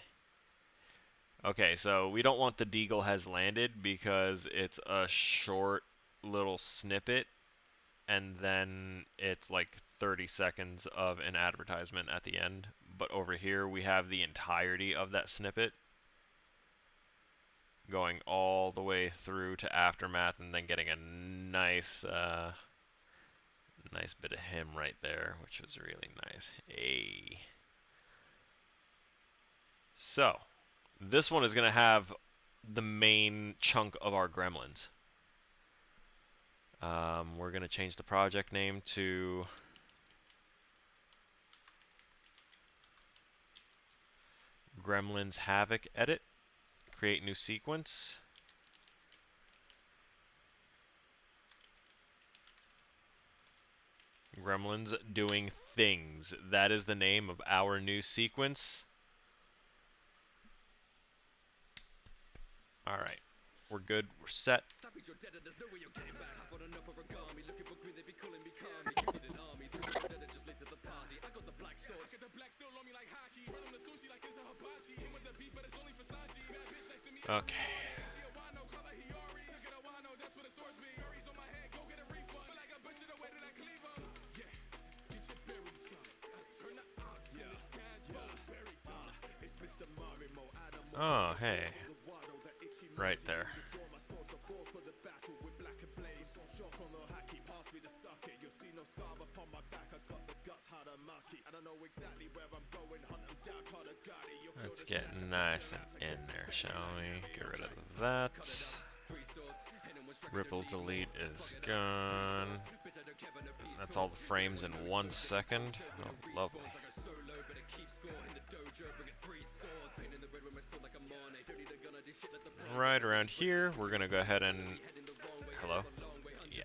Okay, so we don't want the Deagle has landed because it's a short little snippet, and then it's like 30 seconds of an advertisement at the end. But over here we have the entirety of that snippet going all the way through to Aftermath, and then getting a nice nice bit of him right there, which was really nice. Hey. So, this one is going to have the main chunk of our gremlins. We're going to change the project name to Gremlins Havoc Edit. Create new sequence. Gremlins doing things. That is the name of our new sequence. Alright. We're good. We're set. Okay. Oh, hey. Right there. Let's get nice and in there, shall we? Get rid of that. Ripple delete is gone. That's all the frames in 1 second. Oh, lovely. Right around here, we're gonna go ahead and... Hello? Yeah.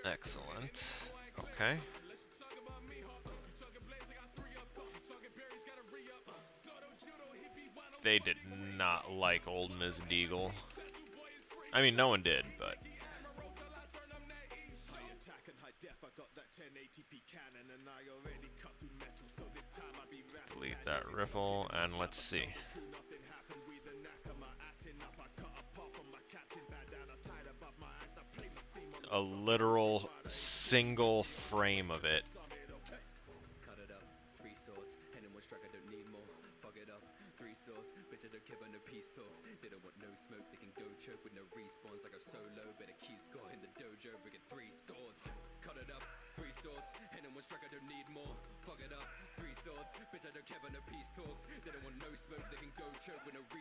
Excellent. Okay. They did not like old Ms. Deagle. I mean, no one did, but... Delete that ripple, and let's see. A literal single frame of it.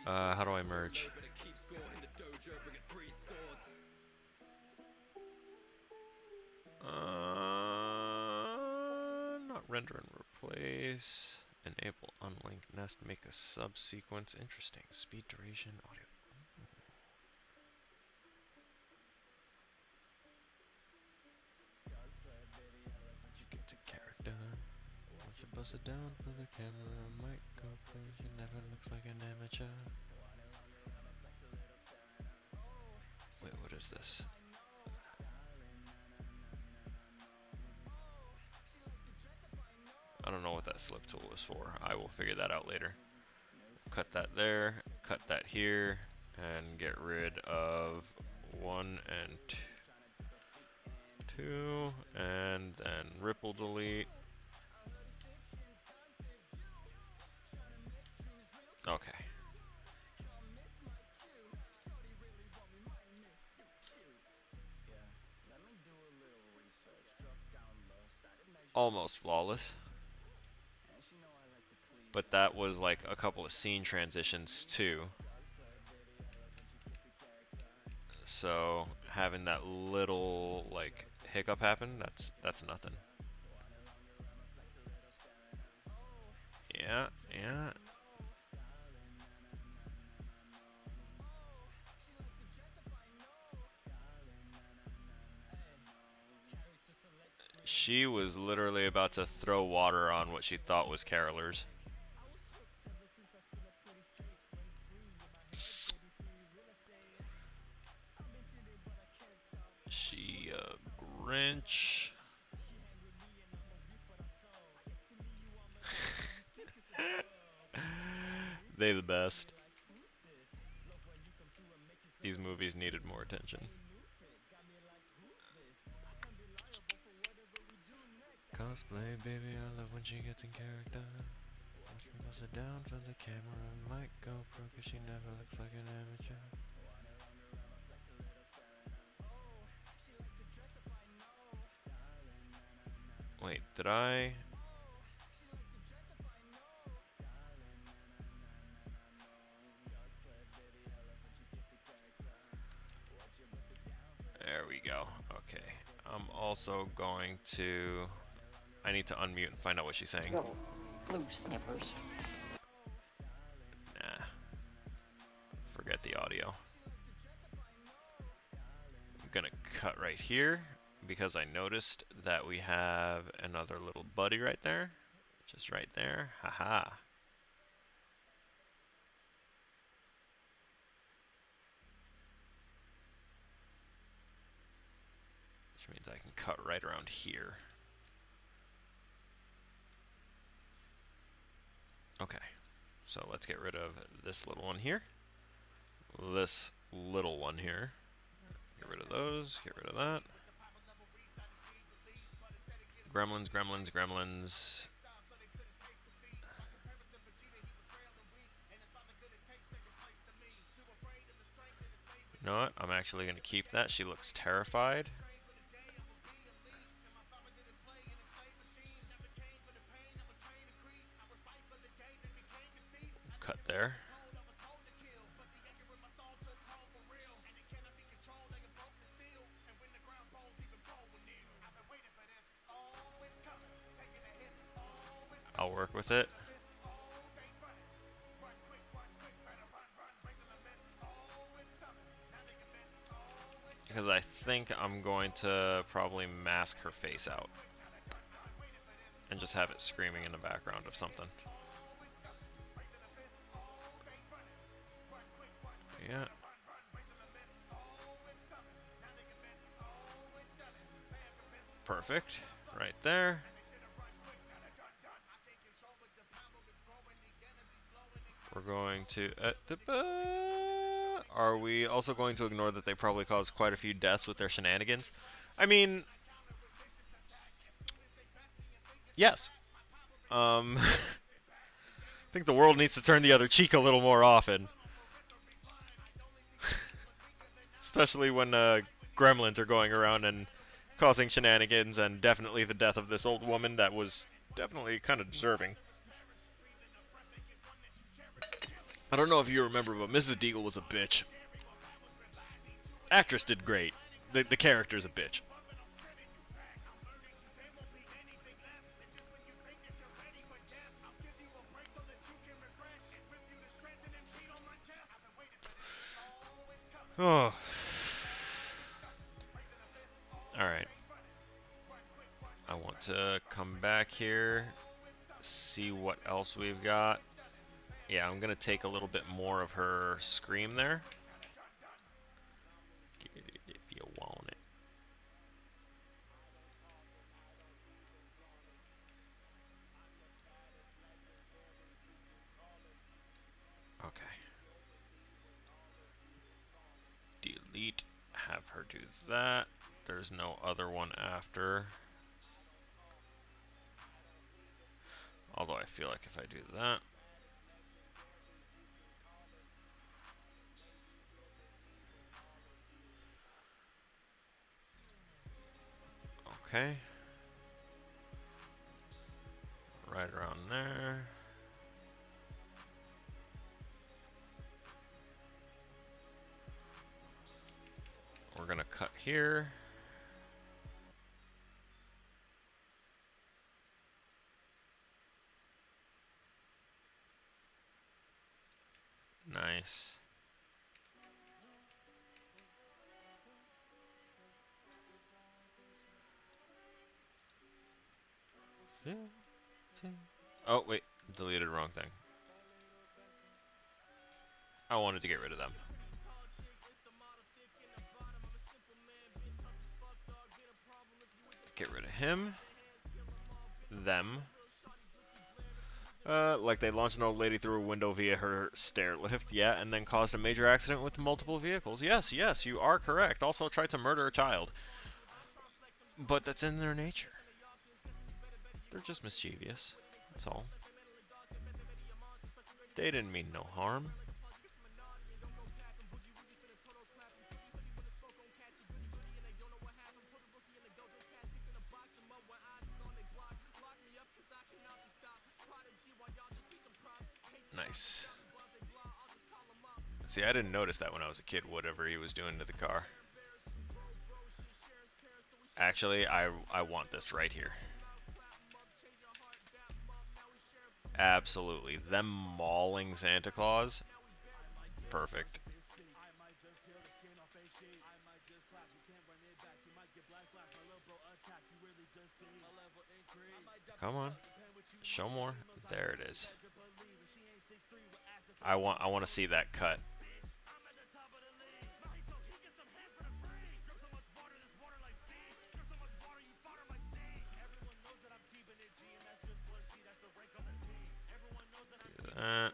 How do I merge? Not render and replace. Enable unlink nest. Make a subsequence. Interesting. Speed, duration, audio. You get to character. Watch you bust it down for the camera. Might go close. You never looks like an amateur. Wait, what is this? I don't know what that slip tool is for. I will figure that out later. Cut that there, cut that here, and get rid of 1 and 2, and then ripple delete. Okay. Almost flawless. But that was like a couple of scene transitions too. So having that little like hiccup happen, that's nothing. Yeah, yeah. She was literally about to throw water on what she thought was carolers. She Grinch. They the best. These movies needed more attention. Cosplay, baby, I love when she gets in character. Watch me bust it down for the camera. Might go pro cause she never looks like an amateur. Wait, did I? There we go. Okay. I'm also going to... I need to unmute and find out what she's saying. No, blue snippers. Nah. Forget the audio. I'm gonna cut right here because I noticed that we have another little buddy right there. Just right there. Haha. Which means I can cut right around here. Okay. So let's get rid of this little one here. This little one here. Get rid of those. Get rid of that. Gremlins, gremlins, gremlins. You know what? I'm actually going to keep that. She looks terrified. Cut there. I'll work with it. Because I think I'm going to probably mask her face out. And just have it screaming in the background of something. Yeah. Perfect. Right there. We're going to... are we also going to ignore that they probably caused quite a few deaths with their shenanigans? I mean... yes. I think the world needs to turn the other cheek a little more often. Especially when gremlins are going around and causing shenanigans, and definitely the death of this old woman that was definitely kind of deserving. I don't know if you remember, but Mrs. Deagle was a bitch. Actress did great. The character's a bitch. Oh. Alright. I want to come back here, see what else we've got. Yeah, I'm going to take a little bit more of her scream there. Get it if you want it. Okay. Delete. Have her do that. There's no other one after. Although I feel like if I do that... okay. Right around there. We're gonna cut here. Nice. Oh, wait. Deleted wrong thing. I wanted to get rid of them. Get rid of him. Them. Like they launched an old lady through a window via her stair lift, yeah, and then caused a major accident with multiple vehicles. Yes, yes, you are correct. Also tried to murder a child. But that's in their nature. They're just mischievous. That's all. They didn't mean no harm. Nice. See, I didn't notice that when I was a kid, whatever he was doing to the car. Actually, I want this right here. Absolutely. Them mauling Santa Claus. Perfect. Come on. Show more. There it is. I want to see that cut. Do that.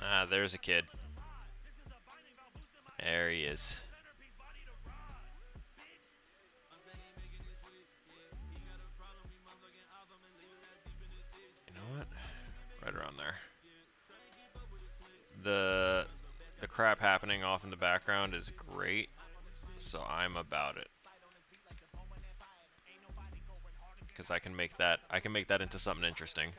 Ah, there's a kid. There he is. You know what? Right around there. The crap happening off in the background is great, so I'm about it. Because I can make that into something interesting.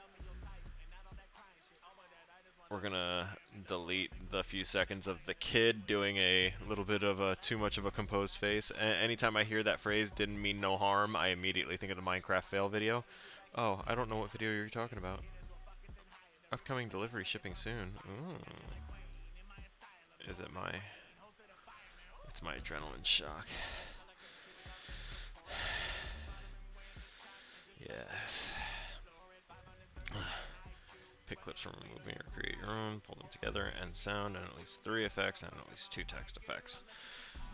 We're gonna delete the few seconds of the kid doing a little bit of a too much of a composed face. Anytime I hear that phrase, didn't mean no harm, I immediately think of the Minecraft fail video. Oh, I don't know what video you're talking about. Upcoming delivery shipping soon. Ooh. Is it my... It's my adrenaline shock. Yes. Pick clips from a movie or create your own, pull them together, and sound, and at least 3 effects, and at least 2 text effects.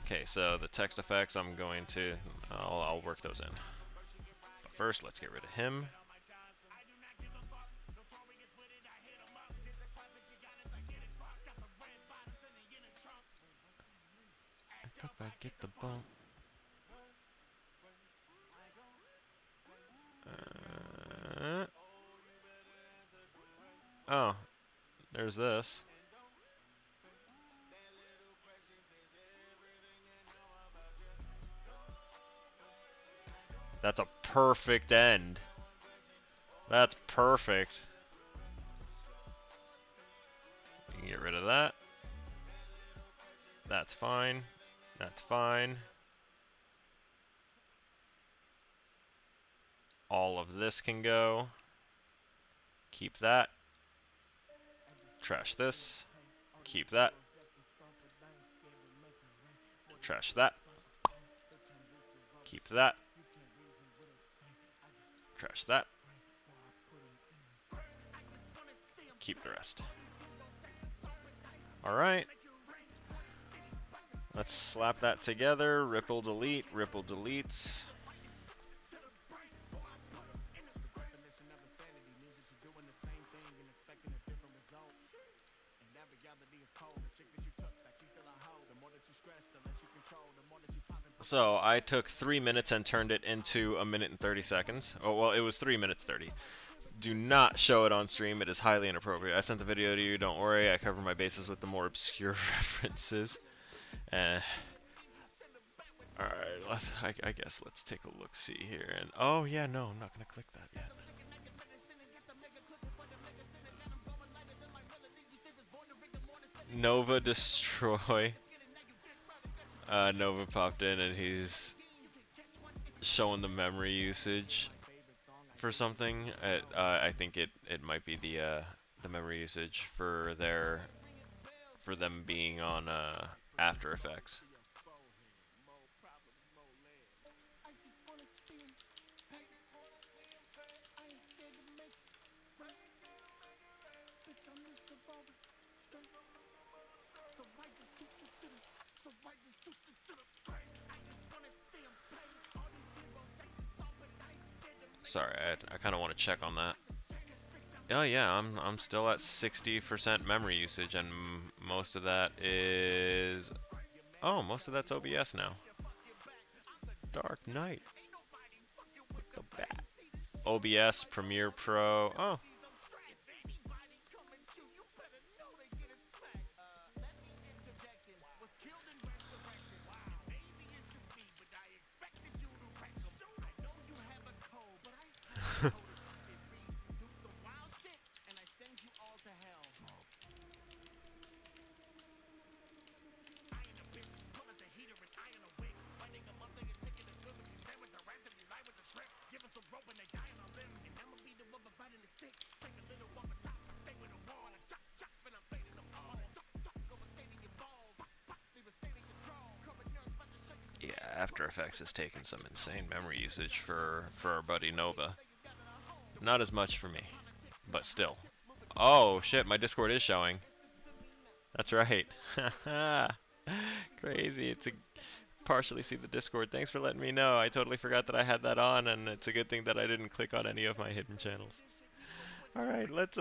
Okay, so the text effects, I'm going to... I'll work those in. But first, let's get rid of him. Get the bump. Oh, there's this. That's a perfect end. That's perfect. You can get rid of that. That's fine. That's fine. All of this can go. Keep that. Trash this. Keep that. Trash that. Keep that. Trash that. Keep the rest. Alright. Let's slap that together. Ripple delete. Ripple deletes. So I took 3 minutes and turned it into 1 minute and 30 seconds. Oh, well, it was 3 minutes 30. Do not show it on stream. It is highly inappropriate. I sent the video to you. Don't worry. I cover my bases with the more obscure references. Alright, I guess let's take a look-see here. And oh, yeah, no, I'm not going to click that yet. Nova Destroy. Nova popped in and he's showing the memory usage for something. I think it might be the memory usage for them being on After Effects. Sorry, I kind of want to check on that. Oh yeah, I'm still at 60% memory usage, and most of that is... Oh, most of that's OBS now. Dark Knight. The bat. OBS, Premiere Pro. Oh. Yeah, After Effects has taken some insane memory usage for our buddy Nova. Not as much for me, but still. Oh shit, my Discord is showing. That's right. Crazy. It's a partially see the Discord. Thanks for letting me know. I totally forgot that I had that on, and it's a good thing that I didn't click on any of my hidden channels. Alright, let's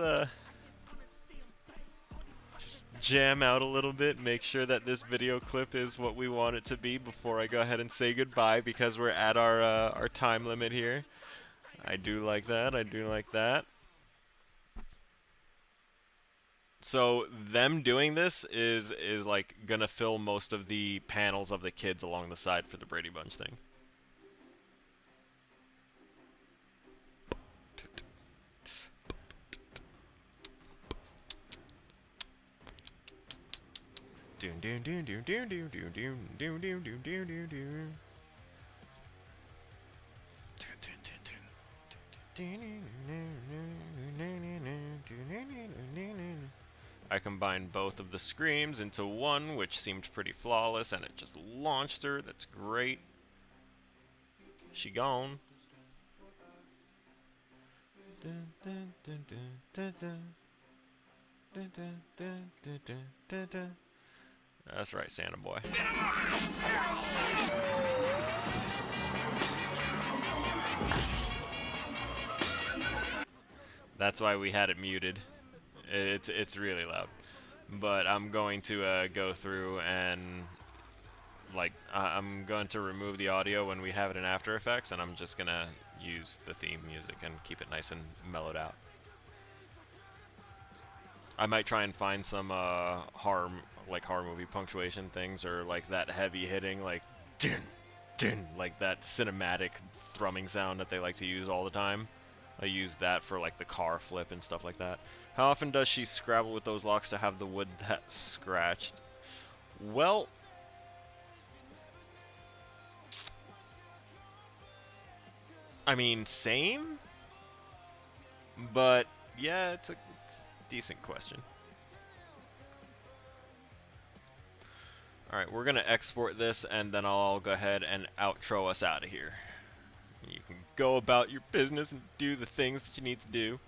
just jam out a little bit, make sure that this video clip is what we want it to be before I go ahead and say goodbye, because we're at our time limit here. I do like that, I do like that. So them doing this is like gonna fill most of the panels of the kids along the side for the Brady Bunch thing. I combined both of the screams into one, which seemed pretty flawless, and it just launched her. That's great. She gone. That's right, Santa boy. That's why we had it muted. It's really loud. But I'm going to go through and I'm going to remove the audio when we have it in After Effects, and I'm just gonna use the theme music and keep it nice and mellowed out. I might try and find some horror movie punctuation things, or like that heavy hitting, like dun dun, like that cinematic thrumming sound that they like to use all the time. I use that for like the car flip and stuff like that. How often does she scrabble with those locks to have the wood that scratched? Well, I mean, same, but yeah, it's a decent question. Alright, we're going to export this, and then I'll go ahead and outro us out of here. You can go about your business and do the things that you need to do.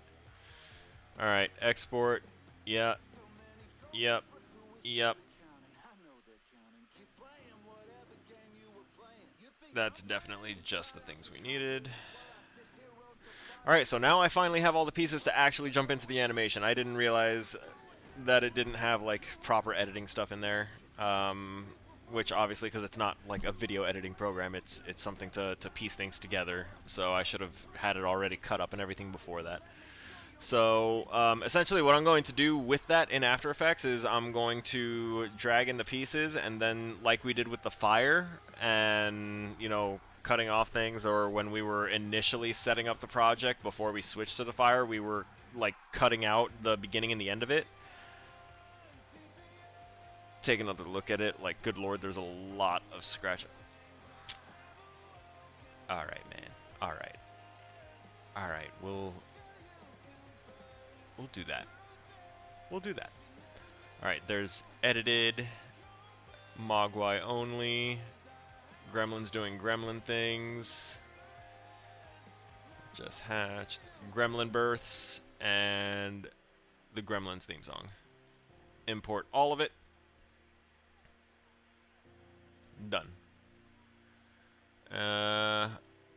Alright, export. Yep. Yep. Yep. That's definitely just the things we needed. Alright, so now I finally have all the pieces to actually jump into the animation. I didn't realize that it didn't have like proper editing stuff in there. Which obviously, because it's not like a video editing program, it's something to piece things together. So I should have had it already cut up and everything before that. So essentially what I'm going to do with that in After Effects is I'm going to drag in the pieces, and then like we did with the fire and, you know, cutting off things, or when we were initially setting up the project before we switched to the fire, we were like cutting out the beginning and the end of it. Take another look at it, like, good lord, there's a lot of scratch. Alright, man. Alright. Alright, we'll do that. we'll do that. Alright, there's edited, Mogwai only, Gremlins doing gremlin things, just hatched, gremlin births, and the Gremlins theme song. Import all of it. Done.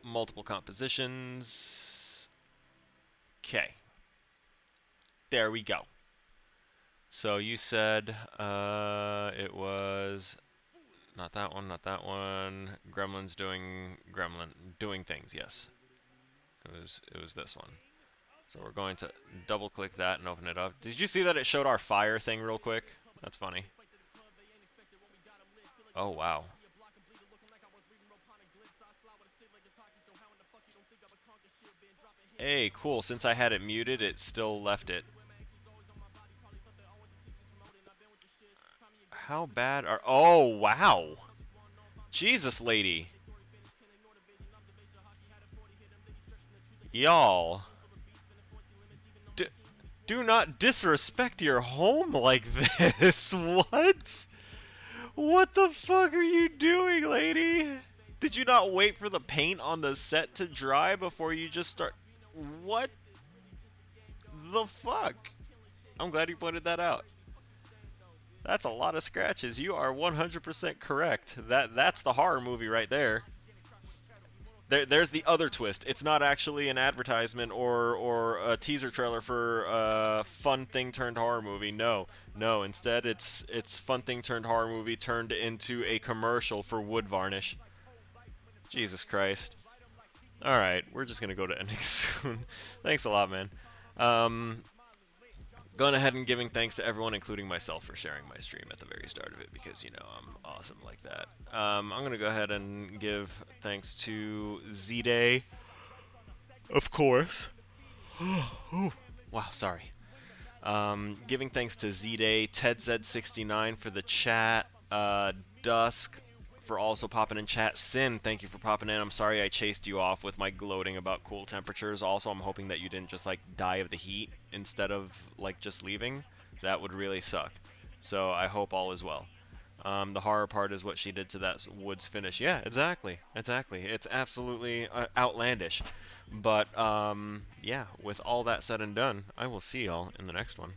Multiple compositions. Okay. There we go. So you said it was not that one, not that one. Gremlins doing things. Yes. It was this one. So we're going to double click that and open it up. Did you see that it showed our fire thing real quick? That's funny. Oh, wow. Hey, cool. Since I had it muted, it still left it. How bad are... Oh, wow. Jesus, lady. Y'all. Do not disrespect your home like this. What? What the fuck are you doing, lady? Did you not wait for the paint on the set to dry before you just start... What the fuck? I'm glad you pointed that out. That's a lot of scratches. You are 100% correct. That's the horror movie right there. There's the other twist. It's not actually an advertisement or a teaser trailer for a fun thing turned horror movie. No. Instead, it's fun thing turned horror movie turned into a commercial for wood varnish. Jesus Christ. All right, we're just gonna go to ending soon. Thanks a lot, man. Going ahead and giving thanks to everyone, including myself, for sharing my stream at the very start of it, because, you know, I'm awesome like that. I'm going to go ahead and give thanks to Z-Day, of course. Ooh, wow, sorry. Giving thanks to Z-Day, TedZ69 for the chat, Dusk for also popping in chat, Sin, thank you for popping in. I'm sorry I chased you off with my gloating about cool temperatures. Also, I'm hoping that you didn't just, like, die of the heat instead of, like, just leaving. That would really suck. So I hope all is well. The horror part is what she did to that wood's finish. Yeah, exactly. It's absolutely outlandish. But, yeah, with all that said and done, I will see y'all in the next one.